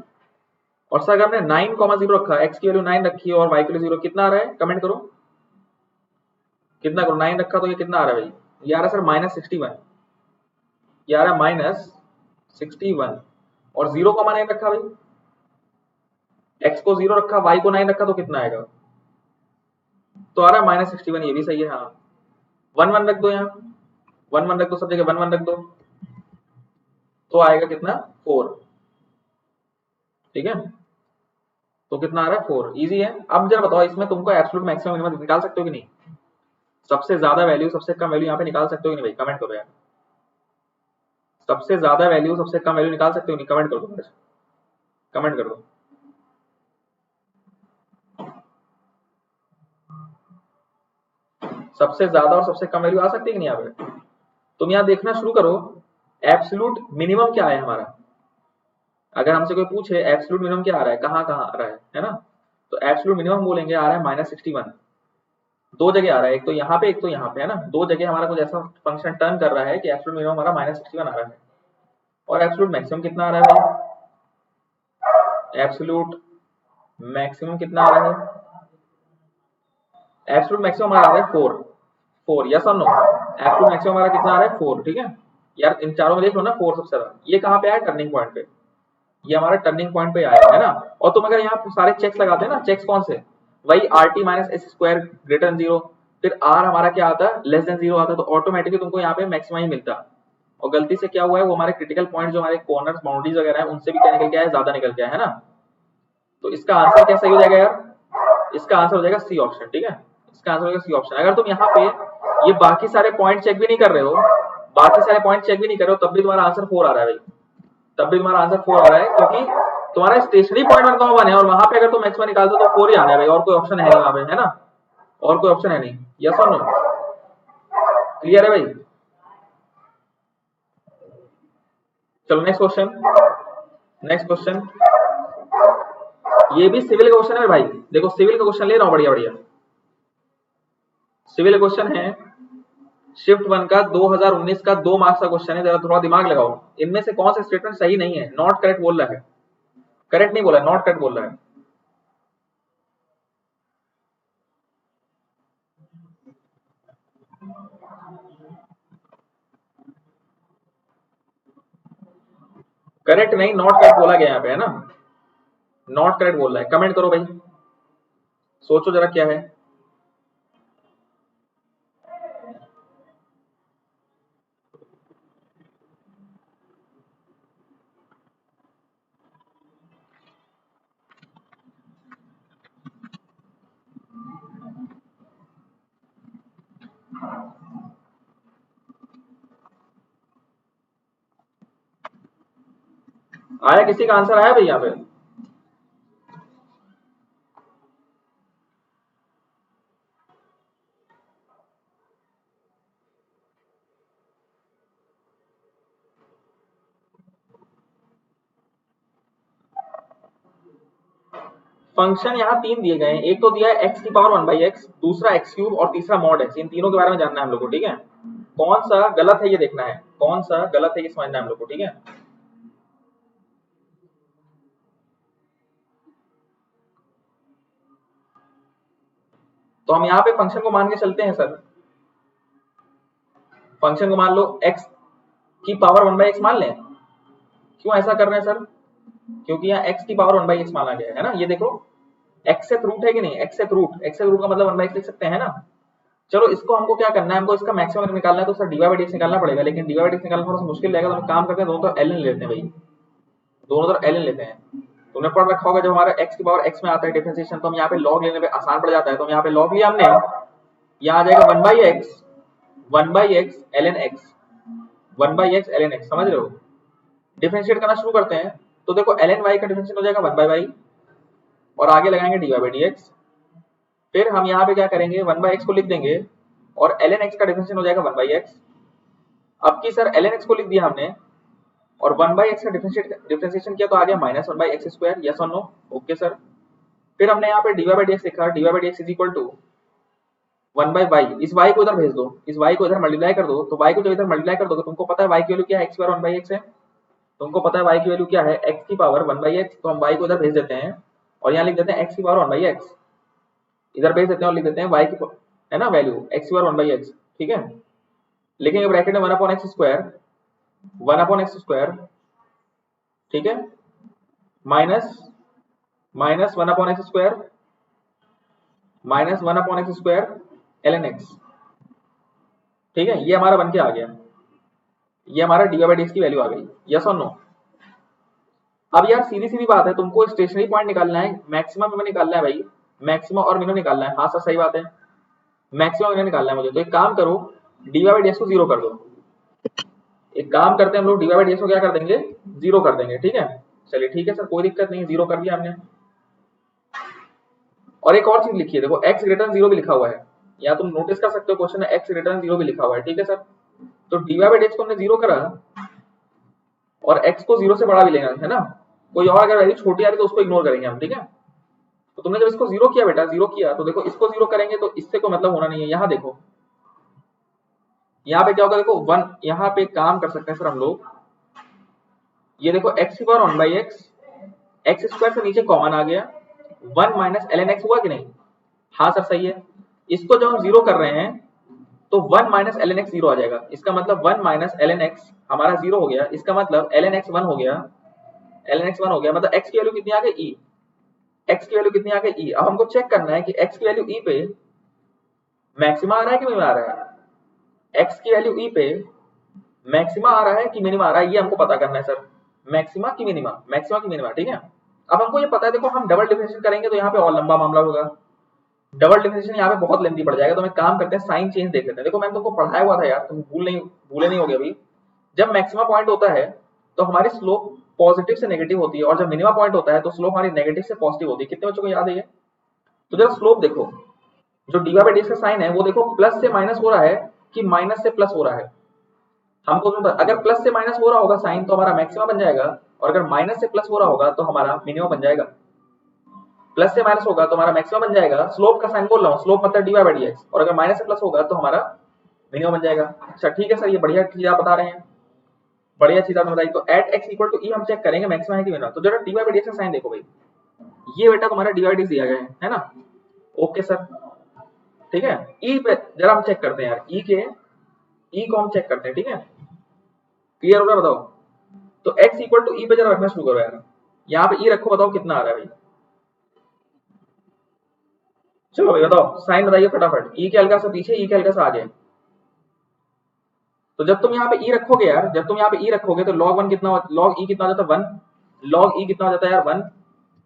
और सर अगर हमने 9,0 रखा, x की वैल्यू 9 रखी और y की वैल्यू 0, कितना आ रहा है कमेंट करो, कितना करो, 9 रखा तो ये कितना आ रहा है भाई, ये आ रहा है सर -61, ये आ रहा है -61। और 0,9 रखा भाई, x को 0 रखा, y को 9 रखा तो कितना आएगा, तो आ रहा है -61, ये भी सही है, हाँ। 1 1 रख दो, यहाँ 1 1 रख दो, सब जगह 1 1 रख दो, तो आएगा कितना 4, ठीक है। तो कितना आ रहा है 4, इजी है। अब जरा बताओ इसमें तुमको एब्सोल्यूट मैक्सिमम मिनिमम निकाल सकते हो कि नहीं, सबसे ज्यादा वैल्यू सबसे कम वैल्यू यहाँ पे निकाल सकते हो कि नहीं भाई, कमेंट करो यार, सबसे ज्यादा वैल्यू सबसे कम वैल्यू निकाल सकते हो नहीं, कमेंट कर दो, कमेंट कर दो। सबसे ज्यादा और सबसे कम वैल्यू आ सकती है कि नहीं यहाँ पे, तुम यहाँ देखना शुरू करो, एब्सोल्यूट मिनिमम क्या है हमारा, अगर हमसे कोई पूछे एब्सोल्यूट मिनिमम क्या आ रहा है, कहाँ आ रहा है ना, तो एब्सोल्यूट मिनिमम बोलेंगे आ रहा है -61। दो जगह आ रहा है, एक तो यहाँ पे एक तो यहाँ पे, है ना, दो जगह हमारा कुछ ऐसा फंक्शन टर्न कर रहा है कि एब्सोल्यूट मिनिमम हमारा -61 आ रहा है। और एब्सोल्यूट मैक्सिमम कितना आ रहा है भाई, एब्सोल्यूट मैक्सिमम कितना आ रहा है, एब्सोल्यूट मैक्सिमम हमारा आ रहा है 4। 4 यस और नो, एब्सोल्यूट मैक्सिमम हमारा कितना आ रहा है 4, ठीक है यार, इन चारों में देख लो ना 4 सबसे ज्यादा, ये कहाँ पे आया, टर्निंग पॉइंट पे, ये हमारा टर्निंग पॉइंट पे आया है ना। और तुम अगर यहाँ सारे चेक्स लगाते हैं ना, चेक्स कौन से, वही rt minus S square greater than 0, फिर r हमारा क्या आता है लेस देन 0 आता है, तो ऑटोमेटिकली तुमको यहाँ पे मैक्सिमम ही मिलता। और गलती से क्या हुआ है, वो हमारे क्रिटिकल पॉइंट जो हमारे कॉर्नर्स बाउंड्रीज वगैरह है उनसे भी क्या निकल के आया है, ज्यादा निकल के आया है ना। तो इसका आंसर क्या सही हो जाएगा यार, इसका आंसर हो जाएगा सी ऑप्शन, ठीक है, इसका आंसर हो जाएगा सी ऑप्शन। अगर तुम यहाँ पे ये बाकी सारे पॉइंट चेक भी नहीं कर रहे हो, बाकी सारे पॉइंट चेक भी नहीं कर रहे हो, तब भी तुम्हारा आंसर 4 आ रहा है भाई, तब भी तुम्हारा आंसर 4 आ रहा है, क्योंकि तुम्हारा स्टेशनरी पॉइंट 1,1 है और वहां पे अगर तुम मैक्सिमम निकाल दो तो 4 ही आना है भाई, और कोई ऑप्शन है नहीं वहां पे, है ना, और कोई ऑप्शन है नहीं। यस और नो, क्लियर है भाई। चलो नेक्स्ट क्वेश्चन, नेक्स्ट क्वेश्चन, ये भी सिविल का क्वेश्चन है भाई, देखो सिविल का क्वेश्चन ले रहा हूं बढ़िया बढ़िया। सिविल क्वेश्चन है शिफ्ट 1 का 2019 का 2 मार्क्स का क्वेश्चन है, जरा थोड़ा दिमाग लगाओ, इनमें से कौन सा स्टेटमेंट सही नहीं है, नॉट करेक्ट बोल रहा है, करेक्ट नहीं बोला, नॉट करेक्ट बोल रहा है। करेक्ट नहीं, नॉट करेक्ट बोला गया यहाँ पे, है ना, नॉट करेक्ट बोल रहा है, कमेंट करो भाई, सोचो जरा क्या है। आया, किसी का आंसर आया भाई यहाँ पे, फंक्शन यहाँ 3 दिए गए हैं, एक तो दिया है x की पावर 1/x, दूसरा x क्यूब और तीसरा मॉड x, इन तीनों के बारे में जानना है हम लोग को, ठीक है, कौन सा गलत है ये देखना है, कौन सा गलत है ये समझना है हम लोग को, ठीक है। तो हम यहाँ पे फंक्शन को मान के चलते हैं सर, फंक्शन को मान लो x की पावर 1/x मान लें, क्यों ऐसा कर रहे हैं सर, क्योंकि यहाँ x की पावर 1/x माना गया है ना, ये देखो x से रूट है कि नहीं, x से रूट, x से रूट का मतलब 1/x लिख सकते हैं ना। चलो इसको हमको क्या करना है, हमको इसका मैक्सिमम निकालना है, तो सर dy/dx निकालना पड़ेगा, लेकिन dy/dx निकालना थोड़ा सा मुश्किल रहेगा, तो हम काम करते हैं दोनों तरफ ln लेते हैं भाई, दोनों तरफ ln लेते हैं। तुमने पढ़ रखा होगा जब हमारा x की पावर x में आता है डिफरेंशिएशन, तो हम यहाँ पे log लेने पे आसान पड़ जाता है, तो हम यहाँ पे log लिया हमने, यहाँ आ जाएगा 1/x 1/x ln x 1/x ln x, समझ रहे हो। डिफरेंशिएट करना शुरू करते हैं, तो देखो ln y का डिफरेंशिएट हो जाएगा 1/y और आगे लगाएंगे dy/dx, फिर हम यहाँ पे क्या करेंगे 1/x को लिख देंगे और ln x का डिफरेंशिएट हो जाएगा 1/x। अब की सर ln x को लिख दिया हमने और 1/x का डिफरेंशिएशन किया तो आ गया -1/x², यस और नो, ओके सर। फिर हमने यहाँ पे dy/dx लिखा, dy/dx is equal to 1/y, इस y को इधर भेज दो, इस y को इधर मल्टीप्लाई कर दो, तो y को जब इधर मल्टीप्लाई कर दोगे तुमको पता है y की वैल्यू क्या है, x² 1/x है, तुमको पता है y की वैल्यू क्या है, x की पावर 1/x, तो हम y को इधर भेज देते हैं और यहाँ लिख देते हैं x की पावर 1/x, इधर भेज देते हैं और लिख देते हैं y की, है ना, वैल्यू x की पावर 1/x, ठीक है, लिखेंगे ब्रैकेट में 1/x², 1/x², ठीक है, minus 1/x² minus 1/x² ln x, ठीक है, ये हमारा बन के आ गया, ये हमारा dy/dx की वैल्यू आ गई, यस और नो। अब यार सीधी सीधी बात है, तुमको स्टेशनरी पॉइंट निकालना है, मैक्सिमम मिनिमम निकालना है भाई, मैक्सिमम और मिनिमम निकालना है, हाँ सर सही बात है, मैक्सिमम मिनिमम निकालना है मुझे, तो एक काम करो dy/dx को 0 कर दो, एक काम करते हैं हम लोग dy/dx को क्या कर देंगे 0 कर देंगे, ठीक है, चलिए ठीक है सर, कोई दिक्कत नहीं, 0 कर दिया हमने। और एक और चीज लिखिए, देखो x ग्रेटर देन 0 भी लिखा हुआ है, या तुम नोटिस कर सकते हो क्वेश्चन में x ग्रेटर देन 0 भी लिखा हुआ है, ठीक है सर। तो dy/dx को हमने 0 करा, और x को 0 से बड़ा भी लेना है ना, कोई और अगर वैल्यू छोटी आ रही तो उसको इग्नोर करेंगे हम, ठीक है। तो तुमने जब इसको 0 किया बेटा, 0 किया तो देखो इसको 0 करेंगे तो इससे कोई मतलब होना नहीं है। यहाँ देखो, यहाँ पे क्या होगा, देखो 1, यहाँ पे काम कर सकते हैं सर हम लोग, ये देखो x की power 1 by x, x square से नीचे कॉमन आ गया, 1 माइनस एल एन एक्स हुआ कि नहीं, हाँ सर सही है। इसको जब हम 0 कर रहे हैं तो 1 माइनस एल एन एक्स 0 आ जाएगा, इसका मतलब 1 माइनस एल एन एक्स हमारा 0 हो गया, इसका मतलब एल एन एक्स 1 हो गया, एल एन एक्स 1 हो गया, मतलब x की वैल्यू कितनी आ गई e, x की वैल्यू कितनी आ गई e। अब हमको चेक करना है कि x की वैल्यू e पे मैक्सिमा आ रहा है कि मिनिमा आ रहा है, x की वैल्यू e पे मैक्सिमा आ रहा है कि मिनिमा आ रहा है, ये हमको पता करना है सर, मैक्सिमा की मिनिमा, मैक्सिमा की मिनिमा, ठीक है। अब हमको ये पता है, देखो हम डबल डिफरेंशिएशन करेंगे तो यहाँ पे और लंबा मामला होगा, डबल डिफरेंशिएशन यहाँ पे बहुत लेंथी पड़ जाएगा, तो मैं काम करते हैं साइन चेंज देख लेते हैं। देखो मैंने तुमको पढ़ाया हुआ था यार, तुम भूले नहीं होगे अभी। जब मैक्सिमा पॉइंट होता है तो हमारी स्लोप पॉजिटिव से नेगेटिव होती है, और जब मिनिमा पॉइंट होता है तो स्लोप हमारी नेगेटिव से पॉजिटिव होती है। कितने बच्चों को याद है ये? तो जरा स्लोप देखो, जो डी बाई डी का साइन है वो देखो प्लस से माइनस हो रहा है कि माइनस से प्लस हो रहा है। हमको अगर प्लस से माइनस हो रहा होगा साइन तो हमारा मैक्सिमा बन जाएगा, और अगर माइनस से प्लस हो रहा होगा तो हमारा मिनिमम बन जाएगा। प्लस से माइनस होगा तो हमारा मैक्सिमम बन जाएगा, स्लोप का साइन बोल रहा हूँ, स्लोप मतलब डी बाई डी एक्स, और अगर माइनस से प्लस होगा तो हमारा मिनिमम बन जाएगा। अच्छा ठीक है सर, ये बढ़िया चीज आप बता रहे हैं, बढ़िया चीज आपने बताई। तो एट एक्स इक्वल टू ई हम चेक करेंगे मैक्सिमम है कि मिनिमम। तो जरा डी बाई डी एक्स का साइन देखो भाई, ये बेटा तुम्हारा डी बाई डी दिया गया है ना, ओके सर, ठीक है। ई पे जरा हम चेक करते हैं यार, ई को हम चेक करते हैं, ठीक है, क्लियर हो रहा है बताओ। तो x इक्वल टू ई पे जरा रखना शुरू करो यार, यहाँ पे ई रखो, बताओ कितना आ रहा है भाई। चलो भाई बताओ, साइन बताइए फटाफट, ई के हल्का सा पीछे, ई के हल्का सा आगे। तो जब तुम यहाँ पे ई रखोगे यार, जब तुम यहाँ पे ई रखोगे तो log 1 कितना, log ई कितना हो जाता है 1, log ई कितना हो जाता है यार 1,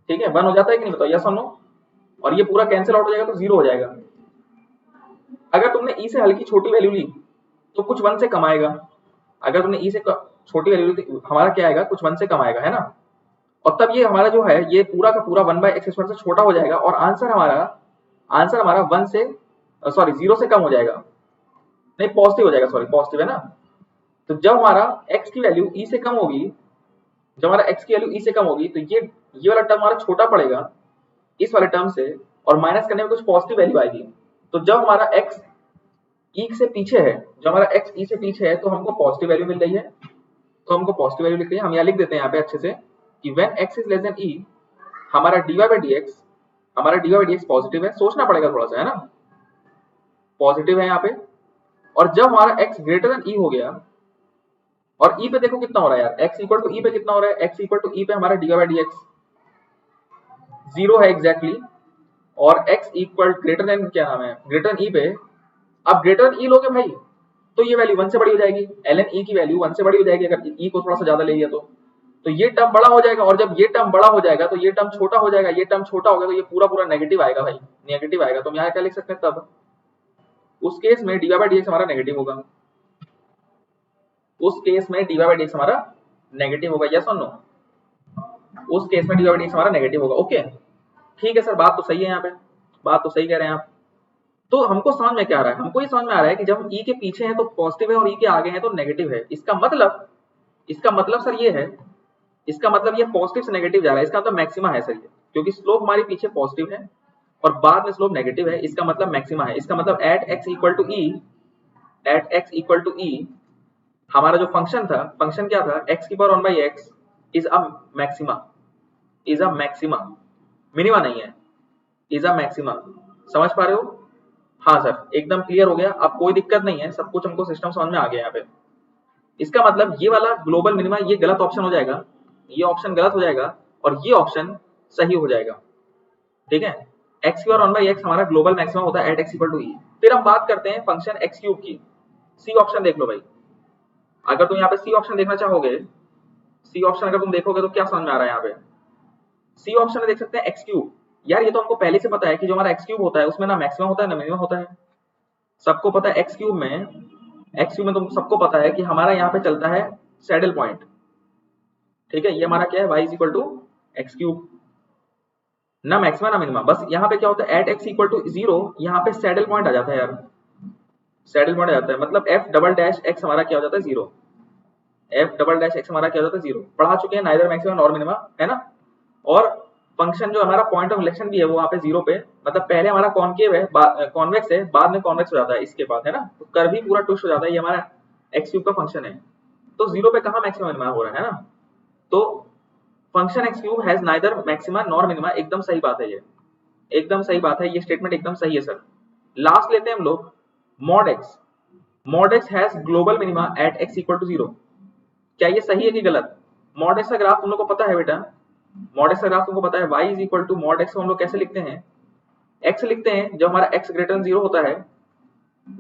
ठीक है, 1 हो जाता है कि नहीं बताओ, यस और नो। और ये पूरा कैंसिल आउट हो जाएगा तो 0 हो जाएगा। अगर तुमने ई से हल्की छोटी वैल्यू ली तो कुछ 1 से कम आएगा, अगर तुमने ई से छोटी वैल्यू ली तो हमारा क्या आएगा, कुछ 1 से कम आएगा, है ना। और तब ये हमारा जो है ये पूरा का पूरा 1 बाई एक्स स्क्वायर से छोटा हो जाएगा, और आंसर हमारा 1 से सॉरी 0 से कम हो जाएगा, नहीं पॉजिटिव हो जाएगा, सॉरी पॉजिटिव है ना। तो जब हमारा x की वैल्यू e से कम होगी, जब हमारा x की वैल्यू e से कम होगी तो ये वाला टर्म हमारा छोटा पड़ेगा इस वाले टर्म से, और माइनस करने में कुछ पॉजिटिव वैल्यू आएगी। तो जब हमारा x e से पीछे है, जब हमारा x e से पीछे है तो हमको पॉजिटिव वैल्यू मिल रही है, तो हमको पॉजिटिव वैल्यू लिख रही है। हम यहाँ लिख देते हैं यहाँ पे अच्छे से कि when x is less than e हमारा dy बाई dx, हमारा dy बाई dx पॉजिटिव है, सोचना पड़ेगा थोड़ा सा, है ना, पॉजिटिव है यहाँ पे। और जब हमारा x ग्रेटर देन e हो गया, और e पे देखो कितना हो रहा है यार, x इक्वल टू e पे कितना हो रहा है, x इक्वल टू e पे हमारा dy बाई dx 0 है एग्जैक्टली, और x इक्वल ग्रेटर देन क्या नाम है, ग्रेटर देन e पे, अब ग्रेटर देन e लोगे भाई तो ये वैल्यू 1 से बड़ी हो जाएगी, ln e की वैल्यू 1 से बड़ी हो जाएगी अगर e को थोड़ा सा ज्यादा ले लिया तो ये टर्म बड़ा हो जाएगा, और जब ये टर्म बड़ा हो जाएगा तो ये टर्म छोटा हो जाएगा, ये टर्म छोटा हो गया तो ये पूरा पूरा नेगेटिव आएगा भाई, नेगेटिव आएगा। तो हम यहाँ क्या लिख सकते हैं, तब उस केस में dy बाई dx हमारा नेगेटिव होगा, उस केस में dy बाई dx हमारा नेगेटिव होगा, यस और नो, उस केस में dy बाई dx हमारा नेगेटिव होगा, ओके ठीक है सर, बात तो सही है, यहाँ पे बात तो सही कह रहे हैं आप। तो हमको समझ में क्या आ रहा है, हमको ये समझ में आ रहा है कि जब हम e के पीछे हैं तो पॉजिटिव है और e के आगे हैं तो नेगेटिव है। इसका मतलब सर ये है, इसका मतलब ये पॉजिटिव से नेगेटिव जा रहा है, इसका मतलब मैक्सिमा है सर ये, क्योंकि स्लोप हमारे पीछे पॉजिटिव है और बाद में स्लोप नेगेटिव है, इसका मतलब मैक्सिमा है। इसका मतलब at x equal to e, at x equal to e हमारा जो फंक्शन था, फंक्शन क्या था, x की power 1 by x is a maxima, is a maxima, minima नहीं है, इज अ मैक्सिमा। समझ पा रहे हो? हाँ सर एकदम क्लियर हो गया, अब कोई दिक्कत नहीं है, सब कुछ हमको सिस्टम समझ में आ गया यहाँ पे। इसका मतलब ये वाला ग्लोबल मिनिमा ये गलत ऑप्शन हो जाएगा, ये ऑप्शन गलत हो जाएगा और ये ऑप्शन सही हो जाएगा, ठीक है। x की और 1 बाई एक्स हमारा ग्लोबल मैक्सिमम होता है एट x इक्वल टू ई। फिर हम बात करते हैं फंक्शन x क्यूब की, सी ऑप्शन देख लो भाई, अगर तुम यहाँ पे सी ऑप्शन देखना चाहोगे, सी ऑप्शन अगर तुम देखोगे तो क्या समझ में आ रहा है यहाँ पे, सी ऑप्शन में देख सकते हैं x क्यूब। यार ये तो हमको पहले से पता है कि जो हमारा x क्यूब होता है उसमें ना मैक्सिमम होता है ना मिनिमम होता है, सबको पता है। एक्स क्यूब में तुम सबको पता है कि हमारा यहाँ पे चलता है सैडल पॉइंट, ठीक है, ये हमारा क्या है y is equal to x cube, ना मैक्सिमम ना मिनिमम। बस यहाँ पे क्या होता है एट x इक्वल टू 0, यहाँ पे सैडल पॉइंट आ जाता है यार, सैडल पॉइंट आ जाता है, मतलब f डबल डैश x हमारा क्या हो जाता है 0, एफ डबल डैश एक्स हमारा क्या होता है 0, पढ़ा चुके हैं, नाइदर मैक्सिमा नॉर मिनिमा, है ना। और फंक्शन जो हमारा पॉइंट ऑफ इलेक्शन भी है वो वहाँ पे 0 पे, मतलब पहले हमारा कॉनकेव है, कॉन्वेक्स है, बाद में कॉन्वेक्स हो जाता है इसके बाद, है ना, तो कर्व भी पूरा ट्विस्ट हो जाता है, ये हमारा एक्स क्यूब का फंक्शन है। तो 0 पे कहाँ मैक्सिमा मिनिमा हो रहा है ना, तो function x cube has neither maxima nor minima, एकदम सही बात है, ये एकदम सही बात है, ये स्टेटमेंट एकदम सही है सर। लास्ट लेते हैं हम लोग mod x, mod x has global minima at x equal to 0, क्या ये सही है कि गलत? मॉड एक्स का ग्राफ तुम लोग को पता है बेटा, मॉड एक्स का ग्राफ तुमको पता है, y is equal to mod x को हम लोग कैसे लिखते हैं, x लिखते हैं जब हमारा x ग्रेटर देन 0 होता है,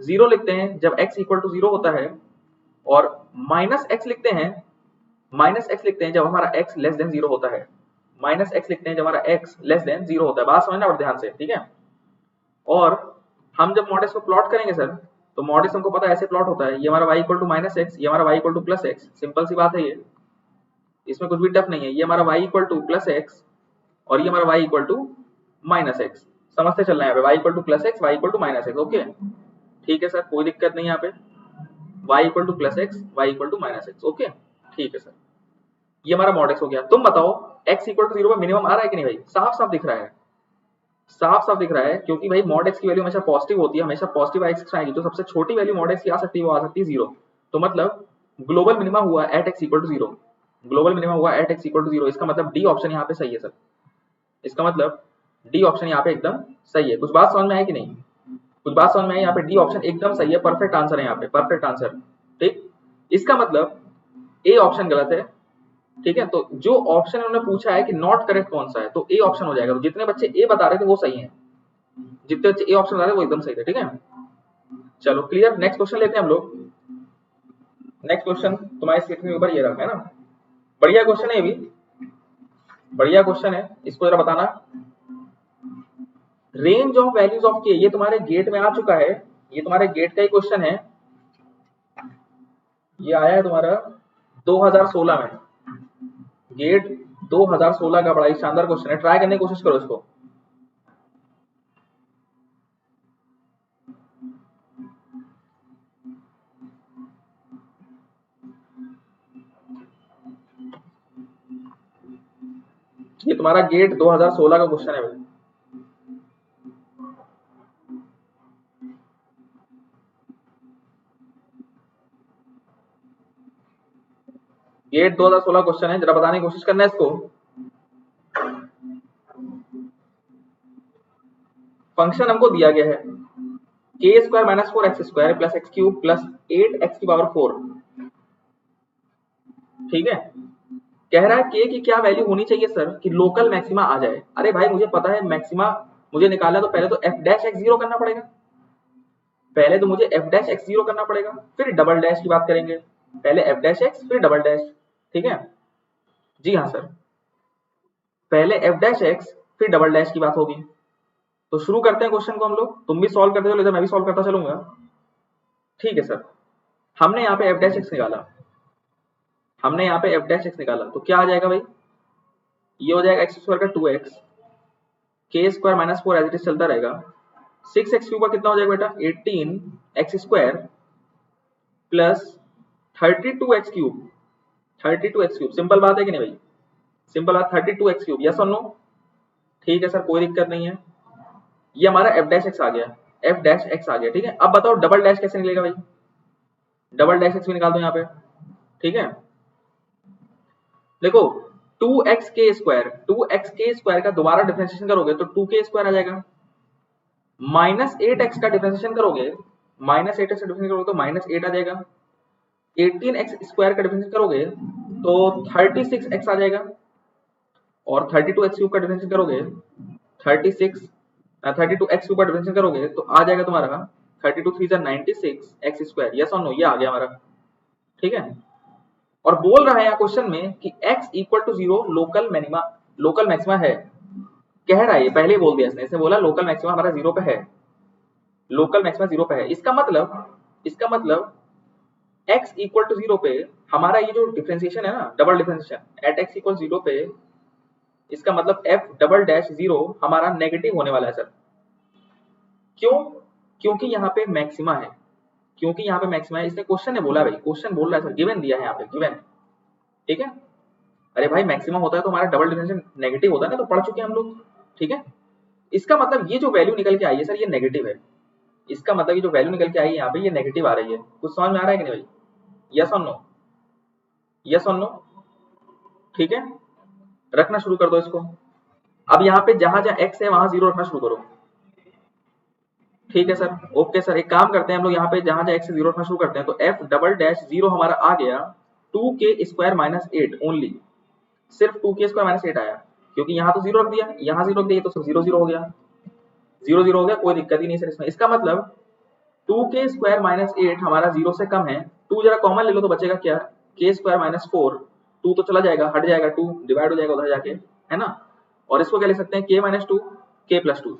0 लिखते हैं जब x इक्वल टू 0 होता है, और माइनस x लिखते हैं, माइनस x लिखते हैं जब हमारा x लेस देन 0 होता है, माइनस x लिखते हैं जब हमारा x लेस देन 0 होता है, बात समझना और ध्यान से, ठीक है। और हम जब मॉड एक्स को प्लॉट करेंगे सर, तो मॉड एक्स हमको पता है ऐसे प्लॉट होता है, ये हमारा y equal to minus x, ये हमारा y equal to plus x, simple सी बात है ये, इसमें कुछ भी टफ नहीं है, ये हमारा y equal to plus x और ये हमारा y equal to minus x, समझते चलना है यहाँ पे, y equal to plus x, y equal to minus x, okay ठीक है सर, कोई दिक्कत नहीं यहाँ पे, y equal to plus x, y equal to minus x, okay ठीक है सर, ये हमारा मॉड एक्स हो गया। तुम बताओ x इक्वल टू 0 पे मिनिमम आ रहा है कि नहीं भाई, साफ साफ दिख रहा है, साफ साफ दिख रहा है, क्योंकि भाई मॉड एक्स की वैल्यू हमेशा पॉजिटिव होती है, हमेशा पॉजिटिव एक्स आएगी, तो सबसे छोटी वैल्यू मॉड एक्स की आ सकती है, वो आ सकती है 0, तो मतलब ग्लोबल मिनिमा हुआ at x equal to 0, global minima हुआ एट एक्स इक्वल टू 0, इसका मतलब डी ऑप्शन यहाँ पे सही है सर, इसका मतलब डी ऑप्शन यहाँ पे एकदम सही है। कुछ बात समझ में आई कि नहीं, कुछ बात समझ में आई, यहाँ पे डी ऑप्शन एकदम सही है, परफेक्ट आंसर है यहाँ पे, परफेक्ट आंसर, ठीक। इसका मतलब ए ऑप्शन गलत है, ठीक है, तो जो ऑप्शन उन्होंने पूछा है कि नॉट करेक्ट कौन सा है, तो ए ऑप्शन हो जाएगा, तो जितने बच्चे ए बता रहे थे वो सही है, जितने बच्चे ए ऑप्शन बता रहे थे वो एकदम सही थे, ठीक है। चलो क्लियर, नेक्स्ट क्वेश्चन लेते हैं हम लोग, नेक्स्ट क्वेश्चन तुम्हारे स्क्रीन के ऊपर ये रहा है ना, बढ़िया क्वेश्चन है, ये भी बढ़िया क्वेश्चन है, इसको जरा बताना। रेंज ऑफ वैल्यूज ऑफ के, ये तुम्हारे गेट में आ चुका है, ये तुम्हारे गेट का ही क्वेश्चन है, ये आया है तुम्हारा 2016 में, गेट 2016 का बड़ा ही शानदार क्वेश्चन है, ट्राई करने की कोशिश करो इसको। ये तुम्हारा गेट 2016 का क्वेश्चन है भाई, गेट 2016 क्वेश्चन है, जरा बताने की कोशिश करना है इसको। फंक्शन हमको दिया गया है के square minus 4x square plus x cube plus 8x की पावर 4, ठीक है। कह रहा है के की क्या वैल्यू होनी चाहिए सर कि लोकल मैक्सिमा आ जाए, अरे भाई मुझे पता है मैक्सिमा मुझे निकालना, तो पहले तो f डैश x 0 करना पड़ेगा, पहले तो मुझे f डैश x 0 करना पड़ेगा, फिर डबल डैश की बात करेंगे, पहले f डैश x फिर डबल डैश, ठीक है, जी हाँ सर, पहले f डैश x फिर डबल डैश की बात होगी। तो शुरू करते हैं क्वेश्चन को हम लोग, तुम भी सॉल्व करते चलो, इधर मैं भी सॉल्व करता चलूंगा, ठीक है सर। हमने यहाँ पे f डैश x निकाला, हमने यहाँ पे f डैश x निकाला, तो क्या आ जाएगा भाई, ये हो जाएगा x स्क्वायर का 2x, के square minus 4 as it is चलता रहेगा, 6x क्यूब का कितना हो जाएगा बेटा 18x square plus 32x cube, 32x cube, simple बात है कि नहीं भाई, सिंपल बात, 32x क्यूब, यस और नो, ठीक है सर कोई दिक्कत नहीं है, ये हमारा f डैश x आ गया, f डैश x आ गया, ठीक है। अब बताओ डबल डैश कैसे निकलेगा भाई, डबल डैश x भी निकाल दो यहाँ पे, ठीक है। देखो 2x के स्क्वायर, 2x के स्क्वायर का दोबारा डिफरेंशिएशन करोगे तो 2k स्क्वायर आ जाएगा, माइनस 8x का डिफरेंशिएशन करोगे, माइनस 8x का डिफरेंशिएशन करोगे तो माइनस 8 आ जाएगा, 18x स्क्वायर का डिफरेंशिएशन करोगे तो 36x आ जाएगा, और 32x क्यूब का डिफरेंशिएशन करोगे 32x क्यूब का डिफरेंशिएशन करोगे तो आ जाएगा तुम्हारा 32 3 96 x स्क्वायर, यस और नो, ये आ गया हमारा, ठीक है। और बोल रहा है यहाँ क्वेश्चन में कि x equal to 0 local minima, local maxima है, कह रहा है, ये पहले ही बोल दिया इसने बोला लोकल मैक्सिमा हमारा 0 पे है, लोकल मैक्सिमा 0 पे है, इसका मतलब x इक्वल टू 0 पे हमारा ये जो डिफरेंशिएशन है ना, double differentiation at x equal 0 पे, इसका मतलब f डबल डैश 0 हमारा नेगेटिव होने वाला है सर, क्यों, क्योंकि यहाँ पे मैक्सिमा है, क्योंकि यहाँ पे मैक्सिमा है, इसने क्वेश्चन ने बोला भाई, क्वेश्चन बोल रहा है सर, गिवन दिया है यहाँ पे, गिवन, ठीक है। अरे भाई मैक्सिमम होता है तो हमारा डबल डिफरेंशियल नेगेटिव होता है ना, तो पढ़ चुके हैं हम लोग, ठीक है। इसका मतलब ये जो वैल्यू निकल के आई है सर ये नेगेटिव है, इसका मतलब ये जो वैल्यू निकल के आई है यहाँ पे ये नेगेटिव आ रही है। कुछ समझ में आ रहा है कि नहीं भाई? यस और नो, यस और नो, ठीक है। रखना शुरू कर दो इसको। अब यहाँ पे जहां जहां एक्स है वहां जीरो रखना शुरू करो, ठीक है सर, ओके सर। एक काम करते हैं हम लोग यहाँ पे जहां जहां एक्स से जीरो रखना शुरू करते हैं, तो एफ डबल डैश जीरो हमारा आ गया 2k² - 8 ओनली, सिर्फ 2k² - 8 आया, क्योंकि यहाँ तो जीरो रख दिया, यहाँ जीरो रख दिया, तो सिर्फ जीरो जीरो हो गया, जीरो जीरो हो गया, कोई दिक्कत ही नहीं सर इसमें। इसका मतलब 2k² - 8 हमारा जीरो से कम है, 2 जरा कॉमन ले लो तो बचेगा क्या, k² - 4, 2 तो चला जाएगा, हट जाएगा, 2 डिवाइड हो जाएगा उधर जाके, है ना। और इसको क्या लिख सकते हैं, k - 2, k+2।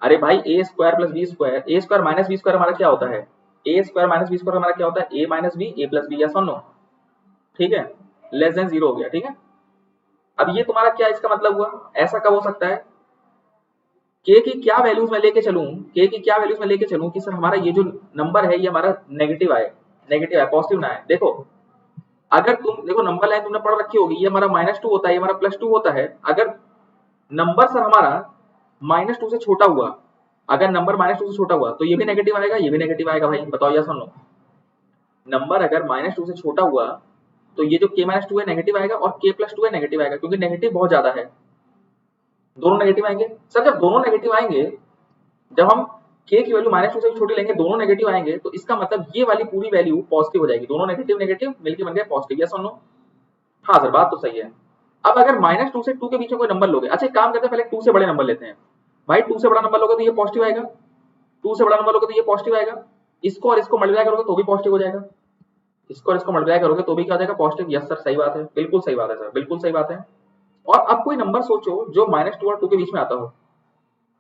अरे भाई a² + b², a² - b² हमारा क्या होता है, a² - b² हमारा क्या होता है, a - b, a + b, yes और नो, ठीक है, लेस देन जीरो हो गया, ठीक है। अब ये तुम्हारा क्या इसका मतलब हुआ, ऐसा कब हो सकता है, k की क्या वैल्यूज में लेके चलूं, k की क्या वैल्यूज में लेके चलूं कि सर हमारा ये जो नंबर है ये हमारा नेगेटिव आए, नेगेटिव आए, पॉजिटिव ना आए। देखो अगर तुम देखो नंबर लाइन तुमने पढ़ रखी होगी, ये हमारा -2 होता है, ये हमारा +2 होता है। अगर नंबर सर हमारा -2 से छोटा हुआ, अगर नंबर -2 से छोटा हुआ तो ये भी नेगेटिव आएगा, ये भी नेगेटिव आएगा भाई, बताओ यस और नो। नंबर अगर -2 से छोटा हुआ तो ये जो k - 2 है नेगेटिव आएगा, और k+2 है नेगेटिव आएगा, क्योंकि नेगेटिव बहुत ज्यादा है, दोनों नेगेटिव आएंगे सर। जब दोनों नेगेटिव आएंगे, जब हम k की वैल्यू -2 से छोटी लेंगे, दोनों नेगेटिव आएंगे, तो इसका मतलब ये वाली पूरी वैल्यू पॉजिटिव हो जाएगी, दोनों नेगेटिव नेगेटिव मिलकर बन गए पॉजिटिव, यस और नो। हाँ सर बात तो सही है। अब अगर -2 से 2 के बीच में कोई नंबर लोगे, अच्छा एक काम करते हैं, पहले 2 से बड़े नंबर लेते हैं भाई, 2 से बड़ा नंबर लोगे तो ये पॉजिटिव आएगा, 2 से बड़ा नंबर लोगे तो ये पॉजिटिव आएगा, इसको और इसको मल्टीप्लाई करोगे तो भी पॉजिटिव हो जाएगा, इसको और इसको मल्टीप्लाई करोगे तो भी क्या हो जाएगा, पॉजिटिव, यस सर सही बात है, बिल्कुल सही बात है सर, बिल्कुल सही बात है। और अब कोई नंबर सोचो जो -2 और 2 के बीच में आता हो,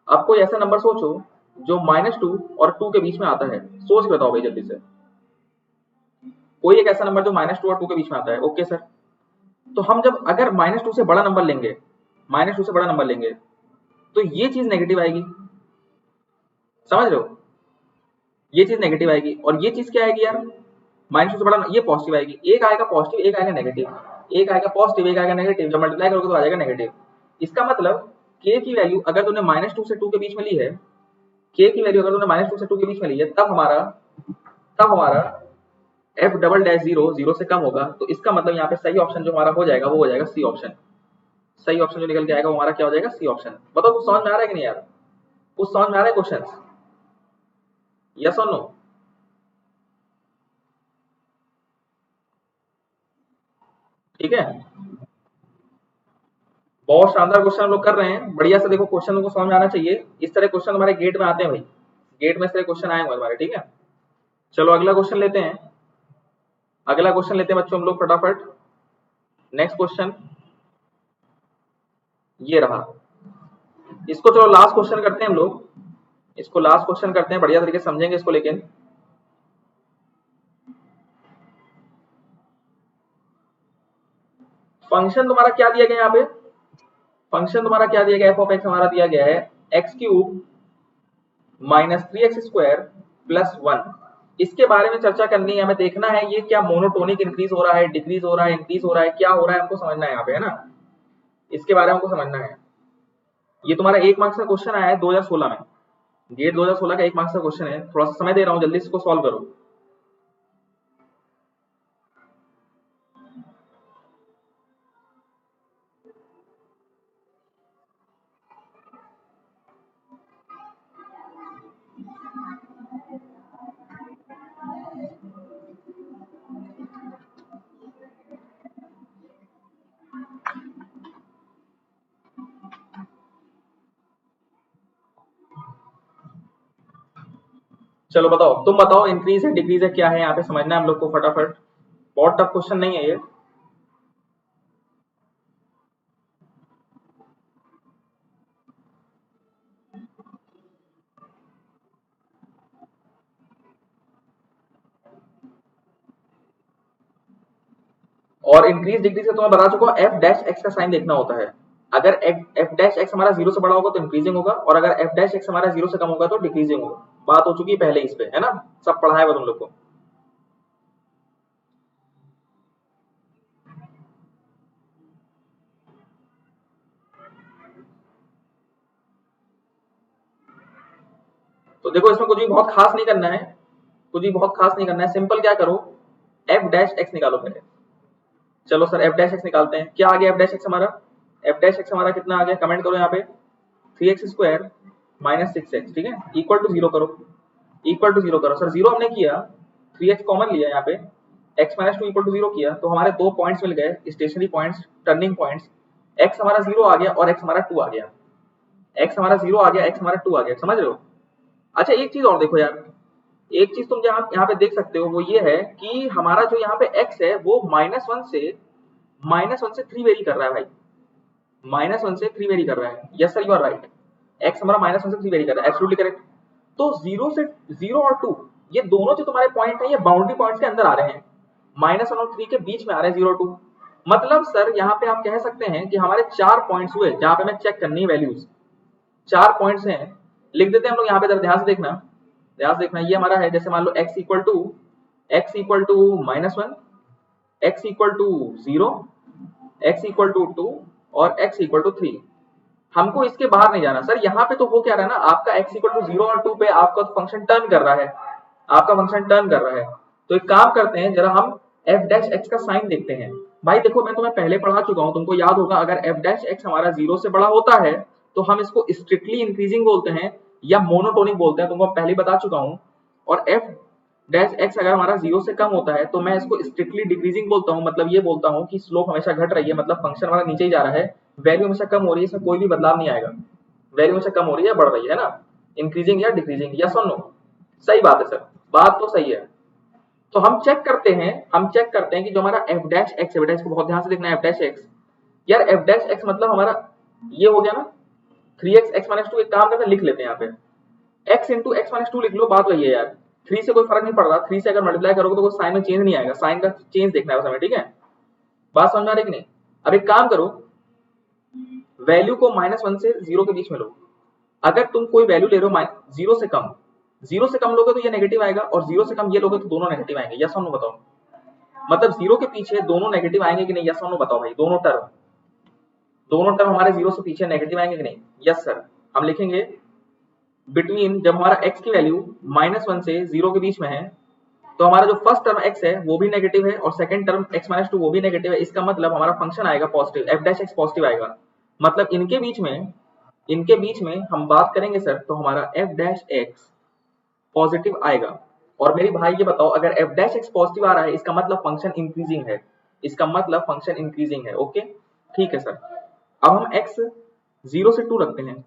अब कोई ऐसा नंबर सोचो जो -2 और 2 के बीच में आता है, सोच के बताओ भाई जल्दी से, कोई एक ऐसा नंबर जो -2 और 2 के बीच में आता है, ओके सर। तो हम जब अगर -2 से बड़ा नंबर लेंगे, -2 से बड़ा नंबर लेंगे तो ये चीज नेगेटिव आएगी, समझ रहे हो, ये चीज नेगेटिव आएगी, और ये चीज क्या आएगी यार, -2 से बड़ा ये पॉजिटिव आएगी, एक आएगा पॉजिटिव एक आएगा नेगेटिव, एक आएगा पॉजिटिव एक आएगा नेगेटिव, जब मल्टीप्लाई करोगे तो आ जाएगा नेगेटिव। इसका मतलब k की वैल्यू अगर तुमने -2 से 2 के बीच में ली है, k की वैल्यू अगर तुमने -2 से 2 के बीच में ली है, तब हमारा f double dash zero zero से कम होगा, तो इसका मतलब यहाँ पे सही ऑप्शन जो हमारा हो जाएगा वो हो जाएगा सी ऑप्शन, सही ऑप्शन जो निकल के आएगा वो हमारा क्या हो जाएगा, सी ऑप्शन। बताओ कुछ समझ में आ रहा है कि नहीं यार, कुछ समझ में आ रहा है क्वेश्चन, यस और नो। ठीक है, बहुत शानदार क्वेश्चन हम लोग कर रहे हैं, बढ़िया से देखो, क्वेश्चन को समझ में आना चाहिए, इस तरह क्वेश्चन हमारे गेट में आते हैं भाई, गेट में इस तरह क्वेश्चन आए हुए हमारे, ठीक है। चलो अगला क्वेश्चन लेते हैं, अगला क्वेश्चन लेते हैं बच्चों हम लोग फटाफट। नेक्स्ट क्वेश्चन ये रहा, इसको चलो लास्ट क्वेश्चन करते हैं हम लोग, इसको लास्ट क्वेश्चन करते हैं, बढ़िया तरीके से समझेंगे इसको। लेकिन फंक्शन तुम्हारा क्या दिया गया यहाँ पे, फंक्शन तुम्हारा क्या दिया गया, f(x) हमारा दिया गया है x³ - 3x² + 1। इसके बारे में चर्चा करनी है, हमें देखना है ये क्या मोनोटोनिक इंक्रीज हो रहा है, डिक्रीज हो रहा है, इंक्रीज हो रहा है, क्या हो रहा है हमको समझना है यहाँ पे, है ना, इसके बारे में हमको समझना है। ये तुम्हारा 1 मार्क्स का क्वेश्चन आया है 2016 में, गेट 2016 का 1 मार्क्स का क्वेश्चन है, थोड़ा सा समय दे रहा हूँ, जल्दी इसको सॉल्व करो। चलो बताओ, तुम बताओ इंक्रीज है डिक्रीज है क्या है, यहाँ पे समझना है हम लोग को फटाफट, बहुत टफ क्वेश्चन नहीं है ये। और इंक्रीज डिक्रीज का तो मैं बता चुका हूँ, एफ डैश एक्स का साइन देखना होता है, अगर एफ डैश एक्स हमारा जीरो से बड़ा होगा तो इंक्रीजिंग होगा, और अगर एफ डैश एक्स हमारा जीरो से कम होगा तो डिक्रीजिंग होगा, बात हो चुकी है पहले इस पे, है ना, सब पढ़ाया हुआ तुम लोग को। तो देखो इसमें कुछ भी बहुत खास नहीं करना है, कुछ भी बहुत खास नहीं करना है, सिंपल क्या करो, एफ डैश एक्स निकालो पहले। चलो सर एफ डैश एक्स निकालते हैं, क्या आ गया एफ डैश एक्स हमारा, एफ डैश एक्स हमारा कितना आ गया, कमेंट करो यहाँ पे, 3x² माइनस 6x, ठीक है, इक्वल टू जीरो करो, इक्वल टू जीरो करो। सर जीरो हमने किया, 3x कॉमन लिया यहाँ पे, x minus two equal to zero किया, तो हमारे दो पॉइंट्स मिल गए, stationary points, turning points, x हमारा जीरो आ गया और x हमारा टू आ गया, x हमारा जीरो आ गया, x हमारा टू आ गया, समझ रहे हो। अच्छा एक चीज और देखो यार, एक चीज तुम यहाँ पे देख सकते हो, वो ये है कि हमारा जो यहाँ पे x है वो -1 से 3 वेरी कर रहा है भाई, -1 से 3 वेरी कर रहा है, yes sir you are right, x हमारा -1 से 3 वेरी कर रहा है, एब्सोल्युटली करेक्ट। तो जीरो और टू, ये दोनों जो तुम्हारे पॉइंट है ये बाउंड्री पॉइंट्स के अंदर आ रहे हैं, -1 और 3 के बीच में आ रहे हैं 0 2। मतलब सर यहाँ पे आप कह सकते हैं कि हमारे 4 पॉइंट्स हुए जहां पे मैं चेक करनी है वैल्यूज, 4 पॉइंट्स हैं, लिख देते हैं हम लोग यहाँ पे, ध्यान से देखना, ध्यान से देखना, ये हमारा है, जैसे मान लो x equal to -1, x equal to 0, x equal to 2 और x इक्वल टू 3। हमको इसके बाहर नहीं जाना सर, यहाँ पे तो वो क्या रहा है ना, आपका x इक्वल टू 0 और 2 पे आपका फंक्शन टर्न कर रहा है, आपका फंक्शन टर्न कर रहा है। तो एक काम करते हैं, जरा हम f डैश x का साइन देखते हैं। भाई देखो मैं तुम्हें पहले पढ़ा चुका हूँ, तुमको याद होगा, अगर f डैश x हमारा 0 से बड़ा होता है तो हम इसको स्ट्रिक्टली इंक्रीजिंग बोलते हैं या मोनोटोनिक बोलते हैं, तुमको पहले बता चुका हूँ। और f डैश x अगर हमारा 0 से कम होता है तो मैं इसको स्ट्रिक्टली डिक्रीजिंग बोलता हूँ, मतलब ये बोलता हूँ कि स्लोप हमेशा घट रही है, मतलब फंक्शन हमारा नीचे ही जा रहा है, वैल्यू हमेशा कम हो रही है, इसमें कोई भी बदलाव नहीं आएगा, वैल्यू हमेशा कम हो रही है, बढ़ रही है ना, इंक्रीजिंग या डिक्रीजिंग, यस और नो, सही बात है सर, बात तो सही है। तो हम चेक करते हैं, कि जो हमारा f डैश x है, बेटा इसको बहुत ध्यान से देखना है, f डैश x, यार f डैश x मतलब हमारा ये हो गया ना 3x x माइनस 2, एक काम करके लिख लेते हैं यहाँ पे, x इंटू एक्स माइनस 2 लिख लो, बात वही है यार, 3 से कोई फर्क नहीं पड़ रहा, 3 से अगर मल्टीप्लाई करोगे तो कोई साइन में चेंज नहीं आएगा, साइन का चेंज देखना है उस समय, ठीक है, बात समझ आ रही कि नहीं। अब एक काम करो, वैल्यू को -1 से 0 के बीच में लो, अगर तुम कोई वैल्यू ले रहे हो 0 से कम, 0 से कम लोगे तो ये नेगेटिव आएगा, और 0 से कम ये लोगे तो दोनों नेगेटिव आएंगे, यस और नो बताओ, मतलब 0 के पीछे दोनों नेगेटिव आएंगे कि नहीं, यस और नो बताओ भाई, दोनों टर्म हमारे 0 से पीछे नेगेटिव आएंगे कि नहीं, यस सर। हम लिखेंगे बिटवीन, जब हमारा x की वैल्यू -1 से 0 के बीच में है तो हमारा जो फर्स्ट टर्म x है वो भी नेगेटिव है और सेकंड टर्म x माइनस 2 वो भी नेगेटिव है, इसका मतलब हमारा फंक्शन आएगा positive, f dash x positive आएगा, मतलब इनके बीच में हम बात करेंगे सर तो हमारा f डैश x पॉजिटिव आएगा। और मेरे भाई ये बताओ, अगर f डैश x पॉजिटिव आ रहा है इसका मतलब फंक्शन इंक्रीजिंग है, इसका मतलब फंक्शन इंक्रीजिंग है, ओके ठीक है सर। अब हम x 0 से 2 रखते हैं,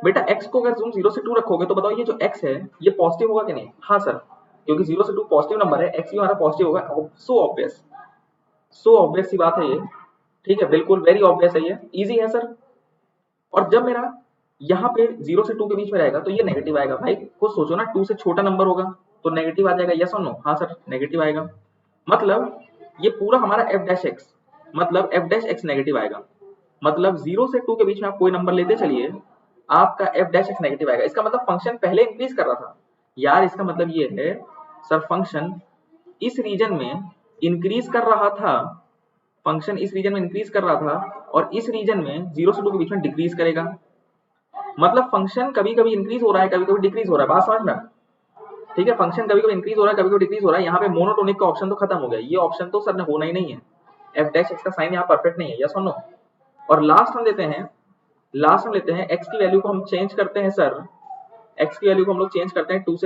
बेटा x को अगर तुम 0 से 2 रखोगे तो बताओ ये जो x है ये पॉजिटिव होगा कि नहीं, हाँ सर, क्योंकि 0 से 2 पॉजिटिव नंबर है, x भी हमारा पॉजिटिव होगा, सो ऑब्वियस सी बात है ये, ठीक है, बिल्कुल वेरी ऑब्वियस है ये, इजी है सर। और जब मेरा यहाँ पे 0 से 2 के बीच में रहेगा तो ये नेगेटिव आएगा, भाई खुद सोचो ना, 2 से छोटा नंबर होगा तो नेगेटिव आ जाएगा, यस और नो, हाँ सर नेगेटिव आएगा, मतलब ये पूरा हमारा f डैश x, मतलब f डैश x नेगेटिव आएगा, मतलब 0 से 2 के बीच में आप कोई नंबर लेते चलिए आपका f डैश x नेगेटिव आएगा, इसका मतलब फंक्शन पहले इंक्रीज कर रहा था यार, इसका मतलब ये है सर फंक्शन इस रीजन में इंक्रीज कर रहा था, फंक्शन इस रीजन में इंक्रीज कर रहा था और इस रीजन में 0 से 2 के बीच में डिक्रीज करेगा, मतलब फंक्शन कभी कभी इंक्रीज हो रहा है कभी कभी डिक्रीज हो रहा है, बात समझ में, ठीक है, फंक्शन कभी कभी इंक्रीज हो रहा है कभी कभी डिक्रीज हो रहा है। यहाँ पे मोनोटोनिक का ऑप्शन तो खत्म हो गया, ये ऑप्शन तो सर ने होना ही नहीं है, f डैश x का साइन यहाँ परफेक्ट नहीं है, यस और नो। और लास्ट हम लेते हैं x की वैल्यू को हम चेंज करते हैं सर, x की वैल्यू को हम लोग चेंज करते हैं 2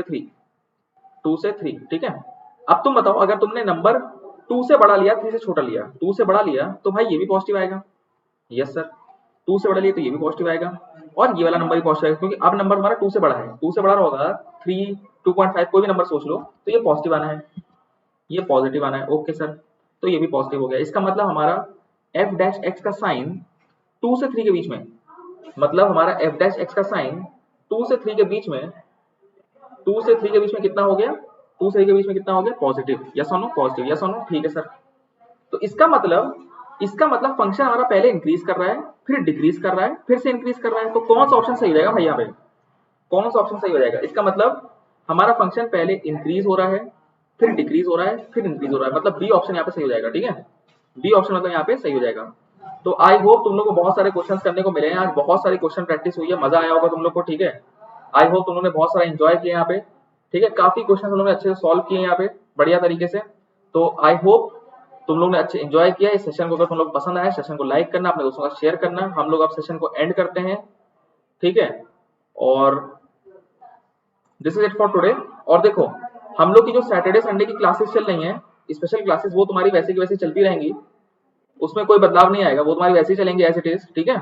से 3, ठीक है। अब तुम बताओ, अगर तुमने नंबर 2 से बड़ा लिया 3 से छोटा लिया, 2 से बड़ा लिया तो भाई ये भी पॉजिटिव आएगा, यस सर, 2 से बड़ा लिया तो ये भी पॉजिटिव आएगा और ये वाला नंबर भी पॉजिटिव आएगा, क्योंकि अब नंबर हमारा 2 से बड़ा है, 2 से बड़ा होगा 3 2.5 कोई भी नंबर सोच लो तो ये पॉजिटिव आना है, ये पॉजिटिव आना है, ओके सर, तो ये भी पॉजिटिव हो गया, इसका मतलब हमारा f डैश x का साइन 2 से 3 के बीच में, मतलब हमारा f डैश x का साइन 2 से 3 के बीच में, 2 से 3 के बीच में कितना हो गया, 2 से 3 के बीच में कितना हो गया, पॉजिटिव, यस और नो, पॉजिटिव, यस और नो, ठीक है सर। तो इसका मतलब फंक्शन हमारा पहले इंक्रीज कर रहा है फिर डिक्रीज कर रहा है फिर से इंक्रीज कर रहा है, तो कौन सा ऑप्शन सही हो जाएगा भाई, यहाँ पे कौन सा ऑप्शन सही हो जाएगा, इसका मतलब हमारा फंक्शन पहले इंक्रीज हो रहा है, फिर डिक्रीज हो रहा है, फिर इंक्रीज हो रहा है, मतलब बी ऑप्शन यहाँ पे सही हो जाएगा। ठीक है, बी ऑप्शन मतलब यहाँ पे सही हो जाएगा। तो आई होप तुम लोग को बहुत सारे क्वेश्चंस करने को मिले हैं आज, बहुत सारी क्वेश्चन प्रैक्टिस हुई है, मजा आया होगा तुम लोग को। ठीक है, आई होप तुम लोगों ने बहुत सारा एंजॉय किया यहाँ पे। ठीक है, काफी क्वेश्चन तुम लोगों ने अच्छे से सॉल्व किए यहाँ पे बढ़िया तरीके से। तो आई होप तुम लोग ने अच्छे एंजॉय किया इस सेशन को। अगर तुम लोग पसंद आया, सेशन को लाइक करना, अपने दोस्तों का शेयर करना। हम लोग अब सेशन को एंड करते हैं। ठीक है, और this is it for today. और देखो, हम लोग की जो सैटरडे संडे की क्लासेस चल रही हैं, स्पेशल क्लासेस, वो तुम्हारी वैसे की वैसे चलती रहेंगी, उसमें कोई बदलाव नहीं आएगा, वो तुम्हारी वैसे ही चलेंगी एज इट इज। ठीक है,